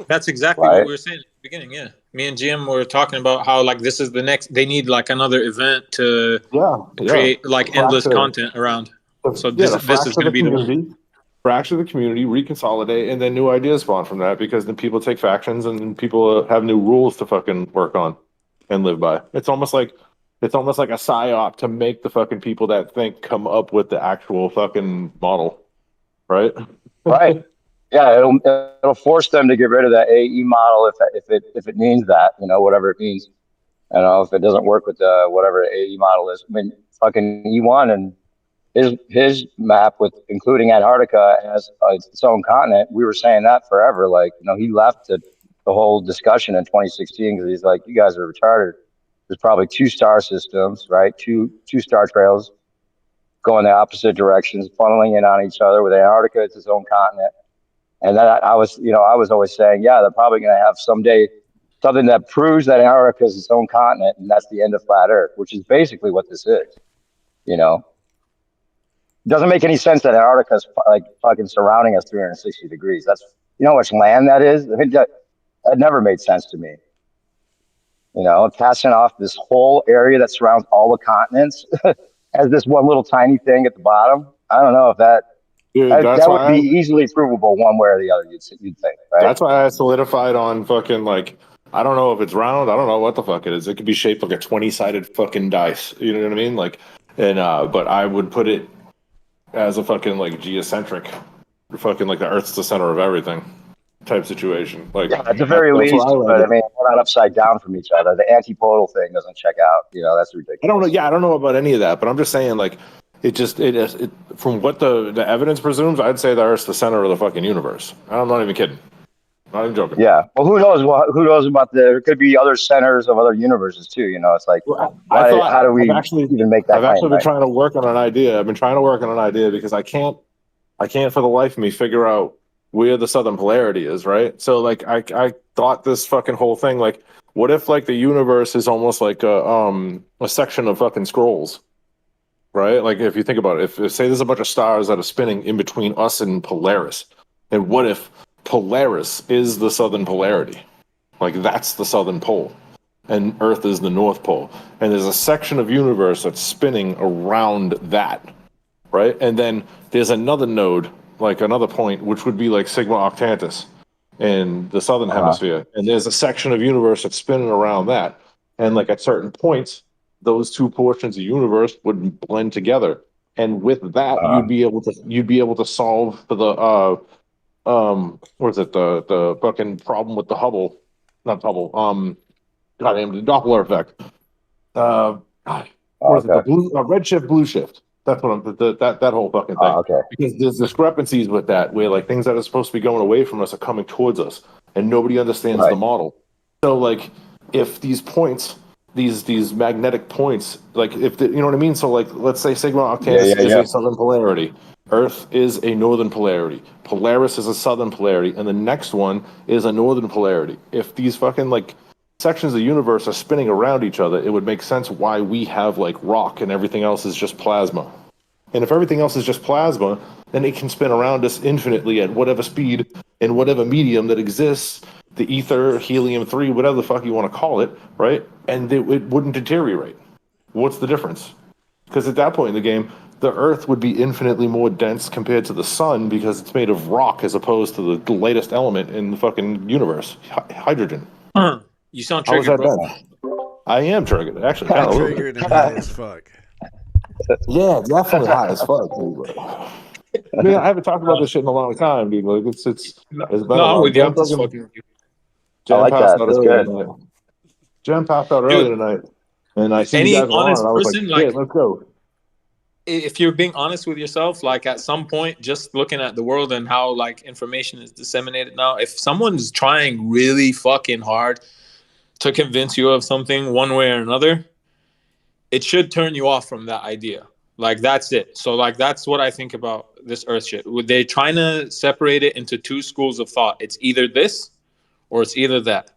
That's exactly what we were saying at the beginning. Yeah, me and Jim were talking about how like this is the next. They need like another event to create like endless content around. So this is going to be the one. Fracture the community, reconsolidate, and then new ideas spawn from that because then people take factions and people have new rules to fucking work on and live by. It's almost like a Psi-Op to make the fucking people that think come up with the actual fucking model, right? Right. Yeah, it'll force them to get rid of that AE model if it means that, whatever it means. I don't know if it doesn't work with whatever AE model is. I mean, fucking E1 and his map with including Antarctica as its own continent. We were saying that forever. Like, he left the whole discussion in 2016 because he's like, you guys are retarded. There's probably two star systems, right? Two star trails going the opposite directions, funneling in on each other. With Antarctica, it's its own continent. And then I was always saying, yeah, they're probably going to have someday something that proves that Antarctica is its own continent, and that's the end of flat Earth, which is basically what this is. It doesn't make any sense that Antarctica is like fucking surrounding us 360 degrees. That's how much land that is. I mean, that never made sense to me. Passing off this whole area that surrounds all the continents as this one little tiny thing at the bottom. I don't know if that. Dude, that would be easily provable one way or the other. You'd think, right? That's why I solidified on fucking like. I don't know if it's round. I don't know what the fuck it is. It could be shaped like a 20-sided fucking dice. You know what I mean? Like, and but I would put it as a fucking like geocentric, fucking like the Earth's the center of everything type situation. Like, at the very least, but I mean, we're not upside down from each other. The antipodal thing doesn't check out. That's ridiculous. I don't know. Yeah, I don't know about any of that, but I'm just saying, like, it from what the evidence presumes, I'd say the Earth's the center of the fucking universe. I'm not even kidding. Not even joking. Yeah. Well, who knows? Who knows about there could be other centers of other universes too. It's like, how do we even make that? I've actually been trying to work on an idea. I've been trying to work on an idea because I can't for the life of me figure out where the southern polarity is. Right. So like, I thought this fucking whole thing, like, what if like the universe is almost like a section of fucking scrolls, right? Like if you think about it, if say there's a bunch of stars that are spinning in between us and Polaris, and what if Polaris is the southern polarity? Like that's the southern pole, and Earth is the north pole, and there's a section of universe that's spinning around that, right? And then there's another node, like another point, which would be like Sigma Octantis in the southern hemisphere, and there's a section of universe that's spinning around that, and like at certain points, those two portions of universe would blend together, and with that, you'd be able to solve the what is it? The fucking problem with the Hubble, not Hubble. Goddamn, the Doppler effect. What is it? The blue redshift, blue shift. That's what that whole fucking thing. Because there's discrepancies with that, where like things that are supposed to be going away from us are coming towards us, and nobody understands the model. So like, if these points, these magnetic points, like if you know what I mean. So like, let's say Sigma Octantis is a southern polarity. Earth is a northern polarity. Polaris is a southern polarity, and the next one is a northern polarity. If these fucking like sections of the universe are spinning around each other, it would make sense why we have like rock and everything else is just plasma. And if everything else is just plasma, then it can spin around us infinitely at whatever speed in whatever medium that exists, the ether, helium-3, whatever the fuck you want to call it, right? And it wouldn't deteriorate. What's the difference? Because at that point in the game, the Earth would be infinitely more dense compared to the sun because it's made of rock as opposed to the latest element in the fucking universe, hydrogen. You sound triggered, bro. I am triggered, actually. I'm triggered and high as fuck. Yeah, definitely high as fuck, dude. I mean, I haven't talked about this shit in a long time, dude. Like it's been I'm with you. I'm just fucking with you. I like that. That's good. Jen passed out earlier tonight, and I see you guys on, and I was like, "Yeah, let's go." If you're being honest with yourself, like at some point, just looking at the world and how like information is disseminated now, if someone's trying really fucking hard to convince you of something one way or another, it should turn you off from that idea. Like that's it. So like that's what I think about this Earth shit. They're trying to separate it into two schools of thought. It's either this or it's either that.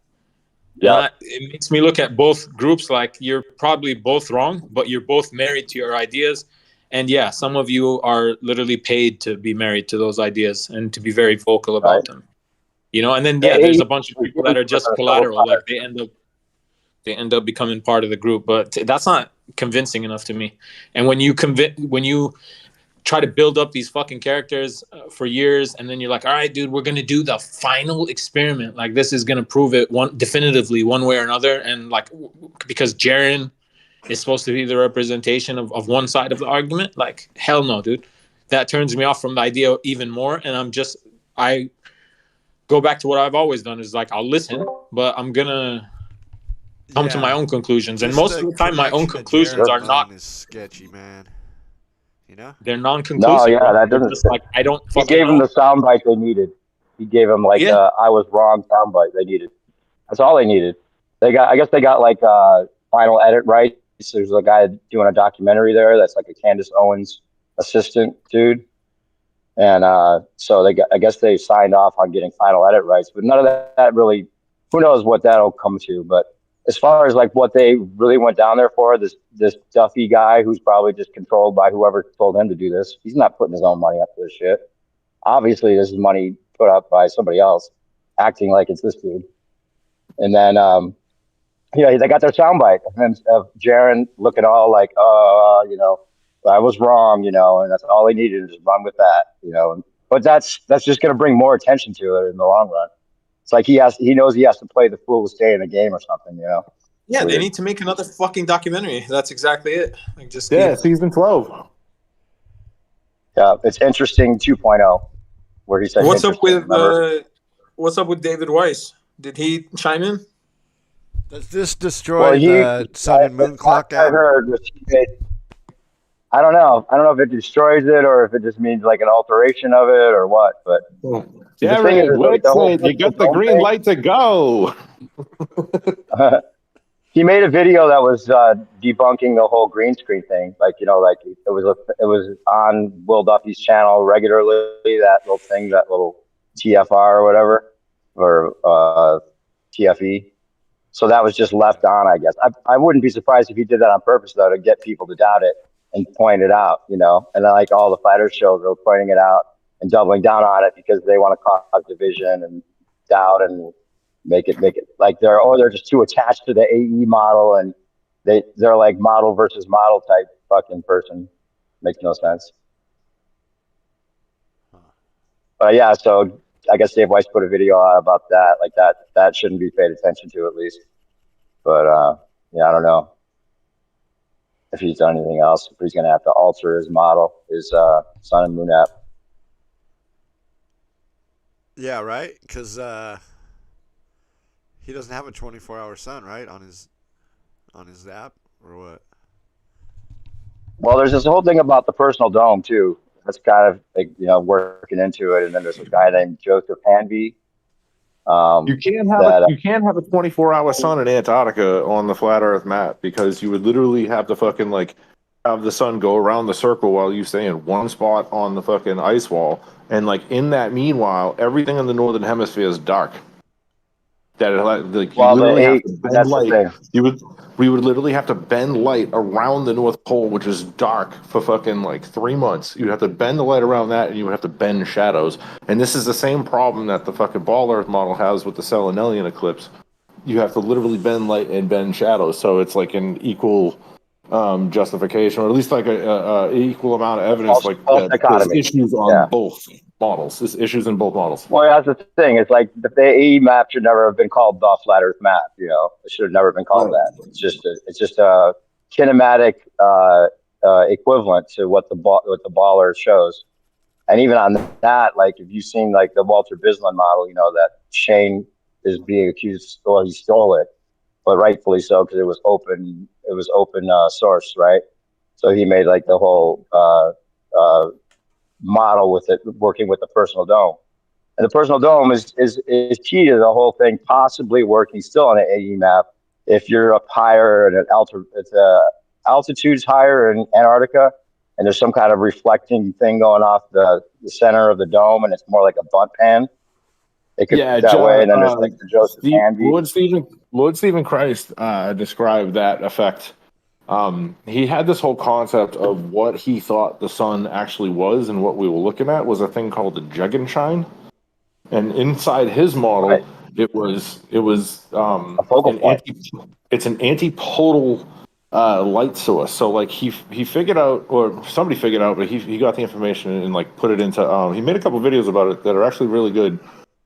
Yeah. It makes me look at both groups like you're probably both wrong, but you're both married to your ideas. And yeah, some of you are literally paid to be married to those ideas and to be very vocal about them. And then there's a bunch of people that are just collateral, like they end up becoming part of the group, but that's not convincing enough to me. And when you try to build up these fucking characters for years, and then you're like, all right, dude, we're gonna do the final experiment, like this is gonna prove it definitively one way or another, and like because Jaren is supposed to be the representation of one side of the argument, like hell no, dude. That turns me off from the idea even more, and I go back to what I've always done is like I'll listen, but I'm gonna come to my Yeah. own conclusions. And Just most of the time, my own connection to conclusions Jared are not. Bone is sketchy, man. You know? They're No, non-conclusive. yeah, Bro. that They're doesn't. just like I don't He fucking gave them know. the soundbite they needed. He gave them like Yeah, I was wrong soundbite they needed. That's all they needed. I guess they got like final edit rights. There's a guy doing a documentary there that's like a Candace Owens assistant dude, and so I guess they signed off on getting final edit rights, but none of that really. Who knows what that'll come to? But as far as like what they really went down there for, this Duffy guy who's probably just controlled by whoever told him to do this. He's not putting his own money up for this shit. Obviously, this is money put up by somebody else, acting like it's this dude. And then, they got their soundbite of Jaren looking all like, I was wrong, and that's all they needed to just run with that. But that's just going to bring more attention to it in the long run. It's like he knows he has to play the fool to stay in the game or something, yeah. They Weird. need to make another fucking documentary. That's exactly it. Like just Yeah, season 12. Yeah, it's interesting 2.0, where he said, What's up with remember? what's up with David Weiss? Did he chime in? Does this destroy the sun and moon clock I app? heard was I don't know. I don't know if it destroys it or if it just means like an alteration of it or what. But Yeah, the thing right. is, like, the whole You got the green light to go. He made a video that was debunking the whole green screen thing. Like, like it was on Will Duffy's channel regularly. That little TFR or whatever, or TFE. So that was just left on, I guess. I wouldn't be surprised if he did that on purpose, though, to get people to doubt it and point it out, And then, like, all the fighter shows are pointing it out and doubling down on it because they want to cause division and doubt and make it like they're just too attached to the AE model, and they're like model versus model type fucking person. Makes no sense. But yeah, so I guess Dave Weiss put a video out about that. Like that shouldn't be paid attention to, at least. But yeah, I don't know if he's done anything else. If he's gonna have to alter his model, his Sun and Moon app. Yeah, right. Because he doesn't have a 24-hour sun, right, on his app, or what? Well, there's this whole thing about the personal dome too. That's kind of like, working into it. And then there's a guy named Joseph Hanby. You can't have a 24-hour sun in Antarctica on the flat Earth map, because you would literally have to fucking like have the sun go around the circle while you stay in one spot on the fucking ice wall, and like in that meanwhile, everything in the northern hemisphere is dark. That like you literally have to bend light. We would literally have to bend light around the North Pole, which is dark, for fucking like 3 months. You'd have to bend the light around that, and you would have to bend shadows. And this is the same problem that the fucking Ball Earth model has with the Selenelian eclipse. You have to literally bend light and bend shadows, so it's like an equal justification, or at least like a equal amount of evidence. There's issues on both models. There's issues in both models. Well, that's the thing. It's like the AE map should never have been called the flat Earth map. It should have never been called that. It's just a kinematic equivalent to what the Ball Earth shows. And even on that, like, if you've seen like the Walter Bislin model, that Shane is being accused, he stole it, but rightfully so, because it was open source, right? So he made like the whole model with it, working with the personal dome, and the personal dome is key to the whole thing possibly working still on an AE map if you're up higher and altitude's higher in Antarctica, and there's some kind of reflecting thing going off the center of the dome, and it's more like a bunt pan. It could be that way. And then there's like the Joseph Hanby. Lord Stephen Christ described that effect. He had this whole concept of what he thought the sun actually was, and what we were looking at was a thing called the Jugenschein. And inside his model, right, it was a focal point. It's an antipodal light source. So like he figured out, or somebody figured out, but he got the information and like put it into. He made a couple videos about it that are actually really good.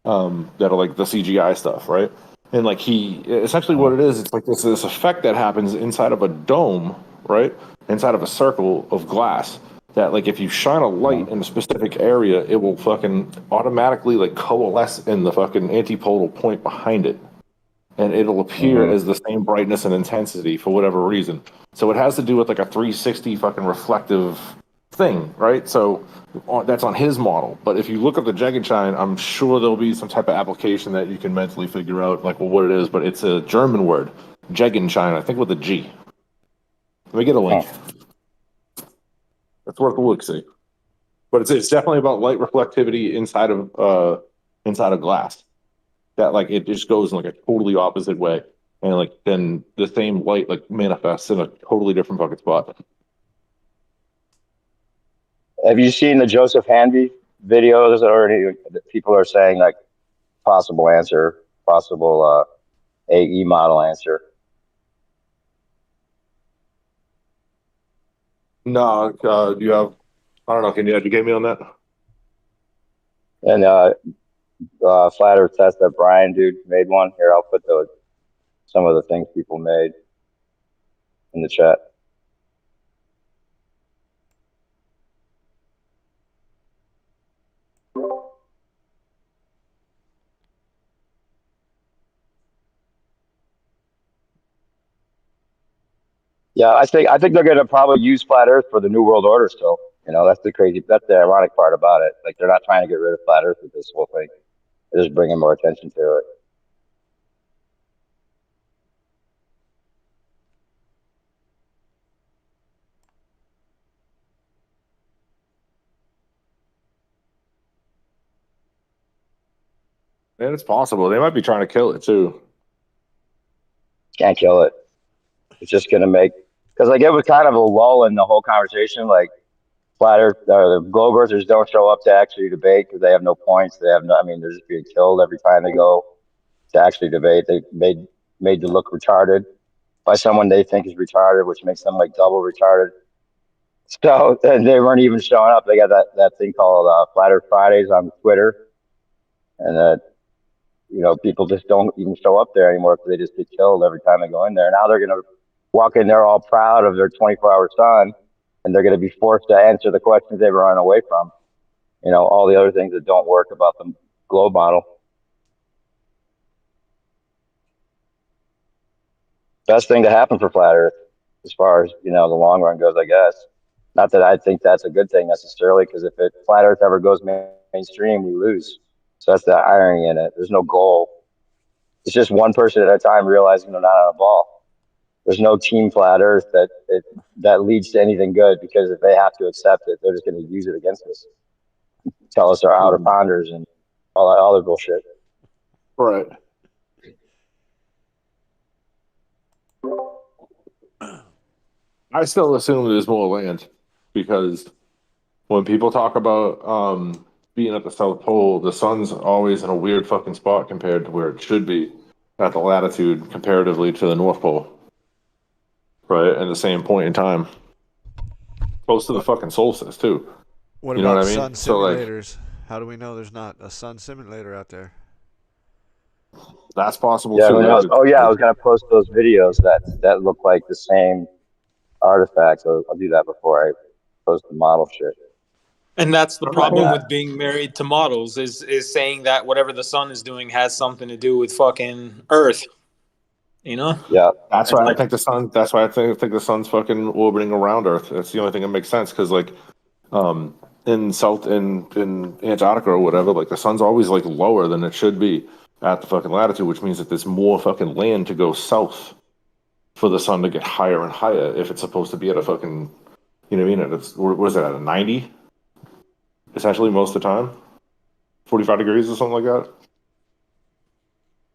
That are like the CGI stuff, right? And like he essentially what it is, it's like this effect that happens inside of a dome, right? Inside of a circle of glass, that like if you shine a light in a specific area, it will fucking automatically like coalesce in the fucking antipodal point behind it. and it'll appear as the same brightness and intensity for whatever reason. So it has to do with like a 360 fucking reflective thing, right? So that's on his model. But if you look up the Gegenschein, I'm sure there'll be some type of application that you can mentally figure out like what it is. But it's a German word, Gegenschein, I think with a G. Let me get a link. That's worth a look, see. But it's definitely about light reflectivity inside of glass. That like it just goes in like a totally opposite way, and like then the same light like manifests in a totally different fucking spot. Have you seen the Joseph Hanby videos? Already, people are saying like possible answer, possible AE model answer. No, do you have? I don't know. Can you educate me on that? And flat Earth test that Brian dude made one. Here, I'll put some of the things people made in the chat. Yeah, I think they're going to probably use flat Earth for the New World Order still. You know, that's the ironic part about it. Like they're not trying to get rid of flat Earth with this whole thing. They're just bringing more attention to it. And it's possible they might be trying to kill it too. Can't kill it. It's just going to make, because like it was kind of a lull in the whole conversation. Like flat Earth, the globe earthers don't show up to actually debate because they have no points. They have no, I mean, they're just being killed every time they go to actually debate. They made to look retarded by someone they think is retarded, which makes them like double retarded. So they weren't even showing up. They got that thing called Flat Earth Fridays on Twitter, and you know, people just don't even show up there anymore because they just get killed every time they go in there. Now they're going to walk in there all proud of their 24-hour sun, and they're going to be forced to answer the questions they were running away from. You know, all the other things that don't work about the globe model. Best thing to happen for flat Earth, as far as, you know, the long run goes, I guess. Not that I think that's a good thing necessarily, because if flat Earth ever goes mainstream, we lose. So that's the irony in it. There's no goal. It's just one person at a time realizing they're not on a ball. There's no team flat Earth that leads to anything good, because if they have to accept it, they're just going to use it against us. Tell us our outer ponders and all that other bullshit. Right. I still assume there's more land, because when people talk about being at the South Pole, the sun's always in a weird fucking spot compared to where it should be at the latitude comparatively to the North Pole. Right? At the same point in time. Close to the fucking solstice, too. What You know about what I sun mean? So, like, simulators? How do we know there's not a sun simulator out there? that's possible Yeah, too. who knows? Oh yeah, I was gonna post those videos that look like the same artifacts. I'll do that before I post the model shit. And that's the problem with being married to models is saying that whatever the sun is doing has something to do with fucking Earth. You know? Yeah. That's why I think the sun. That's why I think the sun's fucking orbiting around Earth. That's the only thing that makes sense. Because like, in Antarctica or whatever, like the sun's always like lower than it should be at the fucking latitude, which means that there's more fucking land to go south for the sun to get higher and higher if it's supposed to be at a fucking, you know what I mean? It's, what is it, at a 90? Essentially most of the time, 45 degrees or something like that.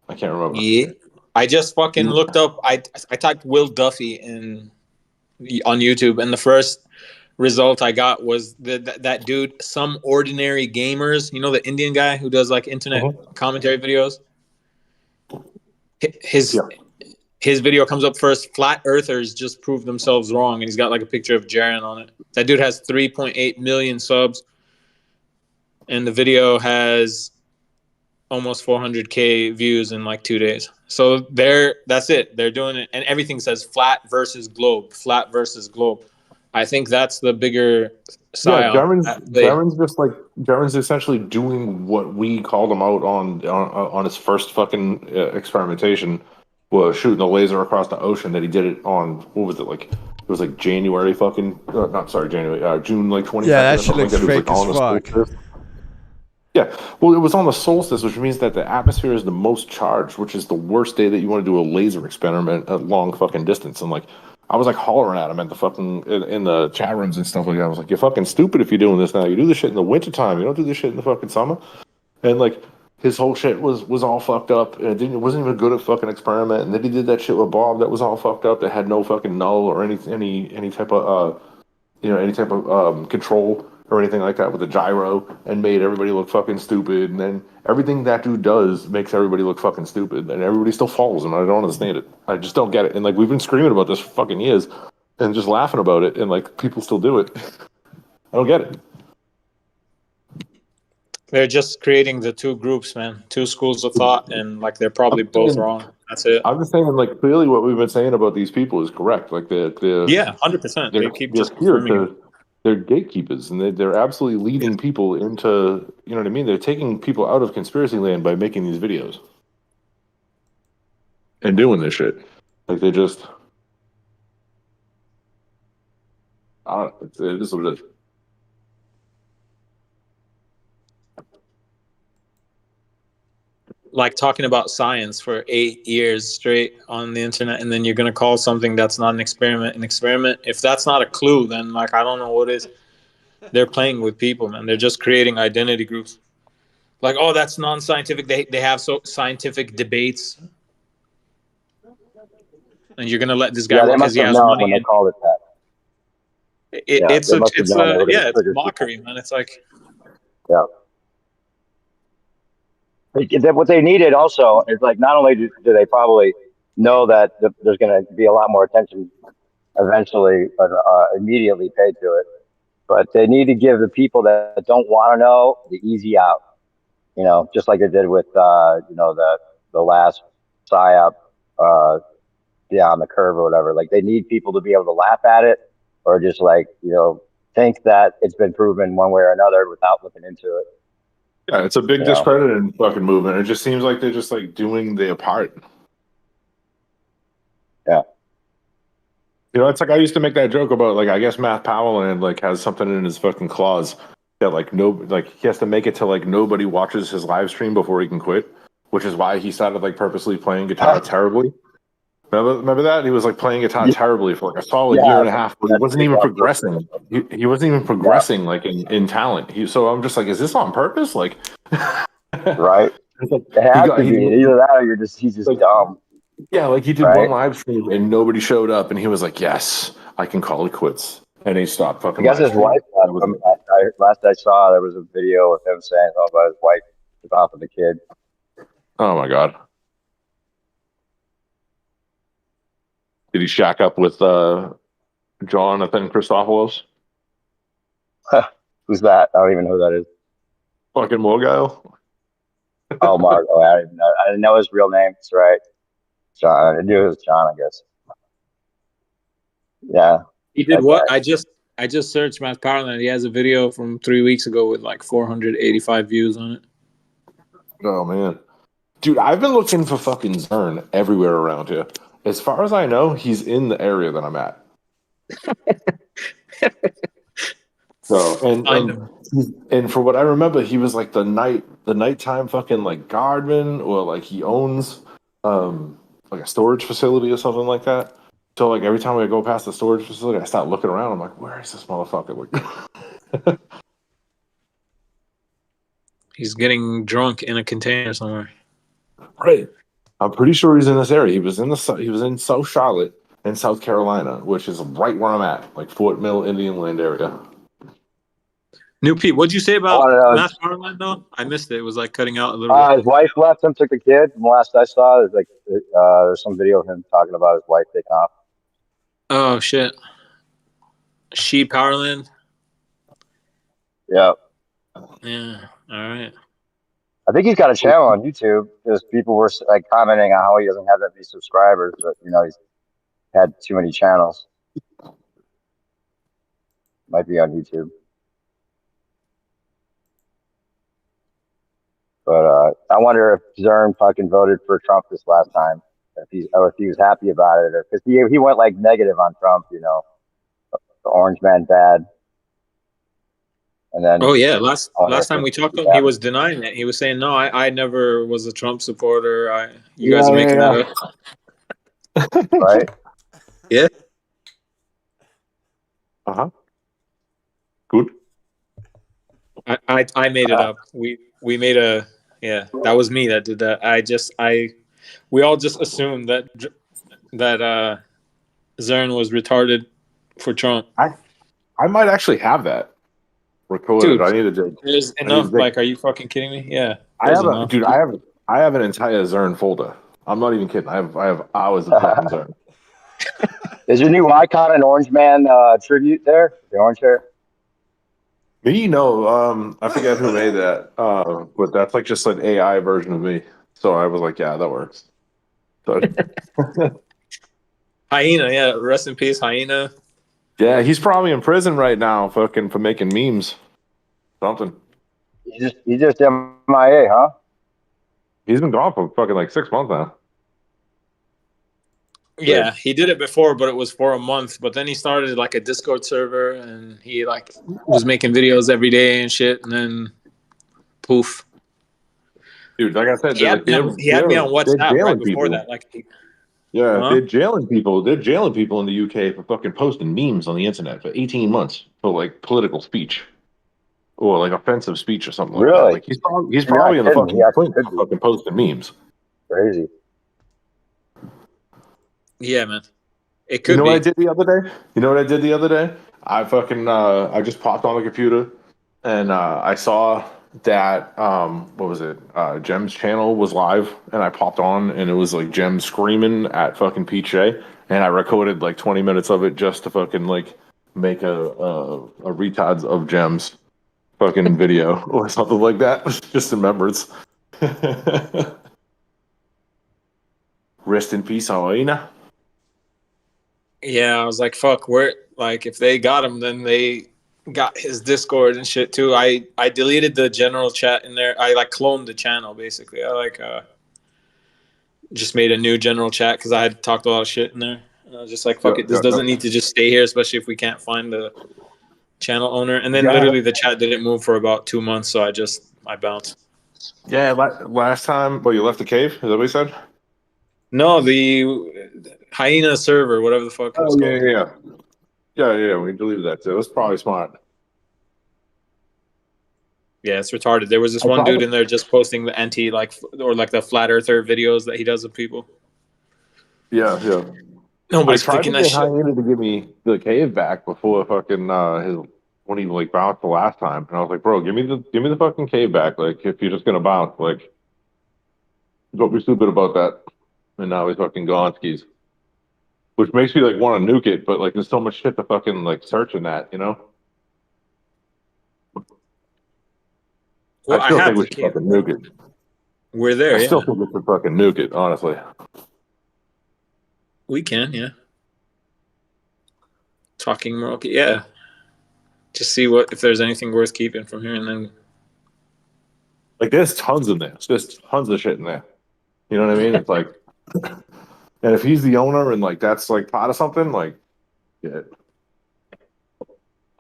I can't remember. Yeah. I just fucking looked up. I typed Will Duffy on YouTube, and the first result I got was that dude, Some Ordinary Gamers. You know, the Indian guy who does like internet commentary videos. His video comes up first. Flat Earthers just proved themselves wrong, and he's got like a picture of Jaren on it. That dude has 3.8 million subs, and the video has almost 400K views in like 2 days. So that's it. They're doing it, and everything says flat versus globe, flat versus globe. I think that's the bigger Yeah, Psi-Op. German's essentially doing what we called him out on his first fucking experimentation, was shooting a laser across the ocean. That he did it on, what was it, like? It was like January fucking, not sorry, January, June like 22nd Yeah, or that shit something like looks that. It was fake like as on the fuck. solstice. Yeah, well, it was on the solstice, which means that the atmosphere is the most charged, which is the worst day that you want to do a laser experiment at long fucking distance. And like, I was like hollering at him at the fucking in the chat rooms and stuff like that. I was like, "You're fucking stupid if you're doing this now. You do this shit in the wintertime. You don't do this shit in the fucking summer." And like, his whole shit was all fucked up. And it wasn't even good at fucking experiment. And then he did that shit with Bob that was all fucked up. That had no fucking null or any type of any type of control or anything like that with the gyro, and made everybody look fucking stupid. And then everything that dude does makes everybody look fucking stupid, and everybody still follows him. I don't understand it. I just don't get it. And like, we've been screaming about this for fucking years and just laughing about it, and like, people still do it. I don't get it. They're just creating the two groups, man. Two schools of thought, and like they're probably both wrong. That's it. I'm just saying, like, clearly what we've been saying about these people is correct. Like, Yeah, 100%. They keep just confirming it. they're gatekeepers, and they're absolutely leading people into, you know what I mean? They're taking people out of conspiracy land by making these videos and doing this shit. Like, they just, I don't know, it is what it is. Like talking about science for 8 years straight on the internet, and then you're gonna call something that's not an experiment an experiment. If that's not a clue, then like I don't know what is. They're playing with people, man. They're just creating identity groups. Like, oh, that's non-scientific. They have scientific debates, and you're gonna let this guy Yeah, they because must he have has known when money. they And called it that. Yeah, it's they must have known they were going to it's trigger mockery, people. man. It's like, Yeah. What they needed also is, like, not only do they probably know that there's going to be a lot more attention eventually, immediately paid to it, but they need to give the people that don't want to know the easy out. You know, just like they did with the last Psi-Op, on the curve or whatever. Like, they need people to be able to laugh at it, or just, like, think that it's been proven one way or another without looking into it. Yeah, it's a big discredited fucking movement. It just seems like they're just like doing their part. Yeah. It's like, I used to make that joke about, like, I guess Matt Powerland like has something in his fucking claws that like he has to make it to like nobody watches his live stream before he can quit, which is why he started like purposely playing guitar terribly. Remember that? He was like playing guitar terribly for like a solid year and a half, but he wasn't even progressing. He wasn't even progressing like in talent. So I'm just like, is this on purpose? Like, right? Like, it has to be either that or he's just like, dumb. Yeah, like he did one live stream and nobody showed up, and he was like, "Yes, I can call it quits," and he stopped fucking. I guess his wife. Last I saw, there was a video of him saying something about his wife off of the kid. Oh my god! Did he shack up with Jonathan Christophoulos? Who's that? I don't even know who that is. Fucking Morgile. Oh, Margo. I didn't know his real name. That's right. John. I knew it was John, I guess. Yeah. He did what? I just searched Matt Powerland. He has a video from 3 weeks ago with like 485 views on it. Oh man, dude, I've been looking for fucking Zern everywhere around here. As far as I know, he's in the area that I'm at. So and for what I remember, he was like the nighttime fucking like guardman, or like he owns like a storage facility or something like that. So like every time we go past the storage facility, I start looking around. I'm like, where is this motherfucker? He's getting drunk in a container somewhere. Right. I'm pretty sure he's in this area. He was in South Charlotte in South Carolina, which is right where I'm at, like Fort Mill, Indian Land area. New Pete, what'd you say about Matt Powerland though? I missed it. It was like cutting out a little bit. His wife left him, took the kid. And the last I saw, there's like there's some video of him talking about his wife taking off. Oh shit. She Powerland. Yeah. Yeah. All right. I think he's got a channel on YouTube because people were like commenting on how he doesn't have that many subscribers, but he's had too many channels. Might be on YouTube. But I wonder if Zern fucking voted for Trump this last time. If he was happy about it, or because he went like negative on Trump, you know, the orange man bad. And then Oh yeah, I wonder last if time we talked to him, he happy. was denying it. He was saying, "No, I never was a Trump supporter. You guys are Yeah, making that up." Right? Yeah. Good. I made it up. We made a that was me that did that. We all just assumed that Zern was retarded for Trump. I might actually have that recorded. Dude, I need to. there's I need enough. to dig. Like, are you fucking kidding me? Yeah, I there's have a enough. dude. I have an entire Zern folder. I'm not even kidding. I have hours of fucking Zern. Is your new icon an orange man tribute there? The orange hair? Me, no. I forget who made that. But that's like just an AI version of me. So I was like, yeah, that works. So Hyena, yeah. Rest in peace, Hyena. yeah, he's probably in prison right now, fucking for making memes. Something. He just MIA, huh? He's been gone for fucking like 6 months now. Yeah, he did it before, but it was for a month. But then he started like a Discord server, and he like was making videos every day and shit. And then poof. Dude, like I said, He had me on, they're WhatsApp right jailing before people. that. Like, Yeah, huh? they're jailing people. They're jailing people in the UK for fucking posting memes on the internet for 18 months for like political speech or like offensive speech or something like that. Really? Like he's You're not probably in the kidding. He fucking actually clink could for be. fucking posting memes. Crazy. Yeah, man. It You could know what I be. did the other day? You know what I did the other day? I fucking I just popped on the computer and I saw that what was it? Jem's channel was live and I popped on and it was like Jem screaming at fucking Peach and I recorded like 20 minutes of it just to fucking like make a retards of Jem's fucking video or something like that. Just in remembrance. Rest in peace, HYENA. Yeah, I was like, fuck, where like if they got him, then they got his Discord and shit too. I deleted the general chat in there. I like cloned the channel basically. I like just made a new general chat because I had talked a lot of shit in there. And I was just like, fuck it, this doesn't need to just stay here, especially if we can't find the channel owner. And then Yeah. literally the chat didn't move for about 2 months, so I bounced. Yeah, last time, well, you left the cave. Is that what you said? No, the Hyena server, whatever the fuck it was Oh yeah, called. yeah, yeah. We deleted that too. That's probably smart. Yeah, it's retarded. There was this I one tried dude to, in there just posting the anti like or like the flat earther videos that he does of people. yeah, yeah. I Nobody's tried to clicking that get shit. Hyena to give me the cave back before fucking his when he like bounced the last time, and I was like, bro, give me the fucking cave back. Like, if you're just gonna bounce, like, don't be stupid about that. And now he's fucking gone skis, which makes me like want to nuke it, but like, there's so much shit to fucking like search in that, you know. I Well, I still think have we the should cave. fucking nuke it. We're I there, still yeah. think we should fucking nuke it, honestly. We can, yeah. Talking Morocco, yeah. Just see what if there's anything worth keeping from here, and then Like, there's tons in there. There's tons of shit in there. You know what I mean? It's like, and if he's the owner and like that's like part of something, like, yeah.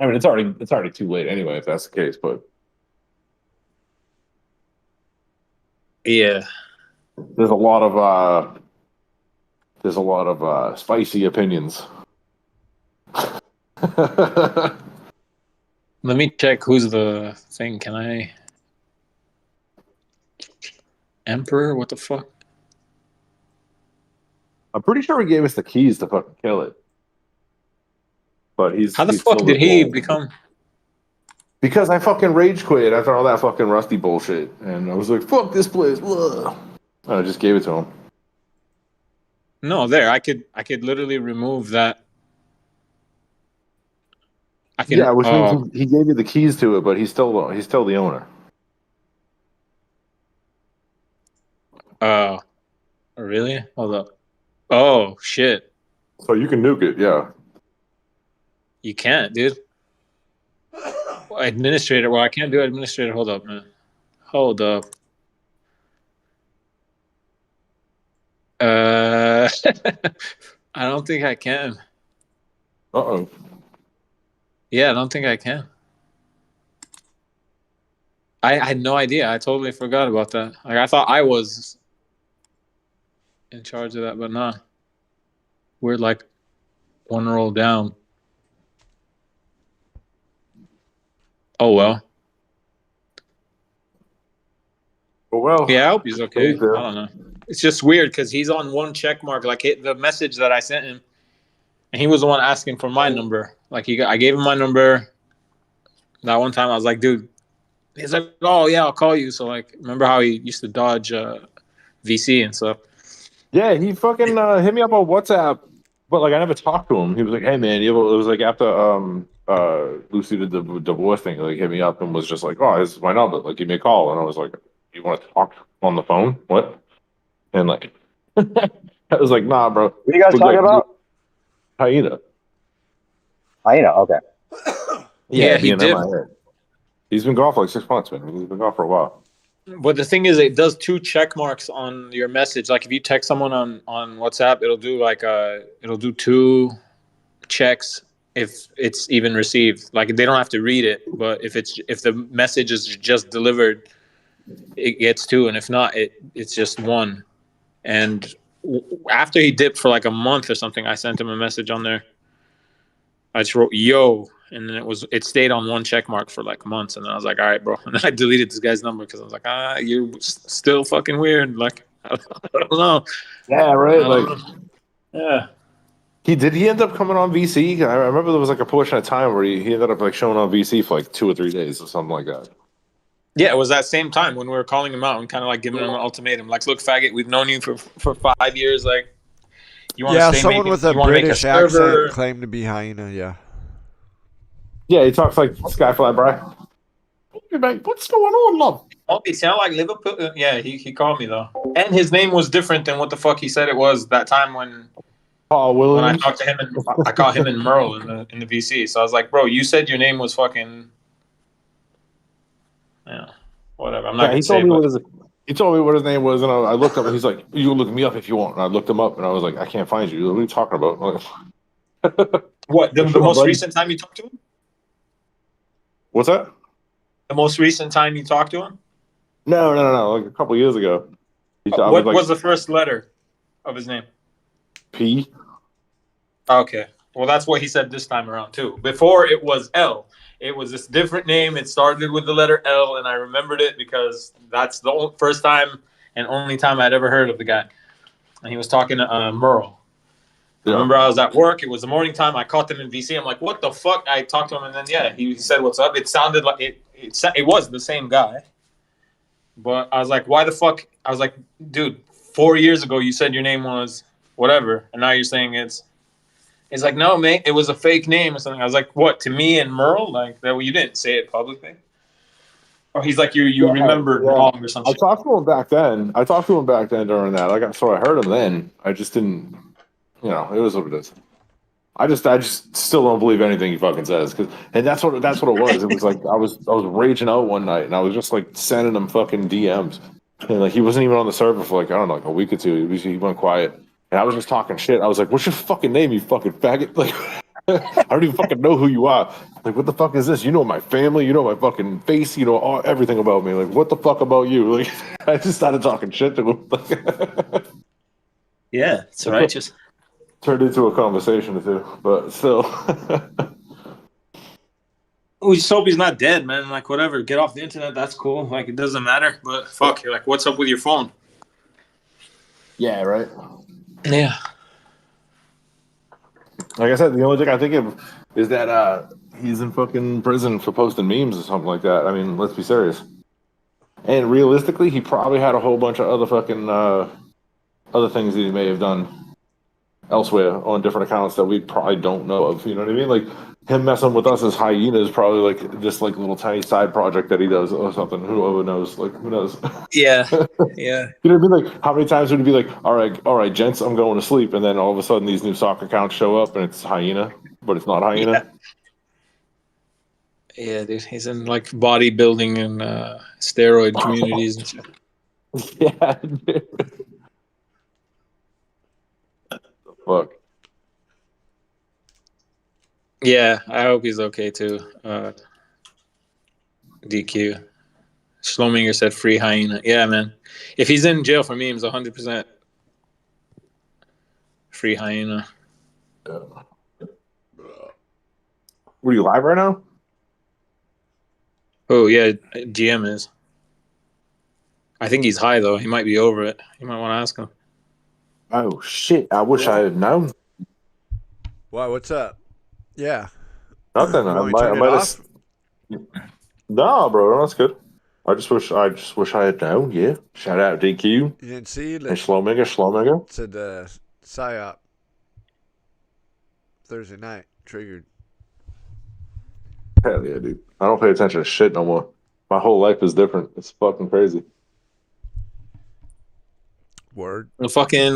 I mean, it's already too late anyway if that's the case. But yeah. there's a lot of spicy opinions. Let me check who's the thing. Can I Emperor? What the fuck? I'm pretty sure he gave us the keys to fucking kill it, but How the he's fuck still did he withholding. become? Because I fucking rage quit after all that fucking Rusty bullshit, and I was like, "Fuck this place," ugh. And I just gave it to him. No, there. I could literally remove that. I can. Yeah, which means he gave you the keys to it, but he's still the owner. Really? Hold up. Oh shit! So you can nuke it, yeah. You can't, dude. Administrator. Well, I can't do administrator. Hold up, man. Hold up. I don't think I can. Uh-oh. Yeah, I don't think I can. I had no idea. I totally forgot about that. Like, I thought I was in charge of that, but nah. We're like one roll down. Oh, well. Oh, well. Yeah, I hope he's okay. I He's there. don't know. It's just weird because he's on one check mark. Like, the message that I sent him, and he was the one asking for my number. Like, I gave him my number. That one time I was like, dude, he's like, oh, yeah, I'll call you. So, like, remember how he used to dodge VC and stuff? Yeah, he fucking hit me up on WhatsApp, but like I never talked to him. He was like, "Hey man," it was like after Lucy did the divorce thing, like hit me up and was just like, "Oh, this is my number. Like, give me a call." And I was like, "You want to talk on the phone? What?" And like, I was like, "Nah, bro." What are you guys talking about? HYENA. HYENA. Okay. Yeah, he being did. MIA. He's been gone for like 6 months, man. He's been gone for a while. But the thing is, it does 2 check marks on your message. Like if you text someone on WhatsApp, it'll do like it'll do 2 checks if it's even received. Like they don't have to read it, but if the message is just delivered, it gets 2, and if not, it's just 1. And after he dipped for like a month or something, I sent him a message on there. I just wrote "yo," and then it stayed on 1 check mark for like months, and then I was like, all right, bro. And then I deleted this guy's number because I was like, you're still fucking weird. Like, I don't know. Yeah, right. Yeah. He end up coming on VC? I remember there was like a portion of time where he ended up like showing on VC for like 2 or 3 days or something like that. Yeah, it was that same time when we were calling him out and kind of like giving him an ultimatum. Like, look, faggot, we've known you for 5 years. Like, you want to stay someone with a British accent claimed to be HYENA. Yeah. Yeah, he talks like Skyfly Bry. What's going on, love? Oh, he sounded like Liverpool. Yeah, he called me though, and his name was different than what the fuck he said it was that time when I talked to him and I caught him and Merle in the VC. So I was like, bro, you said your name was fucking. Yeah, whatever. I'm not gonna say. He told me what his name was, and I looked up, and he's like, "You can look me up if you want." And I looked him up, and I was like, "I can't find you. What are you talking about?" What the most recent time you talked to him? What's that? The most recent time you talked to him? No. Like a couple years ago. What was the first letter of his name? P. Okay. Well, that's what he said this time around too. Before it was L. It was this different name. It started with the letter L, and I remembered it because that's the first time and only time I'd ever heard of the guy. And he was talking to Merle. Yeah. I remember I was at work. It was the morning time. I caught them in VC. I'm like, what the fuck? I talked to him, and then, yeah, he said, what's up? It sounded like it was the same guy. But I was like, why the fuck? I was like, dude, 4 years ago, you said your name was whatever, and now you're saying it's like, no, mate, it was a fake name or something. I was like, what, to me and Merle? Like, that you didn't say it publicly? Or he's like, you remembered wrong or something. I talked to him back then. During that. So I heard him then. I just didn't, it was what it is. I just still don't believe anything he fucking says. And that's what it was. It was like, I was raging out one night, and I was just like sending him fucking DMs. And like, he wasn't even on the server for like, I don't know, like a week or 2. He went quiet. And I was just talking shit. I was like, what's your fucking name, you fucking faggot? Like, I don't even fucking know who you are. Like, what the fuck is this? You know my family. You know my fucking face. You know everything about me. Like, what the fuck about you? Like, I just started talking shit to him. Yeah, it's righteous. Turned into a conversation or 2, but still. We just hope he's not dead, man. Like, whatever. Get off the internet. That's cool. Like, it doesn't matter. But fuck, you're like, what's up with your phone? Yeah, right. Yeah. Like I said, the only thing I think of is that he's in fucking prison for posting memes or something like that. I mean, let's be serious. And realistically, he probably had a whole bunch of other fucking other things that he may have done elsewhere on different accounts that we probably don't know of. You know what I mean? Like, him messing with us as HYENA is probably like this like little tiny side project that he does or something. Whoever knows? Like, who knows? Yeah. Yeah. You know what I mean? Like, how many times would it be like, all right, gents, I'm going to sleep, and then all of a sudden these new soccer accounts show up and it's HYENA, but it's not HYENA. Yeah, dude, he's in like bodybuilding and steroid communities and shit. Yeah, dude. Fuck. Yeah, I hope he's okay too. DQ. Schlominger said free hyena. Yeah, man. If he's in jail for memes, 100% free hyena. Were you live right now? Oh yeah, GM is. I think he's high though. He might be over it. You might want to ask him. Oh shit! I wish I had known. Why? What's up? Yeah. Nothing. You I want me to turn it might off? have. Nah, bro, that's good. I just wish I had known. Yeah. Shout out DQ You didn't see and it? Schlominger. Said Psi-Op Thursday night triggered. Hell yeah, dude. I don't pay attention to shit no more. My whole life is different. It's fucking crazy. Word. The fucking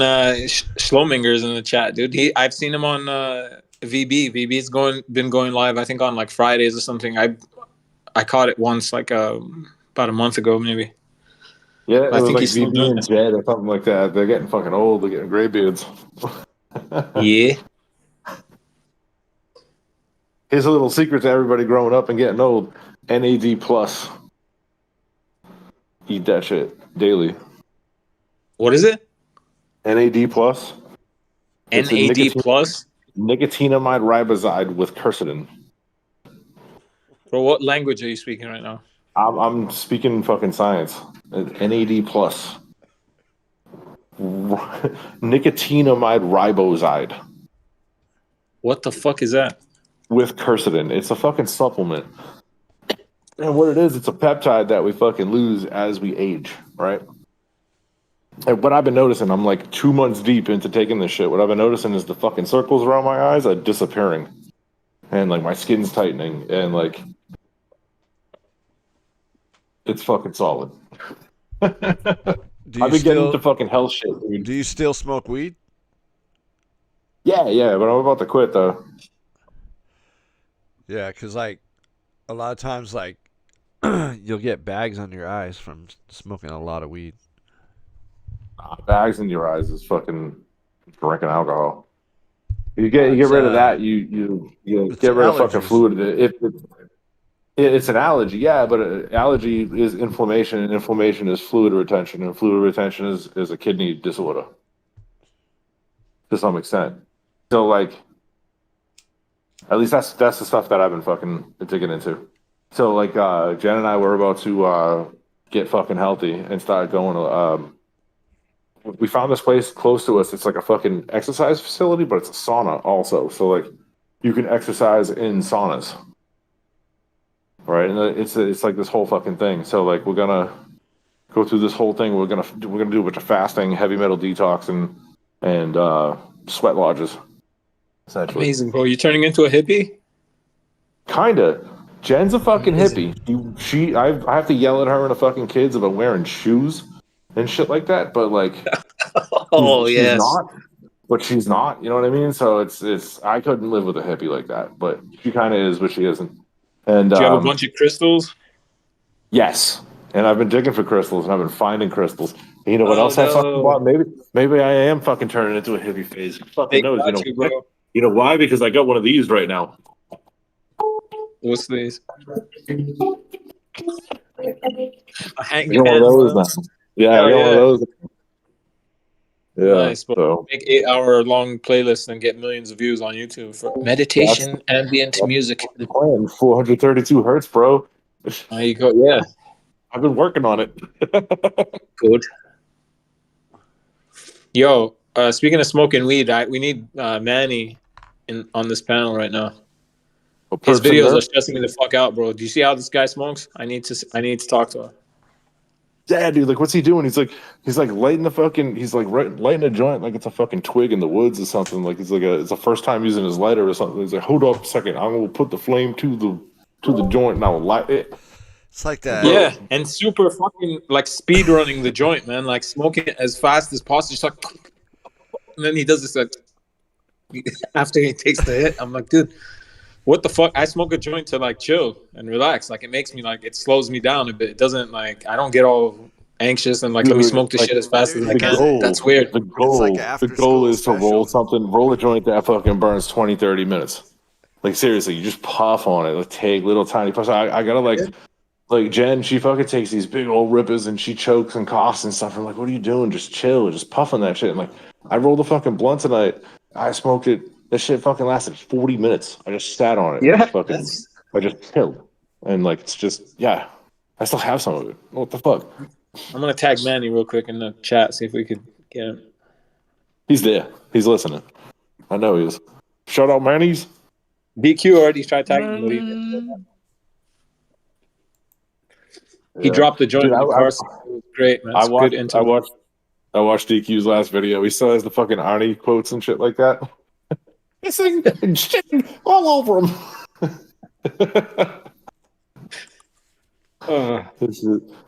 Schlominger's in the chat, dude. I've seen him on VB. VB's been going live. I think on like Fridays or something. I caught it once, like about a month ago, maybe. Yeah, it I was think like he's still VB doing and it. Jed or something like that. They're getting fucking old. They're getting gray beards. Yeah. Here's a little secret to everybody growing up and getting old. NAD plus. Eat that shit daily. What is it? NAD plus. It's a NAD plus? nicotinamide riboside with quercetin. Bro, what language are you speaking right now? I'm speaking fucking science. NAD plus. Nicotinamide riboside What the fuck is that? with quercetin. It's a fucking supplement. And what it is, it's a peptide that we fucking lose as we age, right? And what I've been noticing, I'm like 2 months deep into taking this shit. What I've been noticing is the fucking circles around my eyes are disappearing. And like my skin's tightening. And like, it's fucking solid. I've been getting into fucking health shit, dude. Do you still smoke weed? Yeah, but I'm about to quit though. Yeah, because like a lot of times, like you'll get bags under your eyes from smoking a lot of weed. Bags in your eyes is fucking drinking alcohol. You get rid of that, you get rid of fucking allergies. fluid. It's an allergy, yeah, but an allergy is inflammation, and inflammation is fluid retention, and fluid retention is a kidney disorder to some extent. So like, at least that's the stuff that I've been fucking digging into. So like, Jen and I were about to get fucking healthy and start going. We found this place close to us. It's like a fucking exercise facility, but it's a sauna also. So like, you can exercise in saunas, right? And it's like this whole fucking thing. So like, we're gonna go through this whole thing. We're gonna do a bunch of fasting, heavy metal detox, and sweat lodges. Essentially. Amazing, bro. You turning into a hippie? Kinda. Jen's a fucking Amazing. hippie. I have to yell at her and the fucking kids about wearing shoes and shit like that. But like, she's not. But she's not. You know what I mean? So it's. I couldn't live with a hippie like that. But she kind of is, but she isn't. And Do you have a bunch of crystals? Yes. And I've been digging for crystals, and I've been finding crystals. And you know what else I fucking no. bought? Maybe I am fucking turning into a hippie phase. Fucking knows, Got you, bro. You know why? Because I got one of these right now. What's these? I got one of those now. Yeah, I got one of those. Yeah, nice, bro. so Make 8-hour-long playlists and get millions of views on YouTube for meditation, ambient music. the plan. 432 hertz, bro. There you go. Yeah, I've been working on it. good. Yo, speaking of smoking weed, we need Manny on this panel right now. His videos are stressing me the fuck out, bro. Do you see how this guy smokes? I need to talk to him. Yeah, dude. Like, what's he doing? He's like lighting lighting a joint like it's a fucking twig in the woods or something. Like it's the first time using his lighter or something. He's like, hold up a second, I'm gonna put the flame to the joint and I'll light it. It's like that. Yeah, and super fucking like speed running the joint, man. Like smoking it as fast as possible. Just like, and then he does this like after he takes the hit. I'm like, dude, what the fuck? I smoke a joint to like chill and relax. Like it makes me like, it slows me down a bit. It doesn't like, I don't get all anxious and like, let me Dude, smoke the like shit as fast Dude, as I it can. doesn't. That's weird. the It's like goal, the after goal school is to roll special. roll a joint that fucking burns 20, 30 minutes. Like seriously, you just puff on it, like take little tiny puffs. I gotta like Jen, she fucking takes these big old rippers and she chokes and coughs and stuff. I'm like, what are you doing? Just chill, just puff on that shit. And like, I rolled a fucking blunt tonight. I smoked it. That shit fucking lasted 40 minutes. I just sat on it and Yeah. just fucking, I just chilled. And like, it's just, yeah, I still have some of it. What the fuck? I'm gonna tag Manny real quick in the chat, see if we could get him. He's there. He's listening. I know he is. Shout out Manny's. BQ already tried tagging, but he Yeah. dropped the joint Dude, in the car. So it was great, man. It's good I intel. watched DQ's last video. He still has the fucking Arnie quotes and shit like that. Missing and shit all over him.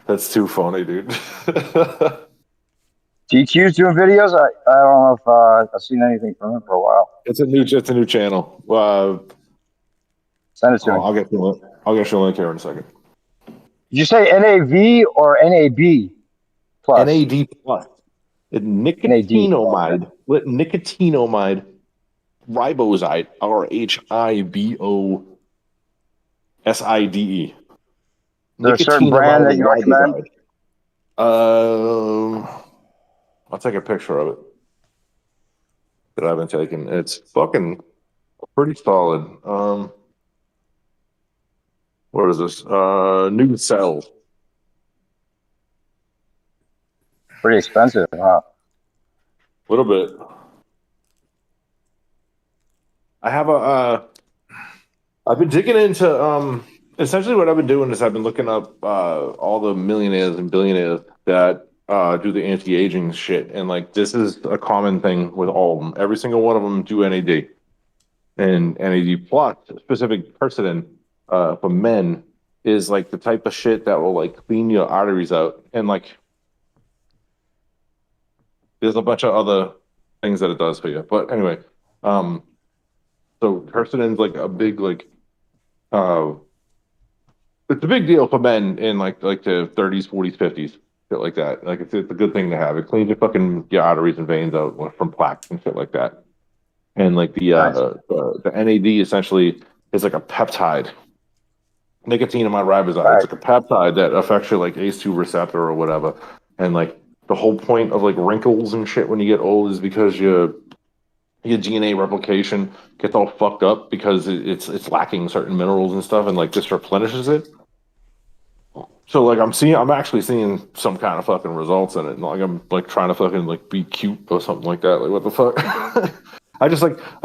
That's too funny, dude. GQ's doing videos. I don't know if I've seen anything from him for a while. It's a new channel. Send it to me. I'll get you a link here in a second. Did you say NAV or NAB plus? NAD plus. Nicotinomide. Nicotinomide. Riboside. RHIBOSIDE. There a certain brand that you recommend? I'll take a picture of it that I've been taking. It's fucking pretty solid. What is this? New Cells. Pretty expensive, huh? A little bit. I have I've been digging into essentially what I've been doing is I've been looking up all the millionaires and billionaires that do the anti-aging shit, and like this is a common thing with all of them. Every single one of them do NAD, and NAD plus specific quercetin for men is like the type of shit that will like clean your arteries out, and like there's a bunch of other things that it does for you. But anyway, so quercetin's like a big uh it's a big deal for men in like the 30s, 40s, 50s, shit like that. Like it's a good thing to have. It cleans your arteries and veins out from plaques and shit like that. And like the NAD essentially is like a peptide. Nicotinamide riboside. Right. It's like a peptide that affects your like ACE2 receptor or whatever. And like the whole point of like wrinkles and shit when you get old is because your DNA replication gets all fucked up because it's lacking certain minerals and stuff, and like this replenishes it. So like I'm actually seeing some kind of fucking results in it. And like I'm like trying to fucking like be cute or something like that. Like what the fuck? I'm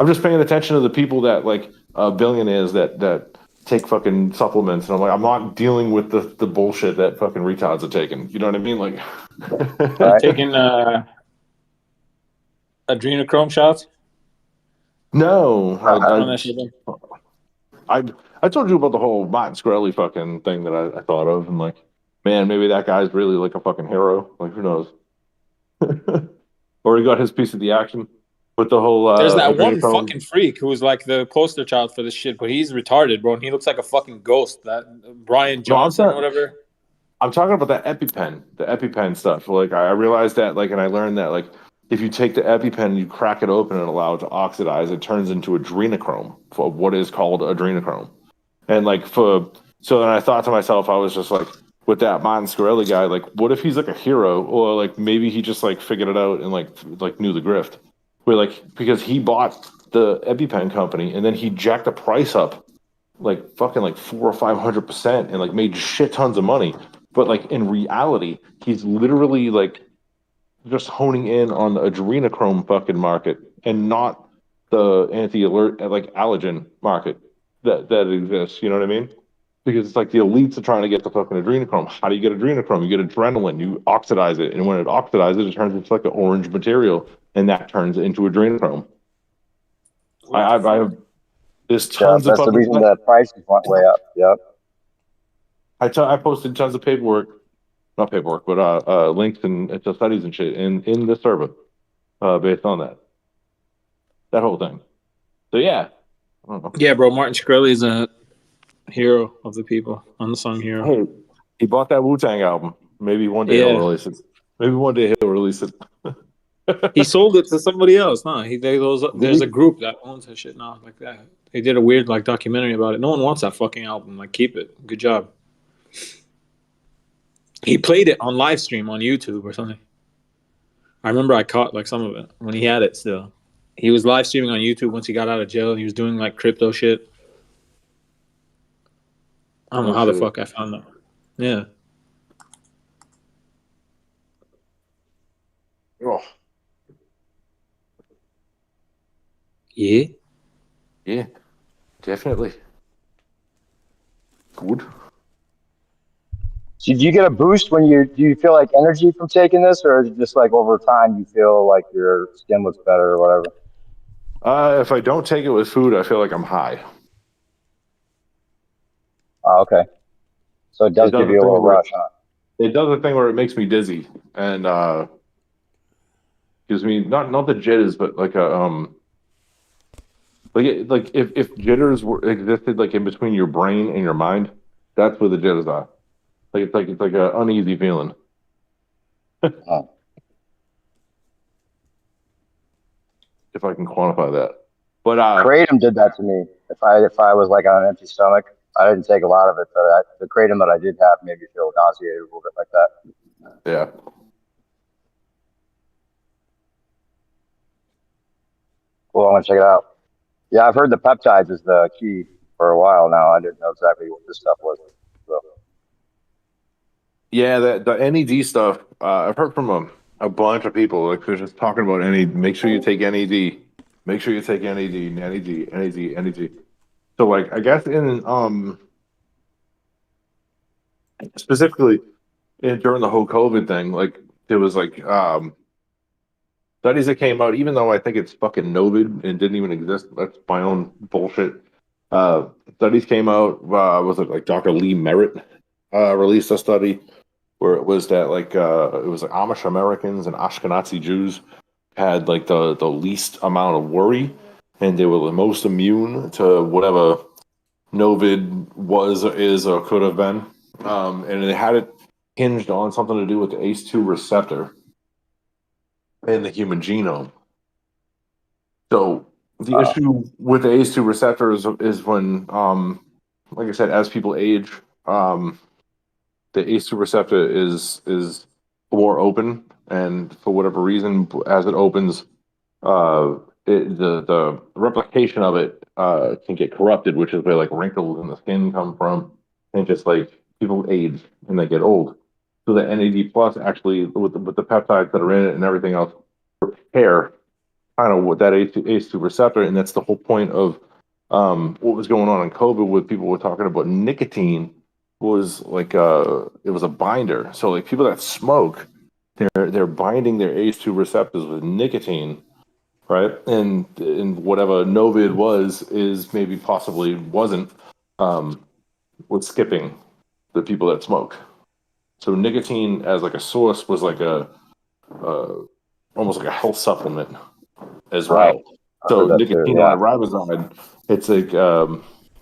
just paying attention to the people that like billionaires that take fucking supplements, and I'm like I'm not dealing with the bullshit that fucking retards are taking. You know what I mean? Like Right. Taking adrenochrome shots. No, On that shit. I told you about the whole Martin Shkreli fucking thing that I thought of, and like, man, maybe that guy's really like a fucking hero. Like, who knows? Or he got his piece of the action with the whole. There's that one adrenochrome. fucking freak who was like the poster child for this shit, but he's retarded, bro, and he looks like a fucking ghost. That Brian Johnson or whatever. I'm talking about that EpiPen, the EpiPen stuff. Like, I realized that, like, and I learned that, like, if you take the EpiPen, you crack it open and allow it to oxidize, it turns into adrenochrome for what is called adrenochrome. And like so then I thought to myself, I was just like, with that Martin Shkreli guy, like, what if he's like a hero, or like maybe he just like figured it out and like knew the grift, where like because he bought the EpiPen company and then he jacked the price up like fucking like 400 or 500% and like made shit tons of money, but like in reality, he's literally like just honing in on the adrenochrome fucking market and not the anti-alert like allergen market that exists. You know what I mean? Because it's like the elites are trying to get the fucking adrenochrome. How do you get adrenochrome? You get adrenaline, you oxidize it, and when it oxidizes, it turns into like an orange material, and that turns into adrenochrome. I have there's tons of that's the fucking reason the prices went way up. Yep. I posted tons of paperwork, not paperwork, but links and to studies and shit in the server based on that whole thing. So yeah, I don't know. Yeah, bro. Martin Shkreli is a hero of the people, unsung hero. Hey, he bought that Wu-Tang album. Maybe one day he'll Yeah, release it. Maybe one day he'll release it. he sold it to somebody else. No, there's a group that owns his shit now, like that. They did a weird like documentary about it. No one wants that fucking album. Like, keep it. Good job. He played it on live stream on YouTube or something. I remember I caught like some of it when he had it still. He was live streaming on YouTube once he got out of jail. He was doing like crypto shit. I don't know how the fuck I found that. Yeah. Oh, Yeah. yeah, definitely. Good. So do you get a boost when do you feel like energy from taking this, or is it just like over time you feel like your skin looks better or whatever? If I don't take it with food, I feel like I'm high. Oh, okay. So it It does does give a you a thing little where rush, huh? it does a thing where it makes me dizzy and gives me not the jitters, but like a like if jitters existed like in between your brain and your mind, that's where the jitters are. It's like an uneasy feeling. Oh. If I can quantify that. But Kratom did that to me. If I was like on an empty stomach, I didn't take a lot of it, but the kratom that I did have made me feel nauseated a little bit like that. yeah. Cool, I want to check it out. Yeah, I've heard the peptides is the key for a while now. I didn't know exactly what this stuff was. So, Yeah, the NED stuff, I've heard from a bunch of people like they're just talking about NED. Make sure you take NED. Make sure you take NED, NED, NED, NED. So like I guess in specifically during the whole COVID thing, like there was like studies that came out, even though I think it's fucking Novid and didn't even exist. That's my own bullshit. Studies came out, was it like Dr. Lee Merritt released a study where it was that like it was like Amish Americans and Ashkenazi Jews had like the least amount of worry, and they were the most immune to whatever Novid was, or is, or could have been. And they had it hinged on something to do with the ACE2 receptor in the human genome. So the issue with the ACE2 receptor is when, like I said, as people age, the ACE2 receptor is more open, and for whatever reason, as it opens, the replication of it can get corrupted, which is where like wrinkles in the skin come from, and just like people age and they get old. So the NAD plus actually with the peptides that are in it and everything else repair kind of what that ACE2 receptor, and that's the whole point of what was going on in COVID with people were talking about nicotine was like it was a binder. So like people that smoke, they're binding their ACE2 receptors with nicotine, right? And whatever Novid was is maybe possibly wasn't was skipping the people that smoke. So nicotine as like a source was like a almost like a health supplement as right. well. I So heard that too. nicotine on Yeah. a riboside, it's like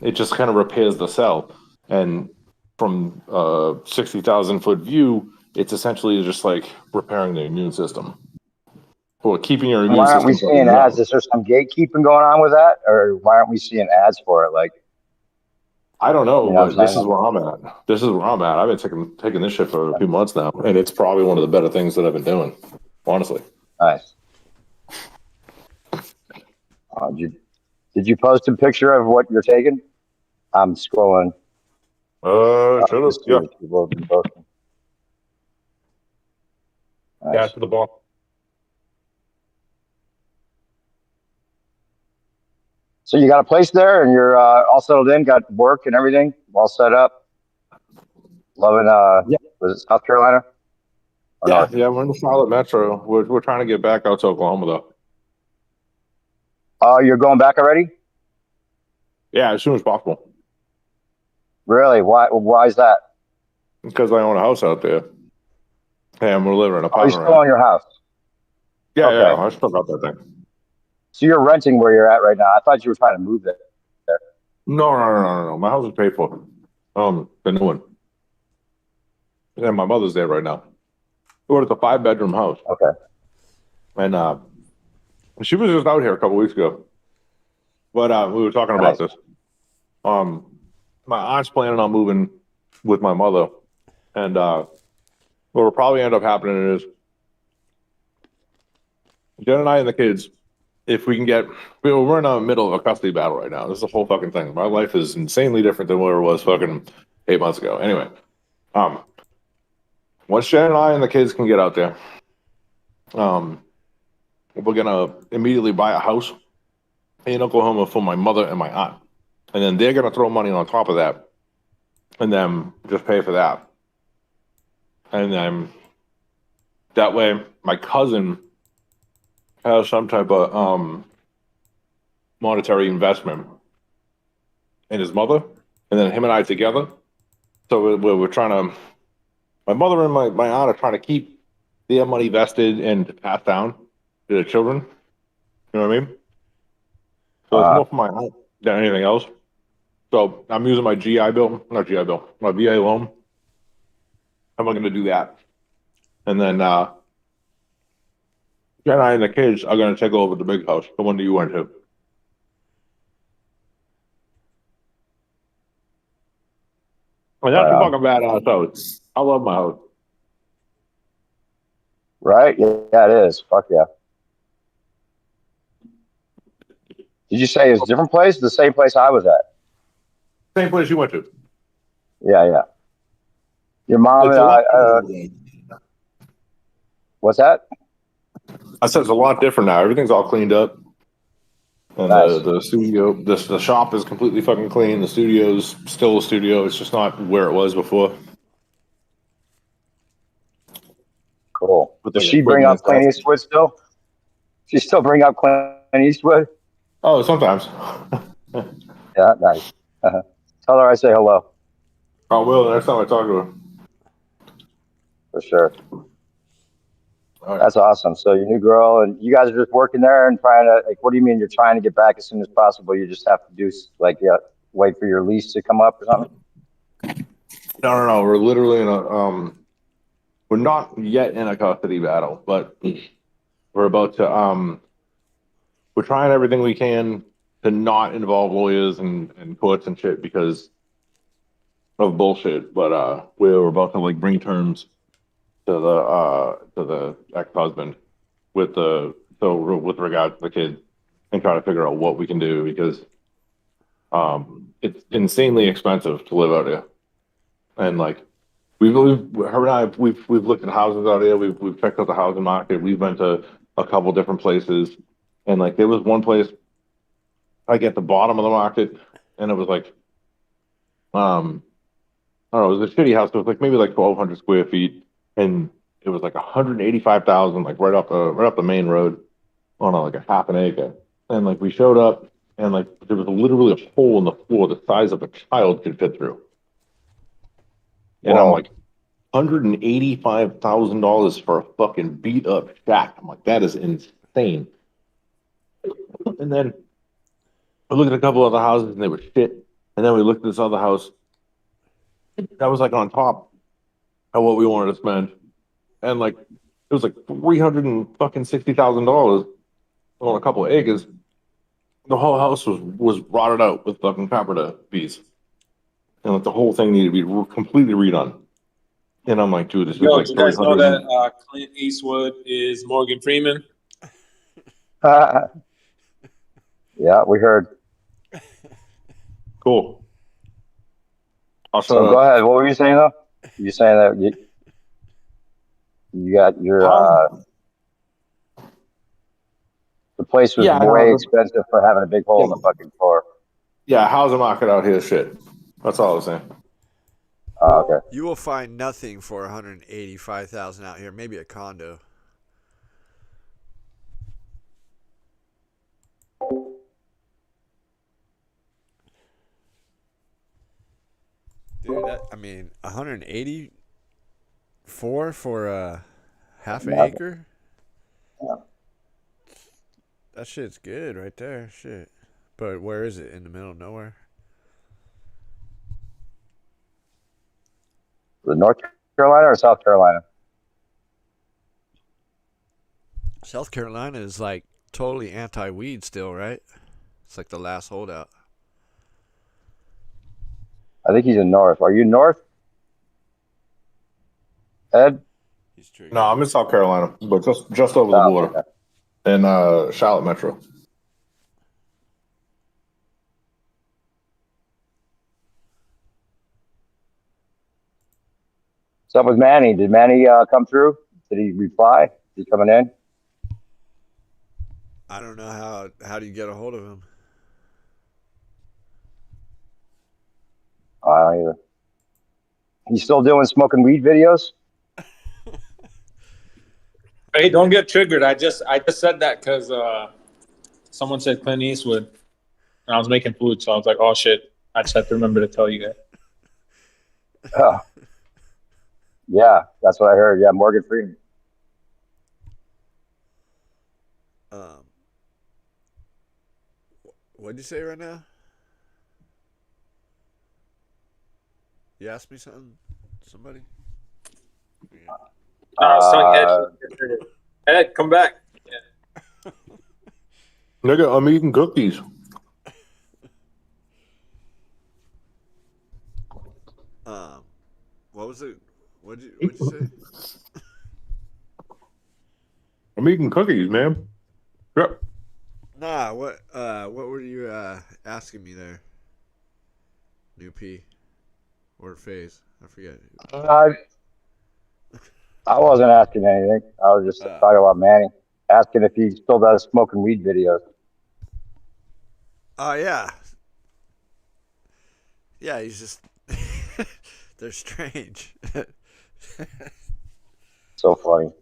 it just kind of repairs the cell, and from 60,000 foot view, it's essentially just like repairing the immune system or keeping your immune Why aren't we system seeing fucking ads? young. Is there some gatekeeping going on with that, or why aren't we seeing ads for it? Like, I don't know, you know what but I'm this is saying? where I'm at. This is where I'm at. I've been taking this shit for a few months now, and it's probably one of the better things that I've been doing, honestly. Nice. Did you post a picture of what you're taking? I'm scrolling. Should have. Just see Yeah. what people have been posting. Yeah, Nice. to the ball. So you got a place there, and you're all settled in, got work and everything, all set up. Loving, Yeah. was it South Carolina or Yeah, North? yeah, we're in the Charlotte Metro. We're trying to get back out to Oklahoma though. Oh, you're going back already? Yeah, as soon as possible. Really? Why is that? Because I own a house out there. And we're living in an Oh, you apartment still right own your house? now. Yeah, Okay. yeah, I still got that thing. So you're renting where you're at right now. I thought you were trying to move there. No. My house is paid for. The new one. And my mother's there right now. Well, it's a 5-bedroom house. Okay. And she was just out here a couple weeks ago. But we were talking about Nice. this. My aunt's planning on moving with my mother. And what will probably end up happening is Jen and I and the kids, if we can get, we're in the middle of a custody battle right now. This is the whole fucking thing. My life is insanely different than where it was fucking 8 months ago. Anyway, once Jen and I and the kids can get out there, we're gonna immediately buy a house in Oklahoma for my mother and my aunt, and then they're gonna throw money on top of that, and then just pay for that, and then that way my cousin has some type of monetary investment in his mother, and then him and I together. So we're trying to. My mother and my aunt are trying to keep their money vested and passed down to the children. You know what I mean? So it's more for my aunt than anything else. So I'm using my not GI Bill, my VA loan. I'm going to do that. And then Jen and I and the kids are going to take over the big house, the one that you went to. And that's a fucking badass house. I love my house. Right? Yeah, it is. Fuck yeah. Did you say it's a different place? The same place I was at? Same place you went to. Yeah. Your mom It's and a lot what's that? I said it's a lot different now. Everything's all cleaned up. And Nice. the studio, the shop is completely fucking clean. The studio's still a studio. It's just not where it was before. Cool. With Does like she bring equipment and up Clint stuff. Eastwood still? She still bring up Clint Eastwood? Oh, sometimes. Yeah, nice. Tell her I say hello. I will the next time I talk to her. For sure. All right. That's awesome. So your new girl and you guys are just working there and trying to, like, what do you mean you're trying to get back as soon as possible? You just have to do wait for your lease to come up or something? No. We're literally in a we're not yet in a custody battle, but we're about to we're trying everything we can to not involve lawyers and courts and shit because of bullshit. But we're about to like bring terms to the ex-husband with regard to the kid and try to figure out what we can do because it's insanely expensive to live out here. And like her and I we've looked at houses out here, we've checked out the housing market, we've been to a couple different places, and like there was one place like at the bottom of the market and it was like I don't know, it was a shitty house. It was like maybe like 1,200 square feet, and it was like 185,000, like right up the main road on like a half an acre. And like we showed up, and like there was literally a hole in the floor the size of a child could fit through. And I'm Whoa. like, $185,000 for a fucking beat up shack. I'm like, that is insane. And then I looked at a couple other houses, and they were shit. And then we looked at this other house that was like on top of what we wanted to spend, and like it was like $360,000 on a couple of acres. The whole house was rotted out with fucking carpenter bees, and like the whole thing needed to be completely redone. And I'm like, dude, this was Yo, like do you guys know 300. that Clint Eastwood is Morgan Freeman? Yeah, we heard. Cool. I'll So go ahead. What were you saying though? You saying that you got your the place was way expensive for having a big hole in the fucking floor. Yeah, housing market out here is shit. That's all I was saying. Oh, okay. You will find nothing for $185,000 out here. Maybe a condo. Dude, I mean, 184 for a half an acre. Yeah. That shit's good right there. Shit. But where is it? In the middle of nowhere? Was it North Carolina or South Carolina? South Carolina is like totally anti-weed still, right? It's like the last holdout. I think he's in North. Are you North, Ed? He's triggered. No, I'm in South Carolina, but just over the South, border okay. in Charlotte Metro. What's up with Manny? Did Manny come through? Did he reply? Is he coming in? I don't know how do you get a hold of him? I don't either. He's still doing smoking weed videos? Hey, don't get triggered. I just said that because someone said Clint Eastwood, and I was making food, so I was like, oh shit, I just had to remember to tell you guys. Oh. Yeah, that's what I heard. Yeah, Morgan Freeman. What'd you say right now? You asked me something? Somebody? Yeah. I was telling Ed, come back. Yeah. Nigga, I'm eating cookies. What was it? What'd you say? I'm eating cookies, man. Yep. Nah, what were you asking me there? New P or Phase? I forget. I wasn't asking anything. I was just talking about Manny. Asking if he still does smoking weed videos. Oh, yeah. Yeah, he's just... They're strange. So funny.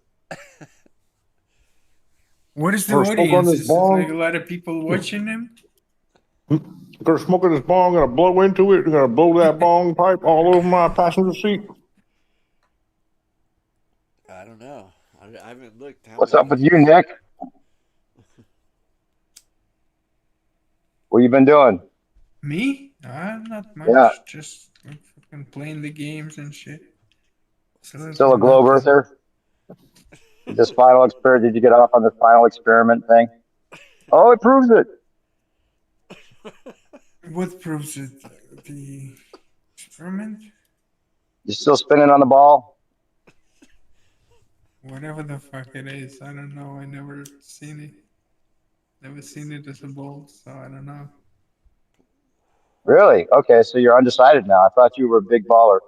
What is the First smoke on audience? this Is it bong. like a lot of people watching him? Gonna smoke in this bong, gonna blow into it, gonna blow that bong pipe all over my passenger seat. I don't know. I haven't looked. What's up with you, Nick? What you been doing? Me? Not much. Yeah. Just like, fucking playing the games and shit. Still a globe earther? This final experiment, did you get off on this final experiment thing? Oh, it proves it. What proves it? The experiment? You still spinning on the ball? Whatever the fuck it is. I don't know. I never seen it. Never seen it as a ball, so I don't know. Really? Okay, so you're undecided now. I thought you were a big baller.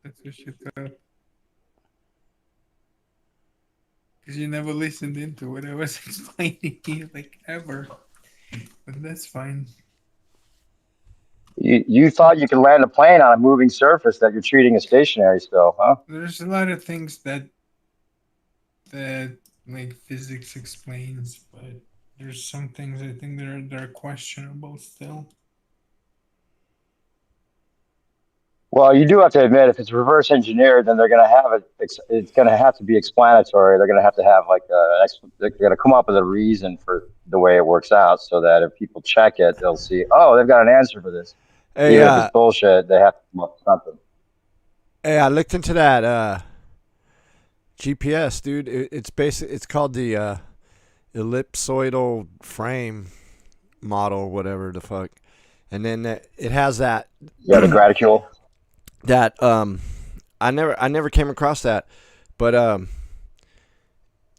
That's what you thought. Because you never listened into what I was explaining to you, like, ever. But that's fine. You thought you could land a plane on a moving surface that you're treating as stationary still, huh? There's a lot of things that like physics explains, but there's some things I think they're questionable still. Well, you do have to admit, if it's reverse engineered, then they're going to have it. It's going to have to be explanatory. They're going to have like they're going to come up with a reason for the way it works out, so that if people check it, they'll see, oh, they've got an answer for this. Hey, even if it's bullshit, they have to come up with something. Hey, I looked into that GPS, dude. It's basically it's called the ellipsoidal frame model, whatever the fuck, and then it has that. Yeah, the graticule. That I never came across that, but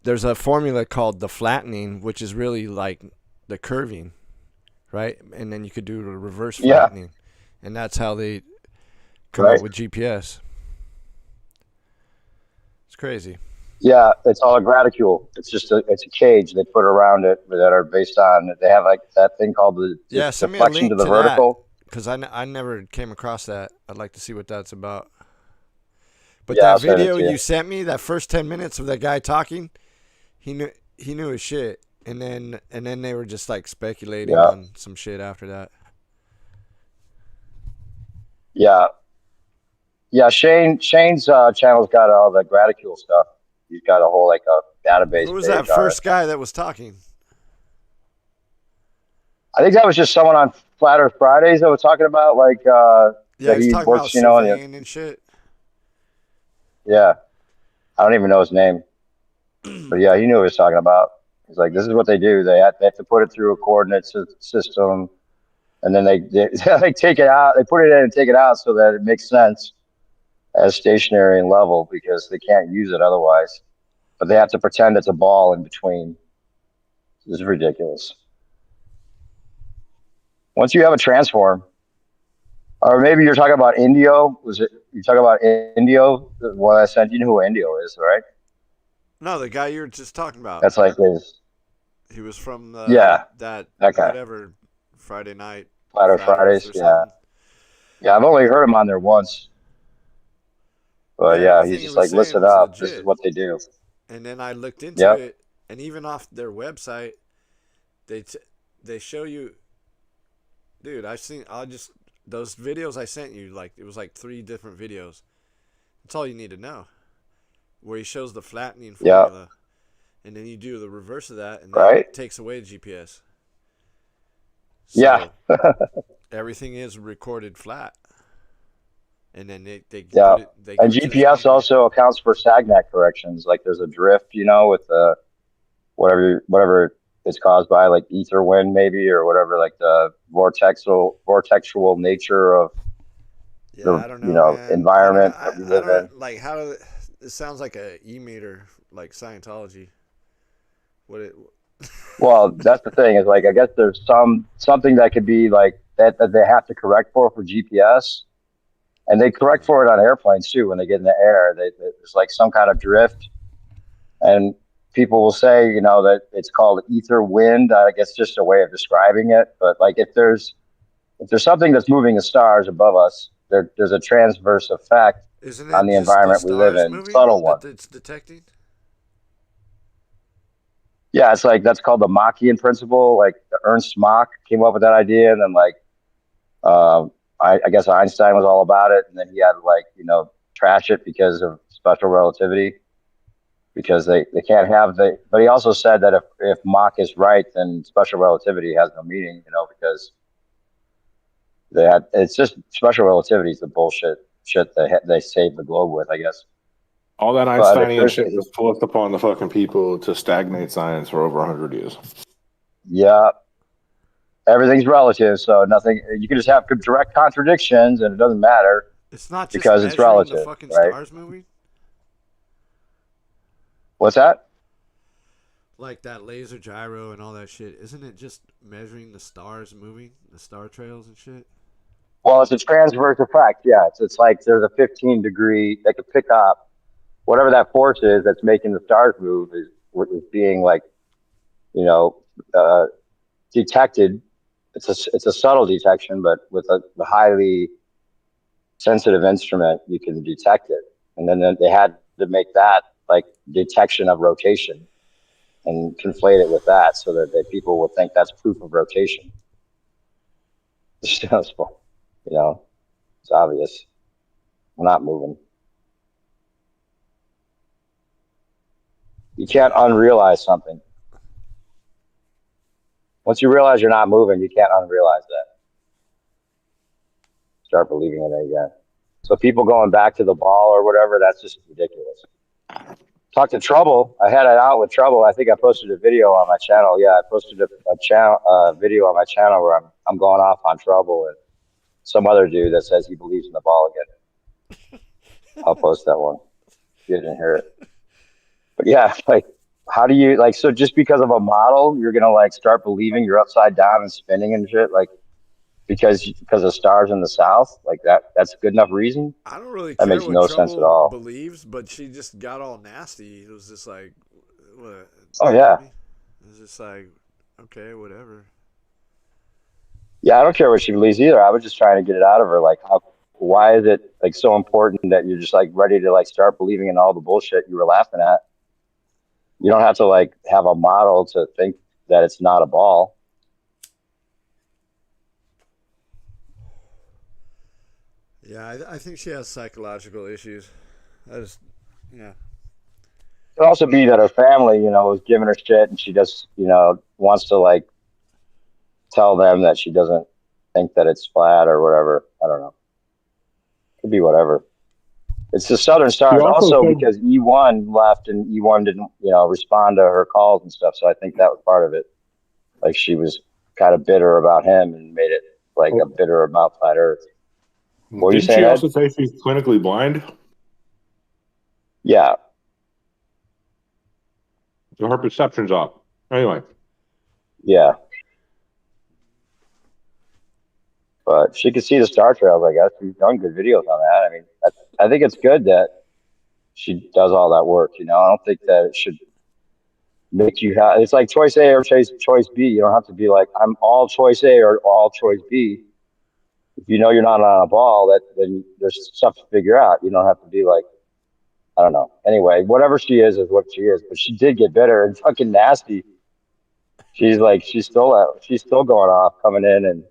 there's a formula called the flattening, which is really like the curving, right? And then you could do the reverse flattening, and that's how they come up with GPS. It's crazy. Yeah, it's all a graticule. It's just it's a cage they put around it that are based on. They have like that thing called the deflection to the vertical. Because I never came across that. I'd like to see what that's about. But yeah, that video you sent me, that first 10 minutes of that guy talking, he knew his shit, and then they were just like speculating on some shit after that. Yeah, Shane's channel's got all the graticule stuff. He's got a whole like a database. Who was that first guy that was talking? I think that was just someone on Flat Earth Fridays that was talking about like Yeah, that he's he talking about works, you know, surveying and shit. yeah. I don't even know his name, but yeah, he knew what he was talking about. He's like, this is what they do. They have to put it through a coordinate system, and then they they take it out. They put it in and take it out so that it makes sense as stationary and level because they can't use it otherwise. But they have to pretend it's a ball in between. This is ridiculous. Once you have a transform, or maybe you're talking about Indio. Was it you talking about Indio? The one I sent you know who Indio is, right? No, the guy you were just talking about. That's like his. He was from Yeah, that that guy. whatever Friday night Flat Earth Flat Earth Fridays. or Yeah, something. yeah. I've only heard him on there once, but Yeah, yeah, he's everything he just was like, saying listen was up. This is legit. what they do. And then I looked into Yep. it, and even off their website, they show you, dude. Those videos I sent you, like it was like 3 different videos. That's all you need to know. Where he shows the flattening Yep. formula, and then you do the reverse of that, and Right. that takes away the GPS. So Yeah. everything is recorded flat, and then they Yeah. put it. They give And it to the GPS speaker. also accounts for SAGNAC corrections. Like there's a drift, you know, with the whatever it's caused by, like ether wind maybe or whatever, like the vortexual nature of Yeah, the I don't know, man. environment that we I live in. don't like how do it sounds like a e-meter, like Scientology. What it? Well, that's the thing is like I guess there's something that could be like that they have to correct for GPS, and they correct for it on airplanes too when they get in the air. There's like some kind of drift, and people will say you know that it's called ether wind. I guess just a way of describing it. But like if there's something that's moving the stars above us, there's a transverse effect Isn't on it the just the environment we live stars in, moving subtle one. that it's detecting? Yeah, it's like that's called the Machian principle. Like Ernst Mach came up with that idea, and then like I guess Einstein was all about it, and then he had to like trash it because of special relativity, because they can't have the. But he also said that if Mach is right, then special relativity has no meaning, because it's just special relativity is the bullshit shit they saved the globe with, I guess. All that But Einsteinian shit was forced upon the fucking people to stagnate science for over 100 years. Yeah, everything's relative, so nothing. You can just have direct contradictions, and it doesn't matter It's not just because it's measuring the relative, fucking right? stars moving. What's that? Like that laser gyro and all that shit. Isn't it just measuring the stars moving, the star trails and shit? Well, it's a transverse effect. Yeah, it's like there's a 15-degree. They could pick up whatever that force is that's making the stars move is being like, detected. It's a subtle detection, but with a highly sensitive instrument, you can detect it. And then they had to make that like detection of rotation and conflate it with that so that people would think that's proof of rotation. It's obvious. We're not moving. You can't unrealize something. Once you realize you're not moving, you can't unrealize that. Start believing in it again. So people going back to the ball or whatever, that's just ridiculous. Talk to Trouble. I had it out with Trouble. I think I posted a video on my channel. Yeah, I posted a video on my channel where I'm going off on Trouble and some other dude that says he believes in the ball again. I'll post that one. You didn't hear it. But yeah, like, how do you, like, so just because of a model, you're going to, like, start believing you're upside down and spinning and shit? Like, because of stars in the south? Like, that's a good enough reason? I don't really That care makes what no sense at all. believes, but she just got all nasty. It was just like, what? Oh, yeah. It was just like, okay, whatever. Yeah, I don't care what she believes either. I was just trying to get it out of her. Like, why is it, like, so important that you're just, like, ready to, like, start believing in all the bullshit you were laughing at? You don't have to, like, have a model to think that it's not a ball. Yeah, I think she has psychological issues. Yeah. It could also be that her family, was giving her shit and she just, wants to, like, tell them that she doesn't think that it's flat or whatever. I don't know. Could be whatever. It's the Southern Stars also because E1 left and E1 didn't, respond to her calls and stuff. So I think that was part of it. Like she was kind of bitter about him and made it like a bitter about Flat Earth. What were you saying, Didn't she Ed? also say she's clinically blind? Yeah. So her perception's off. Anyway. Yeah. But she could see the star trails, I guess. She's done good videos on that. I mean, I think it's good that she does all that work. I don't think that it should make you have. It's like choice A or choice B. You don't have to be like, I'm all choice A or all choice B. If you know you're not on a ball, then there's stuff to figure out. You don't have to be like, I don't know. Anyway, whatever she is what she is. But she did get better and fucking nasty. She's still going off, coming in and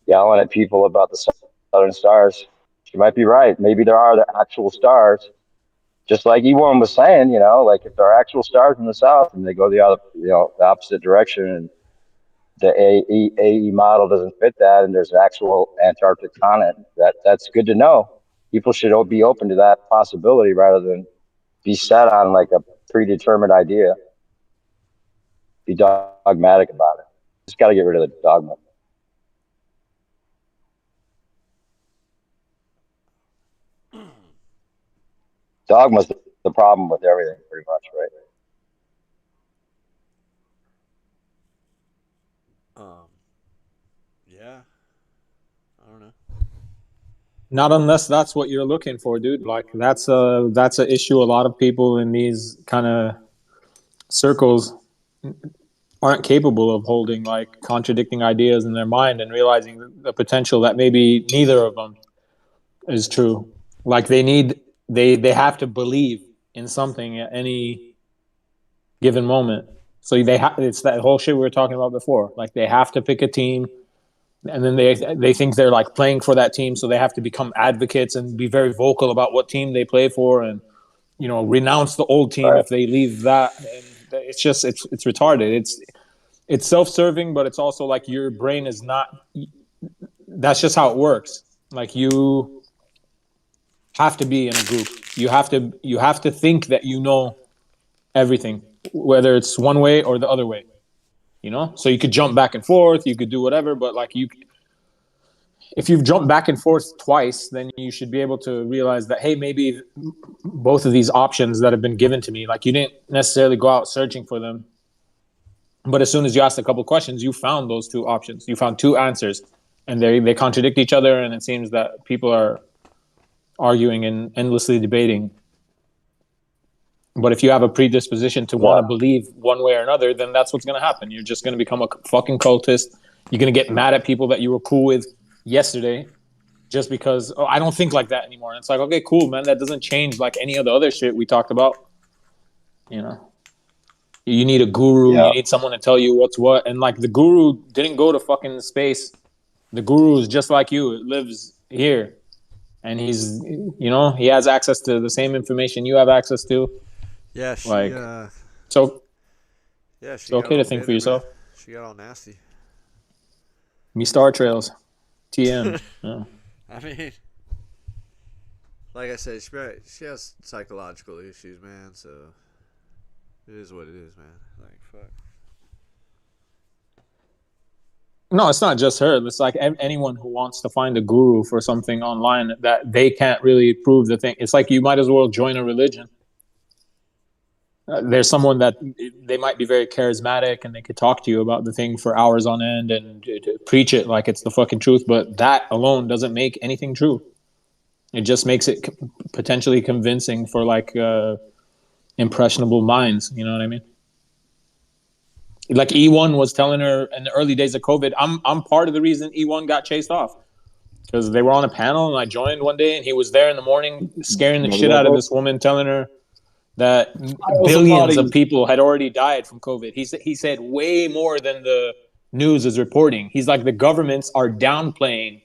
yelling at people about the Southern Stars. She might be right. Maybe there are the actual stars. Just like E1 was saying, like if there are actual stars in the South and they go the opposite direction and the AE model doesn't fit that and there's actual Antarctic continent, that's good to know. People should be open to that possibility rather than be set on like a predetermined idea. Be dogmatic about it. Just got to get rid of the dogma. Dogma's the problem with everything, pretty much, right? Yeah. I don't know. Not unless that's what you're looking for, dude. Like that's a issue. A lot of people in these kind of circles aren't capable of holding like contradicting ideas in their mind and realizing the potential that maybe neither of them is true. Like they have to believe in something at any given moment. So it's that whole shit we were talking about before. Like they have to pick a team, and then they think they're like playing for that team, so they have to become advocates and be very vocal about what team they play for, and renounce the old team if they leave that. And it's retarded. It's self-serving, but it's also like your brain is not. That's just how it works. Like you have to be in a group. You have to think that you know everything, whether it's one way or the other way. So you could jump back and forth, you could do whatever, but like if you've jumped back and forth twice, then you should be able to realize that, hey, maybe both of these options that have been given to me, like you didn't necessarily go out searching for them, but as soon as you asked a couple questions, you found those two options. You found two answers, and they contradict each other, and it seems that people are arguing and endlessly debating. But if you have a predisposition to want to believe one way or another, then that's what's going to happen. You're just going to become a fucking cultist. You're going to get mad at people that you were cool with yesterday just because, I don't think like that anymore. And it's like, okay, cool, man. That doesn't change like any of the other shit we talked about. You need a guru. Yeah. You need someone to tell you what's what. And like the guru didn't go to fucking space. The guru is just like you. It lives here. And he's, he has access to the same information you have access to. Yeah, it's okay to think for yourself. Man. She got all nasty. Me Star Trails, TM. Yeah. I mean, like I said, she has psychological issues, man. So it is what it is, man. Like fuck. No, it's not just her. It's like anyone who wants to find a guru for something online that they can't really prove the thing. It's like you might as well join a religion. There's someone that they might be very charismatic and they could talk to you about the thing for hours on end and preach it like it's the fucking truth. But that alone doesn't make anything true. It just makes it potentially convincing for like impressionable minds. You know what I mean? Like E1 was telling her in the early days of COVID, I'm part of the reason E1 got chased off because they were on a panel and I joined one day and he was there in the morning scaring the shit out of this woman, telling her that billions of people had already died from COVID. He said way more than the news is reporting. He's like, the governments are downplaying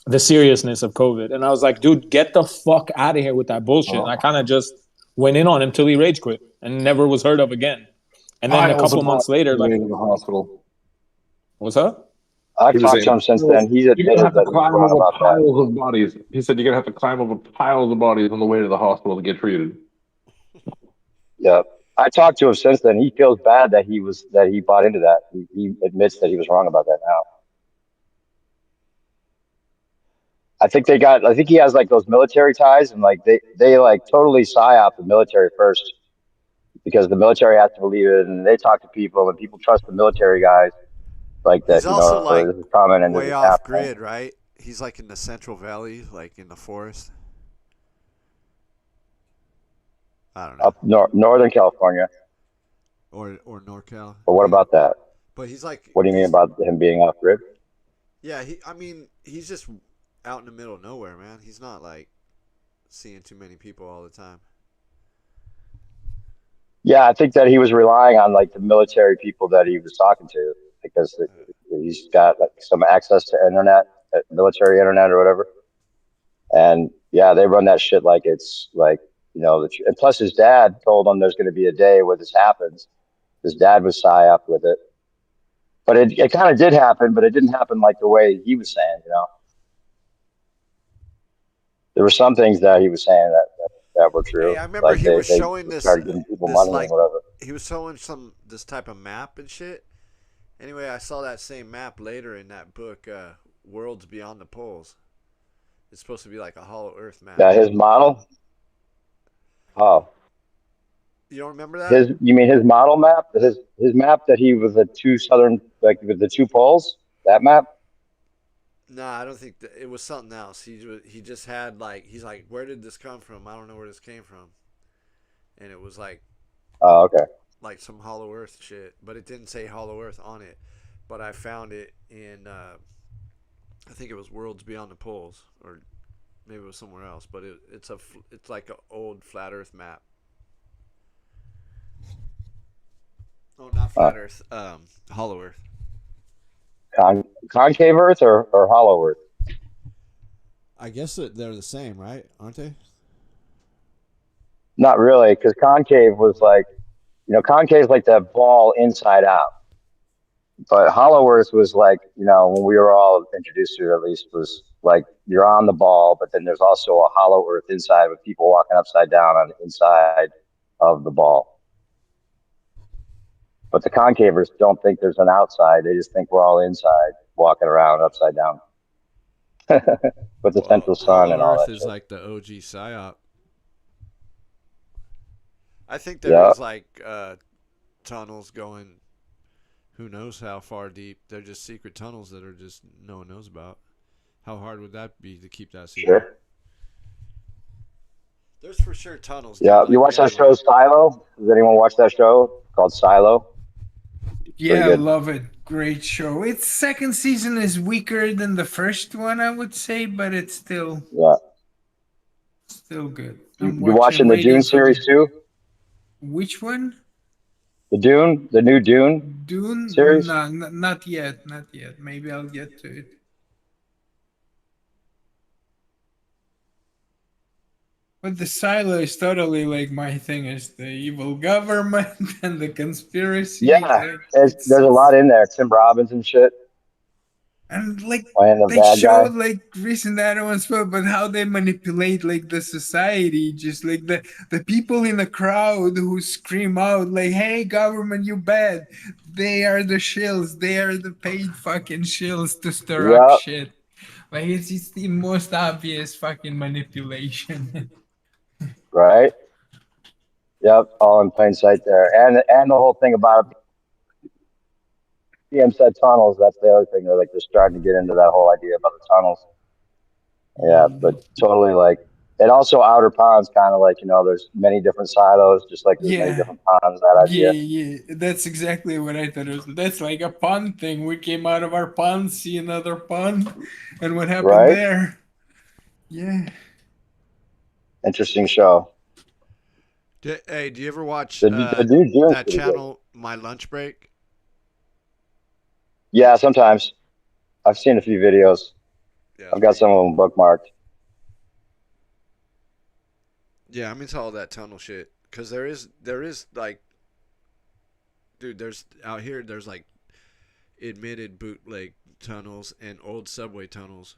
the seriousness of COVID. And I was like, dude, get the fuck out of here with that bullshit. And I kind of just went in on him till he rage quit and never was heard of again. And then a couple months later, like, in the hospital. What's up? I've He was talked to saying him since then. He's you're gonna admitted have to that he was climb wrong over about that. piles of bodies. He said you're gonna have to climb over piles of bodies on the way to the hospital to get treated. Yeah. I talked to him since then. He feels bad that he bought into that. He admits that he was wrong about that now. I think he has like those military ties, and like they like totally psyop the military first, because the military has to believe it, and they talk to people, and people trust the military guys like He's that. also like This is common and this way is off happening. grid, right? He's like in the Central Valley, like in the forest. I don't know. Up Northern California. Or NorCal. But what Yeah. about that? But he's like, What do you mean about him being off grid? yeah, I mean, he's just out in the middle of nowhere, man. He's not like seeing too many people all the time. Yeah, I think that he was relying on like the military people that he was talking to, because he's got like some access to internet, military internet or whatever. And yeah, they run that shit like it's like, and plus his dad told him there's going to be a day where this happens. His dad was psyop with it. But it kind of did happen, but it didn't happen like the way he was saying. There were some things that he was saying that were true. Hey, I remember Like he was they showing started giving people this money like, and whatever. he was showing this type of map and shit. Anyway, I saw that same map later in that book, Worlds Beyond the Poles. It's supposed to be like a hollow Earth map. Yeah, his model. Oh, You don't remember that? you mean his model map? His map that he with the two southern, like with the two poles. That map. Nah, I don't think it was something else. He just had like, he's like, where did this come from? I don't know where this came from. And it was like, Oh, okay. like some Hollow Earth shit, but it didn't say Hollow Earth on it. But I found it in, I think it was Worlds Beyond the Poles, or maybe it was somewhere else. But it's like an old flat Earth map. Oh, not flat Earth. Hollow Earth. Concave Earth or hollow Earth? I guess they're the same, right? Aren't they? Not really, because concave was like, concave is like that ball inside out. But hollow Earth was like, when we were all introduced to it, at least, was like you're on the ball, but then there's also a hollow Earth inside with people walking upside down on the inside of the ball. But the concavers don't think there's an outside; they just think we're all inside, walking around upside down with the central sun and all Hollow Earth that. is Shit. like the OG Psi-Op. I think Yeah. is like tunnels going who knows how far deep. They're just secret tunnels that are just no one knows about. How hard would that be to keep that secret? Sure. There's for sure tunnels. Yeah, dude, you like watch that everywhere. show Silo? Does anyone watch that show called Silo? Yeah, I good. love it. Great show. Its second season is weaker than the first one, I would say, but it's still good. You watching the Dune series too? Which one? The new Dune Dune? series? No, not yet. Not yet. Maybe I'll get to it. But the Silo is totally like my thing, is the evil government and the conspiracy. Yeah, Like, there's a lot in there. Tim Robbins and shit. And like Playing the they bad guy. showed like recent I don't want to spoke, but how they manipulate like the society, just like the people in the crowd who scream out like, "Hey, government, you bad!" They are the shills. They are the paid fucking shills to stir up Yep, shit. Like it's the most obvious fucking manipulation. right. Yep, all in plain sight there. And the whole thing about PM said tunnels. That's the other thing. They're starting to get into that whole idea about the tunnels. Yeah, but totally like. And also outer ponds, kind of like there's many different silos, just like there's many Yeah. different ponds. That idea. Yeah, that's exactly what I thought it was. That's like a pond thing. We came out of our pond, see another pond, and what happened Right. there? Yeah. Interesting show. Hey, do you ever watch The new Dune's that pretty channel, My Lunch Break? Yeah, sometimes. I've seen a few videos. Yeah, I've got some of them bookmarked. Yeah, I'm into all that tunnel shit. Cause there is like, dude, there's out here. There's like admitted bootleg tunnels and old subway tunnels,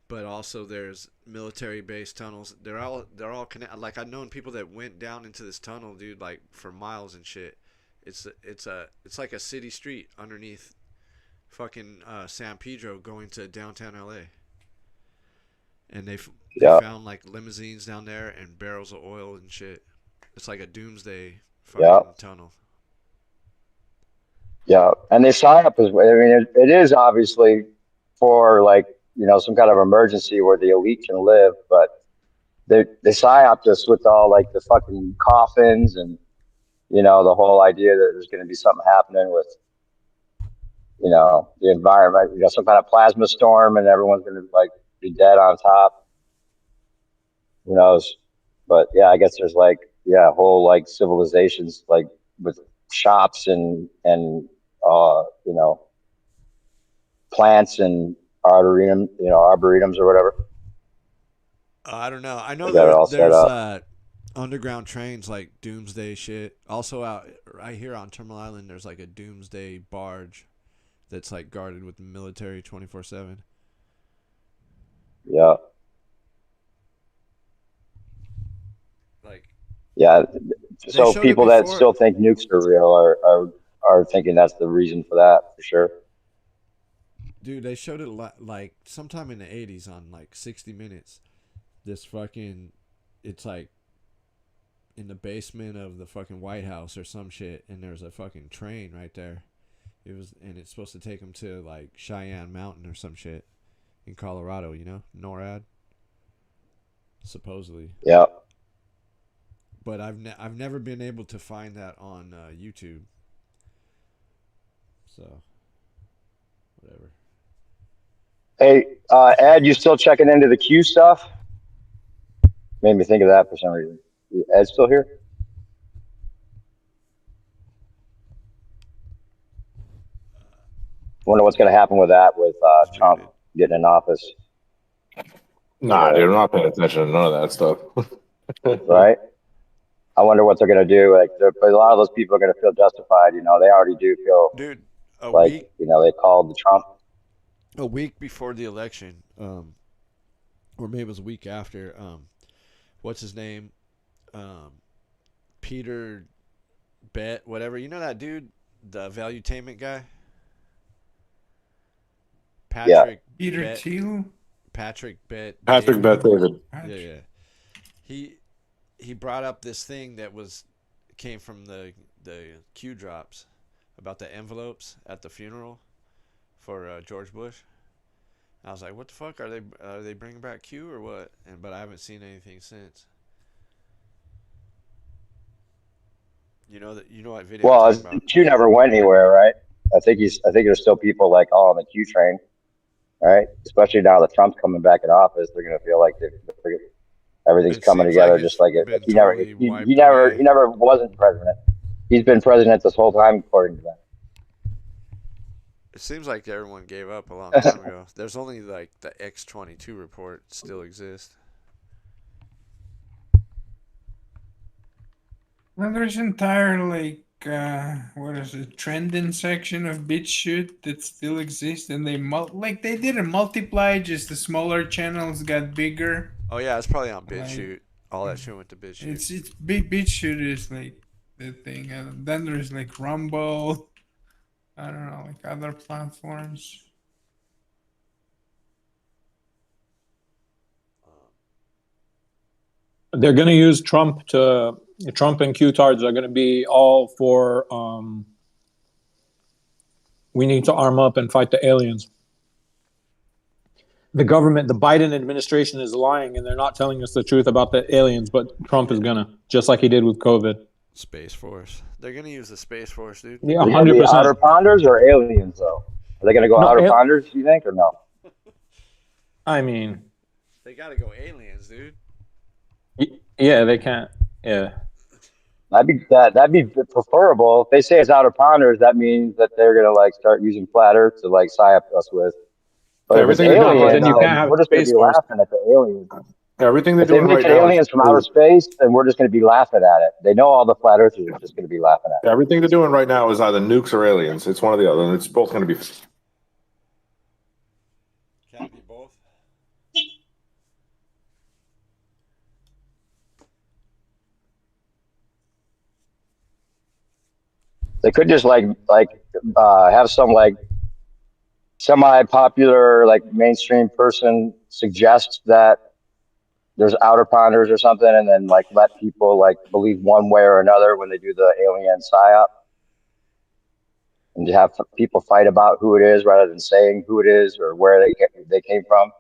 but also there's military base tunnels. They're all connected. Like, I've known people that went down into this tunnel, dude, like for miles and shit. It's like a city street underneath fucking San Pedro going to downtown LA. And they found like limousines down there and barrels of oil and shit. It's like a doomsday fucking tunnel. Yeah, and they sign up as, I mean, it is obviously for like, you know, some kind of emergency where the elite can live, but they sign up just with all like the fucking coffins and, you know, the whole idea that there's going to be something happening with, you know, the environment, you know, some kind of plasma storm and everyone's going to like be dead on top. Who knows? But yeah, I guess there's like, whole like civilizations like with shops and you know, plants and arboretums or whatever. I don't know. I know there's underground trains like doomsday shit. Also out right here on Terminal Island, there's like a doomsday barge that's like guarded with the military 24/7. Yeah. Like. Yeah. So people that still think nukes are real are thinking that's the reason for that, for sure. Dude, they showed it like sometime in the 80s on like 60 Minutes. This fucking, it's like in the basement of the fucking White House or some shit, and there's a fucking train right there. And it's supposed to take them to like Cheyenne Mountain or some shit in Colorado, you know, NORAD. Supposedly. Yeah. But I've never been able to find that on YouTube. So, whatever. Hey, Ed, you still checking into the Q stuff? Made me think of that for some reason. Ed still here? Wonder what's going to happen with that, with Trump getting in office. Nah, dude, I'm not paying attention to none of that stuff. Right? I wonder what they're going to do. Like, but a lot of those people are going to feel justified. You know, they already do feel like, you know, they called the Trump. A week before the election, or maybe it was a week after, what's his name? Peter Bet, whatever. You know that dude, the valuetainment guy? Patrick Peter Bet, Thiel? Patrick Bet. Patrick Bet David. Yeah. He brought up this thing that came from the Q drops about the envelopes at the funeral for George Bush. I was like, what the fuck, are they bringing back Q or what? But I haven't seen anything since. You know what video? Well, Q never went anywhere, right? I think there's still people like all on the Q train, right? Especially now that Trump's coming back in office, they're gonna feel like everything's coming together, just like it. He never wasn't president. He's been president this whole time, according to that. It seems like everyone gave up a long time ago. There's only like the X-22 report still exists. Well, there's entire like what is it, trending section of BitChute that still exists, and they didn't multiply, just the smaller channels got bigger. Oh yeah, it's probably on BitChute. All that shit went to BitChute. It's BitChute is like the thing, and then there's like Rumble. I don't know, like other platforms. They're going to use Trump and Q-tards are going to be all for we need to arm up and fight the aliens. The government, the Biden administration is lying, and they're not telling us the truth about the aliens, but Trump is going to, just like he did with COVID. Space Force. They're going to use the Space Force, dude. Yeah, 100%. Outer Ponders or aliens, though? Are they going to go Outer Ponders, you think, or no? I mean... They got to go aliens, dude. Yeah, they can't. Yeah. That'd be preferable. If they say it's Outer Ponders, that means that they're going to like start using flat Earth to like Psi-Op us with. But everything if it's they're doing, aliens, we're just going to be laughing at the aliens. Everything they're doing right now. If they make aliens from outer space, then we're just going to be laughing at it. They know all the flat earthers are just going to be laughing at it. Everything they're doing right now is either nukes or aliens. It's one or the other, and it's both going to be. both. They could just have some like semi-popular like mainstream person suggest that there's outer ponders or something, and then like let people like believe one way or another when they do the alien psyop, and to have people fight about who it is rather than saying who it is or where they came from.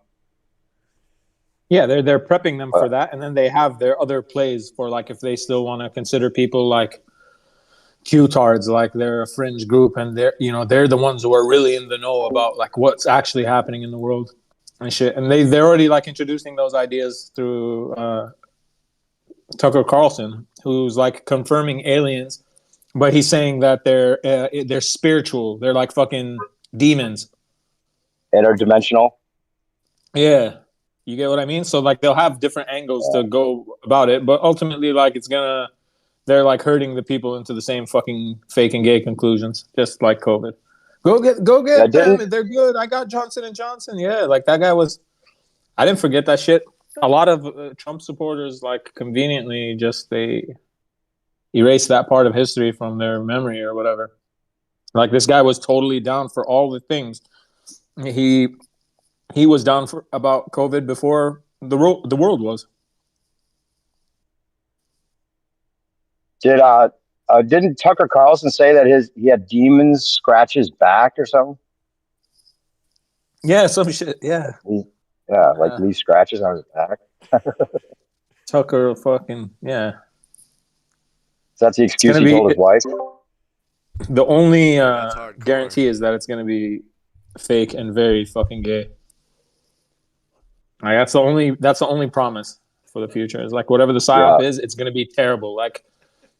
Yeah, they're prepping them for that, and then they have their other plays for like if they still want to consider people like Q-tards, like they're a fringe group, and they're the ones who are really in the know about like what's actually happening in the world and shit. And they're already like introducing those ideas through Tucker Carlson, who's like confirming aliens, but he's saying that they're spiritual. They're like fucking demons. Interdimensional. Yeah, you get what I mean. So like they'll have different angles to go about it, but ultimately like they're like herding the people into the same fucking fake and gay conclusions, just like COVID. Go get them. They're good. I got Johnson and Johnson. Yeah, like that guy was. I didn't forget that shit. A lot of Trump supporters, like conveniently, they erase that part of history from their memory or whatever. Like this guy was totally down for all the things. He was down for about COVID before the world was. Didn't Tucker Carlson say that he had demons scratch his back or something? Yeah, some shit. Yeah. Like leave scratches on his back. Tucker fucking yeah. So that's the excuse he told his wife. The only guarantee is that it's gonna be fake and very fucking gay. Like that's the only promise for the future. Is like whatever the Psi-Op is, it's gonna be terrible. Like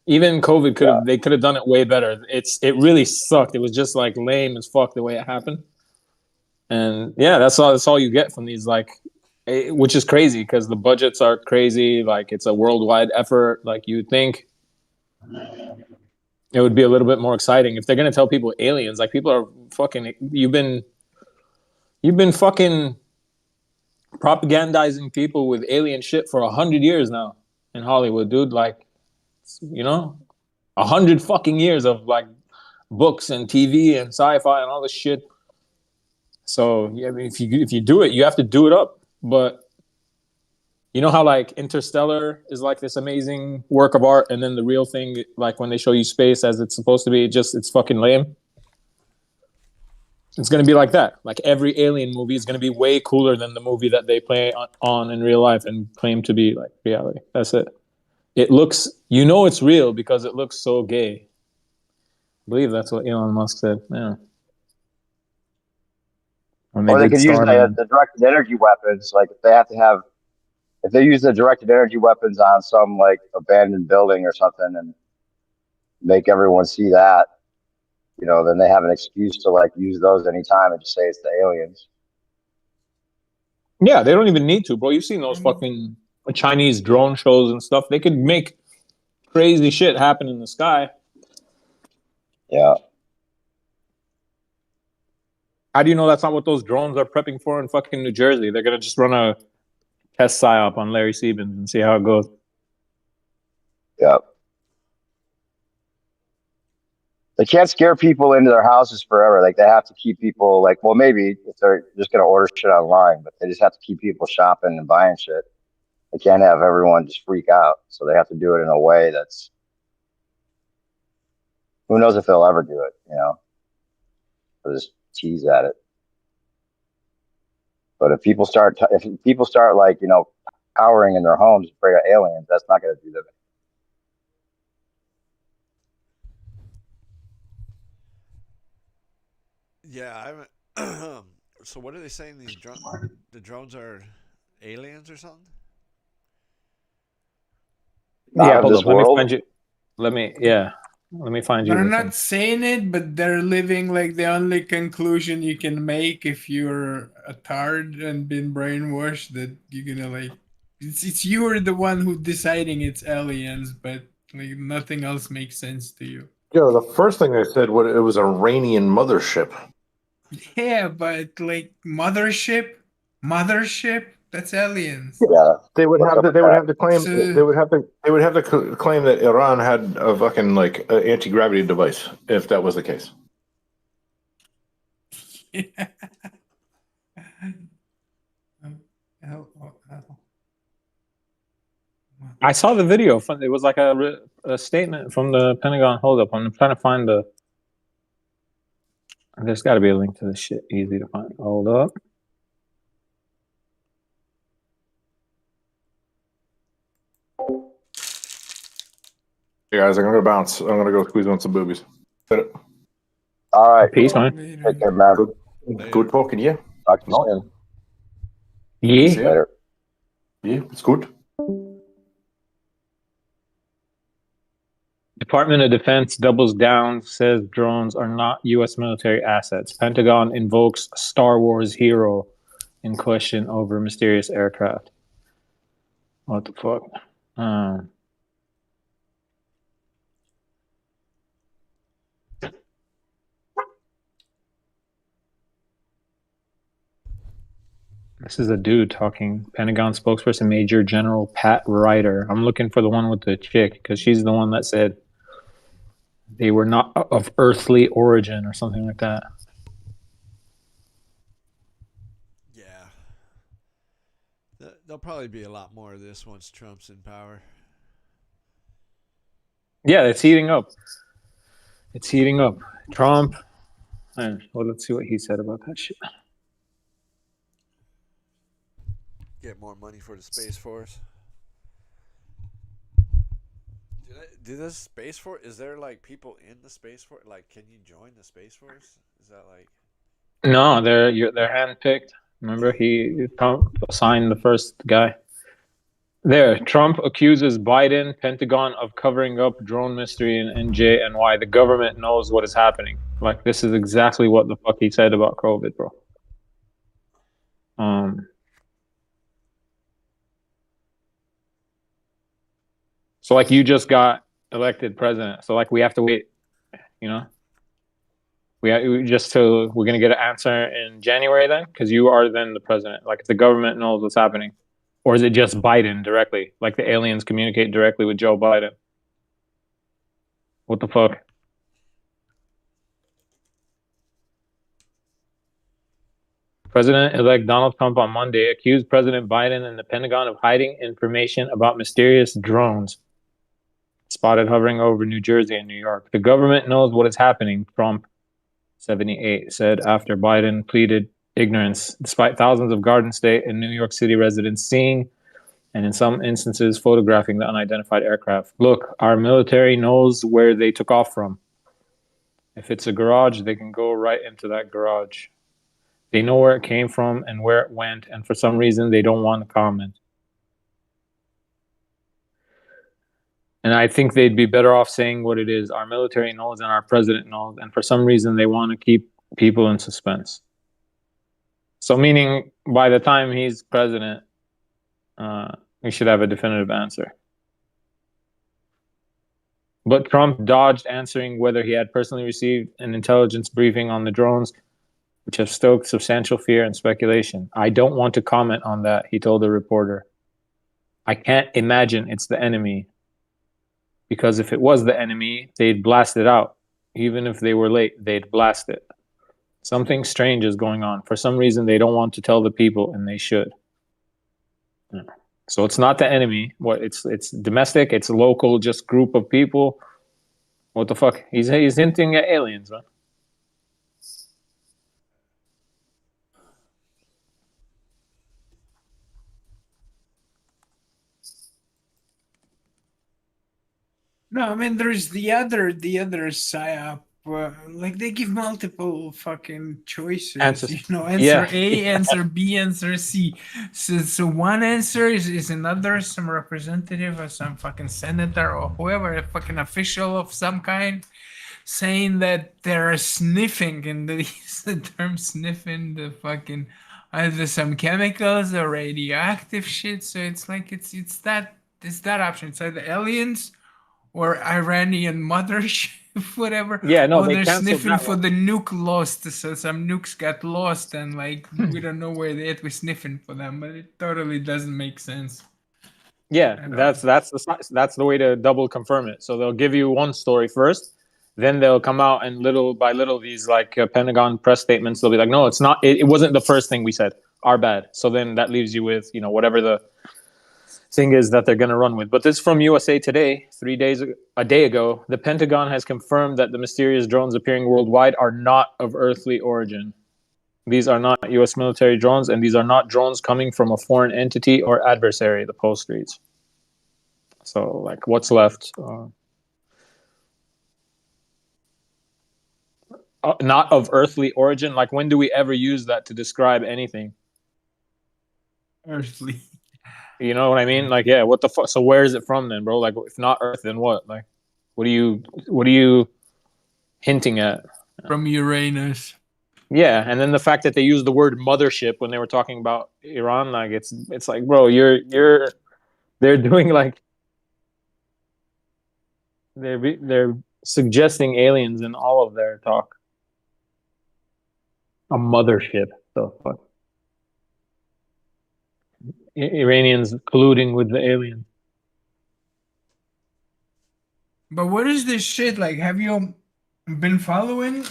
even COVID they could have done it way better. It really sucked. It was just like lame as fuck the way it happened. And yeah, that's all you get from these which is crazy because the budgets are crazy. Like it's a worldwide effort. Like you would think it would be a little bit more exciting if they're gonna tell people aliens. Like people are fucking. You've been fucking propagandizing people with alien shit for 100 years now in Hollywood, dude. Like 100 fucking years of like books and TV and sci-fi and all this shit. So yeah, I mean, if you do it, you have to do it up. But you know how like Interstellar is like this amazing work of art, and then the real thing, like when they show you space as it's supposed to be, it's fucking lame. It's gonna be like that. Like every alien movie is gonna be way cooler than the movie that they play on in real life and claim to be like reality. That's it. It looks, it's real because it looks so gay. I believe that's what Elon Musk said. Yeah. Or they could use the directed energy weapons. Like if they use the directed energy weapons on some like abandoned building or something and make everyone see that, then they have an excuse to like use those anytime and just say it's the aliens. Yeah, they don't even need to, bro. You've seen those fucking Chinese drone shows and stuff. They could make crazy shit happen in the sky. Yeah. How do you know that's not what those drones are prepping for in fucking New Jersey? They're gonna just run a test Psi-Op on Larry Siebens and see how it goes. Yeah. They can't scare people into their houses forever. Like they have to keep people like, well, maybe if they're just gonna order shit online, but they just have to keep people shopping and buying shit. They can't have everyone just freak out. So they have to do it in a way that's, who knows if they'll ever do it, or just tease at it. But if people start like, cowering in their homes afraid of aliens, that's not going to do them. Yeah, so what are they saying? The drones are aliens or something? Yeah, hold up. Let me find you. Let me find you. They're not saying it, but they're living like the only conclusion you can make if you're a tard and been brainwashed that you're gonna like. It's you're the one who deciding it's aliens, but like nothing else makes sense to you. Yo, the first thing they said it was Iranian mothership. Yeah, but like mothership, Mothership? That's aliens. Yeah. They would What's have up to. with They would that? have to claim. So, They would have to. They would have to claim that Iran had a fucking like anti gravity device if that was the case. yeah. L-O-L. I saw the video. It was like a statement from the Pentagon. Hold up, I'm trying to find the. There's got to be a link to this shit. Easy to find. Hold up. Hey guys, I'm gonna bounce. I'm gonna go squeeze on some boobies. Hit it. All right. Peace, man. Take care, man. Good talking. Yeah. Talk to you soon. Yeah. See ya. Later. Yeah, it's good. Department of Defense doubles down, says drones are not U.S. military assets. Pentagon invokes Star Wars hero in question over mysterious aircraft. What the fuck? This is a dude talking. Pentagon spokesperson Major General Pat Ryder. I'm looking for the one with the chick because she's the one that said they were not of earthly origin or something like that. Yeah. There'll probably be a lot more of this once Trump's in power. Yeah, it's heating up. It's heating up. Trump. Well, let's see what he said about that shit. Get more money for the Space Force. Do this Space Force? Is there like people in the Space Force? Like, can you join the Space Force? Is that like? No, they're handpicked. Remember, Trump signed the first guy. There, Trump accuses Biden, Pentagon of covering up drone mystery in NJNY. The government knows what is happening. Like, this is exactly what the fuck he said about COVID, bro. So like you just got elected president. So like we have to wait, you know? We're gonna get an answer in January then, because you are then the president. Like if the government knows what's happening, or is it just Biden directly? Like the aliens communicate directly with Joe Biden? What the fuck? President-elect Donald Trump on Monday accused President Biden and the Pentagon of hiding information about mysterious drones spotted hovering over New Jersey and New York. The government knows what is happening, Trump, 78, said after Biden pleaded ignorance, despite thousands of Garden State and New York City residents seeing and in some instances photographing the unidentified aircraft. Look, our military knows where they took off from. If it's a garage, they can go right into that garage. They know where it came from and where it went, and for some reason, they don't want to comment. And I think they'd be better off saying what it is. Our military knows and our president knows, and for some reason, they want to keep people in suspense. So meaning, by the time he's president, we should have a definitive answer. But Trump dodged answering whether he had personally received an intelligence briefing on the drones, which have stoked substantial fear and speculation. I don't want to comment on that, he told the reporter. I can't imagine it's the enemy, because if it was the enemy, they'd blast it out. Even if they were late, they'd blast it. Something strange is going on. For some reason, they don't want to tell the people, and they should. So it's not the enemy. It's domestic. It's a local, just group of people. What the fuck? He's hinting at aliens, man. no, I mean there's the other Psi-Op. Like they give multiple fucking choices. Answers. You know, answer Yeah. A, answer B, answer C. So one answer is another, some representative or some fucking senator or whoever, a fucking official of some kind, saying that they're sniffing, and they use the term sniffing the fucking either some chemicals or radioactive shit. So it's like it's that option. It's either aliens or Iranian mothership. whatever. Yeah, no, Oh, they they're canceled sniffing that for one. the nuke lost. So some nukes got lost, and like we don't know where they at. We're sniffing for them, but it totally doesn't make sense Yeah, at all. that's the way to double confirm it. So they'll give you one story first, then they'll come out and little by little these like Pentagon press statements. They'll be like, no, it's not. It wasn't the first thing we said. Our bad. So then that leaves you with whatever the thing is that they're going to run with. But this is from USA Today, a day ago. The Pentagon has confirmed that the mysterious drones appearing worldwide are not of earthly origin. These are not U.S. military drones, and these are not drones coming from a foreign entity or adversary, the Post reads. So, like, what's left? Not of earthly origin. Like, when do we ever use that to describe anything? Earthly. You know what I mean? Like, yeah, what the fuck? So where is it from then, bro? Like, if not Earth, then what? Like, what are you hinting at? From Uranus. Yeah, and then the fact that they used the word mothership when they were talking about Iran, like it's like, bro, they're doing like they're suggesting aliens in all of their talk. A mothership, the fuck. Iranians colluding with the aliens. But what is this shit? Like, have you been following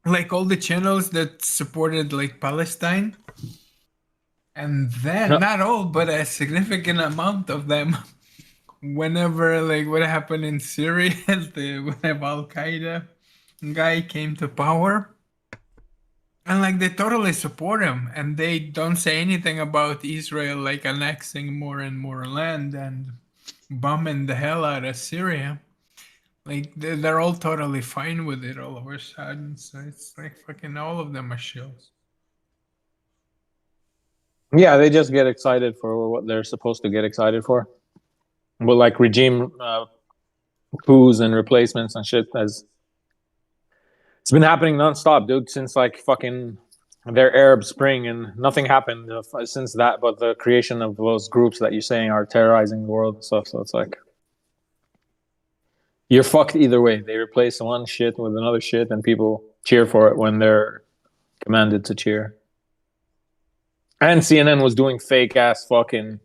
like all the channels that supported like Palestine? And then No. not all, but a significant amount of them. Whenever like what happened in Syria, whenever Al Qaeda guy came to power, and like they totally support him, and they don't say anything about Israel like annexing more and more land and bombing the hell out of Syria. Like they're all totally fine with it all of a sudden. So it's like fucking all of them are shills. Yeah, they just get excited for what they're supposed to get excited for. But like regime coups and replacements and shit, as it's been happening nonstop, dude, since like fucking their Arab Spring, and nothing happened since that. But the creation of those groups that you're saying are terrorizing the world and stuff. So it's like you're fucked either way. They replace one shit with another shit, and people cheer for it when they're commanded to cheer. And CNN was doing fake ass fucking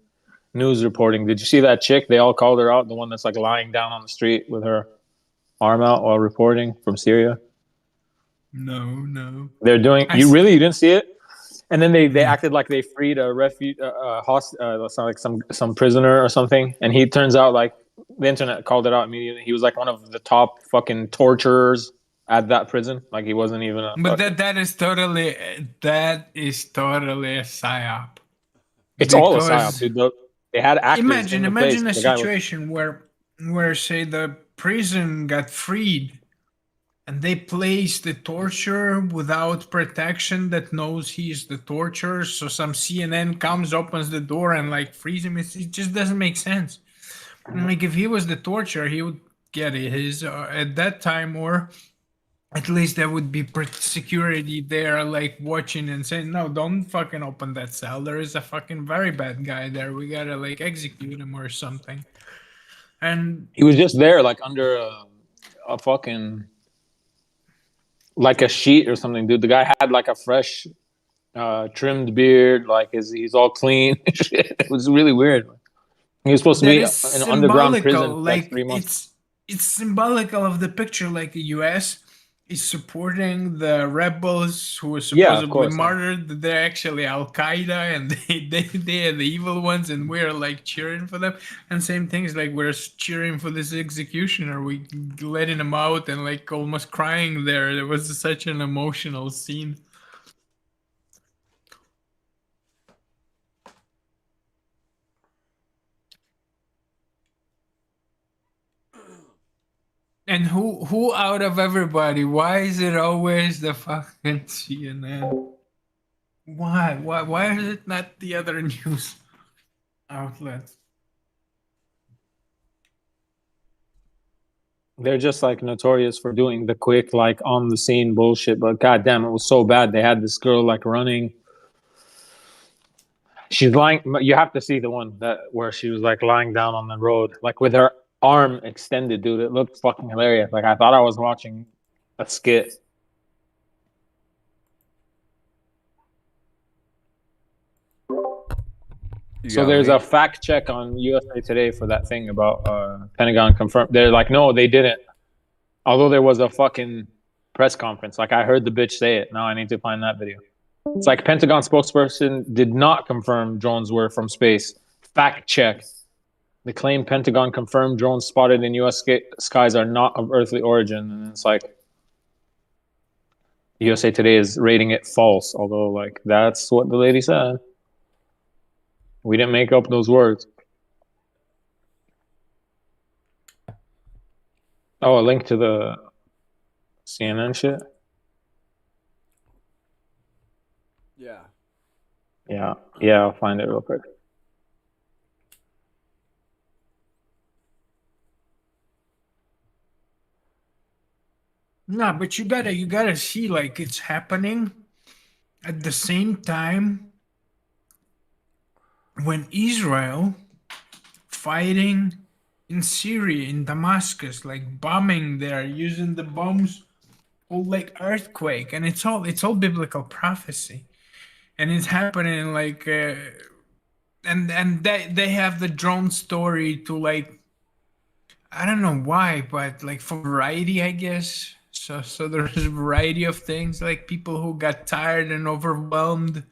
news reporting. Did you see that chick? They all called her out. The one that's like lying down on the street with her arm out while reporting from Syria. No. They're doing. You didn't see it? And then they acted like they freed a like some prisoner or something. And he turns out like the internet called it out immediately. He was like one of the top fucking torturers at that prison. Like he wasn't even a. But that is totally a Psy-Op. It's all a Psy-Op, dude. They had actors imagine in the place. a situation where say the prison got freed and they place the torturer without protection that knows he's the torturer. So some CNN comes, opens the door and like frees him. It just doesn't make sense. Like if he was the torturer, he would get his at that time, or at least there would be security there like watching and saying, no, don't fucking open that cell. There is a fucking very bad guy there. We gotta like execute him or something. And he was just there like under a fucking like a sheet or something, dude. The guy had like a fresh trimmed beard, like he's all clean. It was really weird. He was supposed to be in an underground prison for like 3 months. It's symbolical of the picture, like the US is supporting the rebels who were supposedly martyred. They're actually Al Qaeda, and they are the evil ones, and we're like cheering for them. And same things, like we're cheering for this executioner. We letting him out and like almost crying there. It was such an emotional scene. And who out of everybody? Why is it always the fucking CNN? Why is it not the other news outlets? They're just like notorious for doing the quick, like on the scene bullshit. But goddamn, it was so bad. They had this girl like running. She's lying. You have to see the one where she was like lying down on the road, like with her arm extended, dude. It looked fucking hilarious. Like I thought I was watching a skit. So there's a fact check on USA Today for that thing about Pentagon confirmed. They're like, no, they didn't. Although there was a fucking press conference. Like I heard the bitch say it. Now I need to find that video. It's like Pentagon spokesperson did not confirm drones were from space. Fact check. The claim Pentagon confirmed drones spotted in U.S. skies are not of earthly origin. And it's like USA Today is rating it false. Although, like, that's what the lady said. We didn't make up those words. Oh, a link to the CNN shit? Yeah. Yeah, I'll find it real quick. No, but you gotta see, like, it's happening at the same time when Israel fighting in Syria, in Damascus, like bombing there, using the bombs, all like earthquake, and it's all biblical prophecy, and it's happening like, and they have the drone story to, like, I don't know why, but like for variety, I guess. So there's a variety of things, like people who got tired and overwhelmed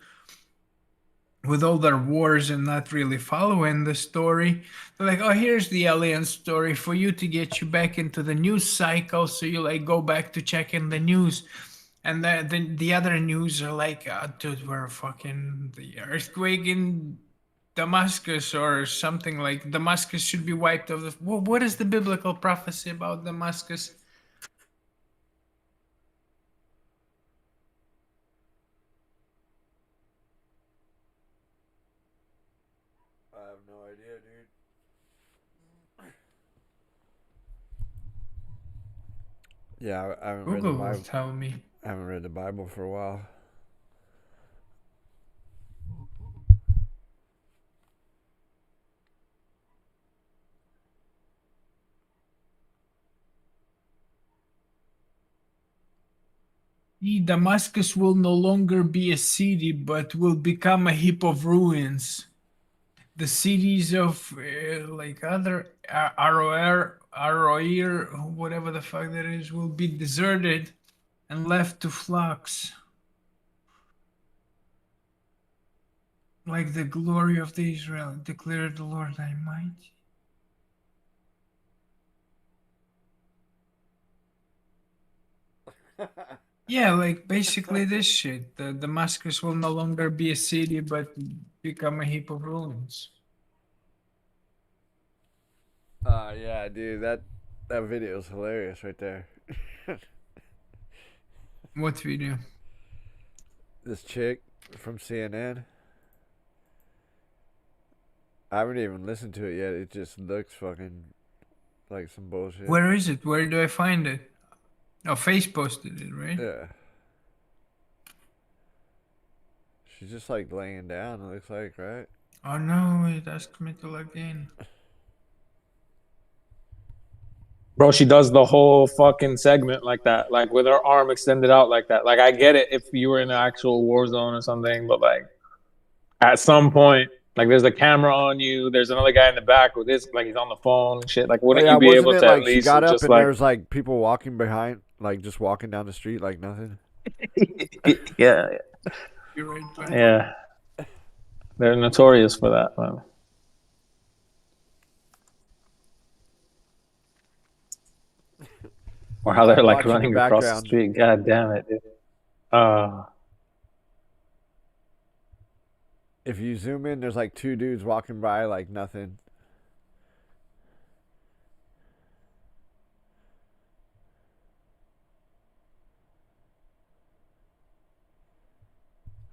with all their wars and not really following the story. They're like, oh, here's the alien story for you to get you back into the news cycle, so you like go back to checking the news. And the other news are like, oh, dude, we're fucking the earthquake in Damascus or something, like Damascus should be wiped off the. What is the biblical prophecy about Damascus? I have no idea, dude. Yeah, I haven't read the Google will Bible. tell me. I haven't read the Bible for a while. Damascus will no longer be a city, but will become a heap of ruins. The cities of like other Aroir, whatever the fuck that is, will be deserted and left to flocks. Like the glory of the Israel, declared the Lord thy might. Yeah, like basically this shit. The Damascus will no longer be a city, but become a heap of ruins. Yeah, dude, that video is hilarious right there. What video? This chick from CNN. I haven't even listened to it yet. It just looks fucking like some bullshit. Where is it? Where do I find it? Oh, Face posted it, right? Yeah. She's just like laying down, it looks like, right? Oh no, it asked me to log in. Bro, she does the whole fucking segment like that, like with her arm extended out like that. Like I get it if you were in an actual war zone or something, but like at some point, like there's a camera on you, there's another guy in the back with this, like he's on the phone and shit. Like wouldn't you be wasn't able it to like at least she got up just and like there's like people walking behind, like just walking down the street like nothing? yeah. You're right, buddy. Yeah. They're notorious for that, man. Or how they're like running across the street. God damn it, dude. If you zoom in, there's like two dudes walking by like nothing.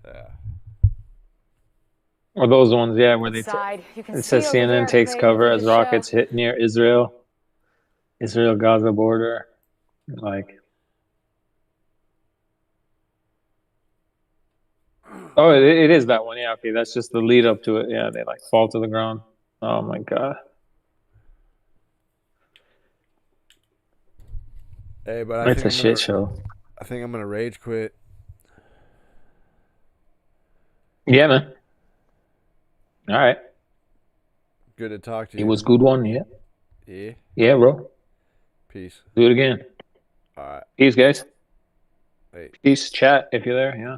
Yeah. Or those ones, yeah, where they it says CNN takes cover as rockets hit near Israel-Gaza border. Like, oh, it is that one. Yeah, okay, that's just the lead up to it. Yeah, they like fall to the ground. Oh my god. Hey, but I It's think a I'm shit gonna, show. I think I'm gonna rage quit. Yeah, man. All right. Good to talk to It you. was good one. Yeah. Yeah. Yeah, bro. Peace. Do it again. All right. Peace, guys. Hey. Peace. Chat if you're there. Yeah.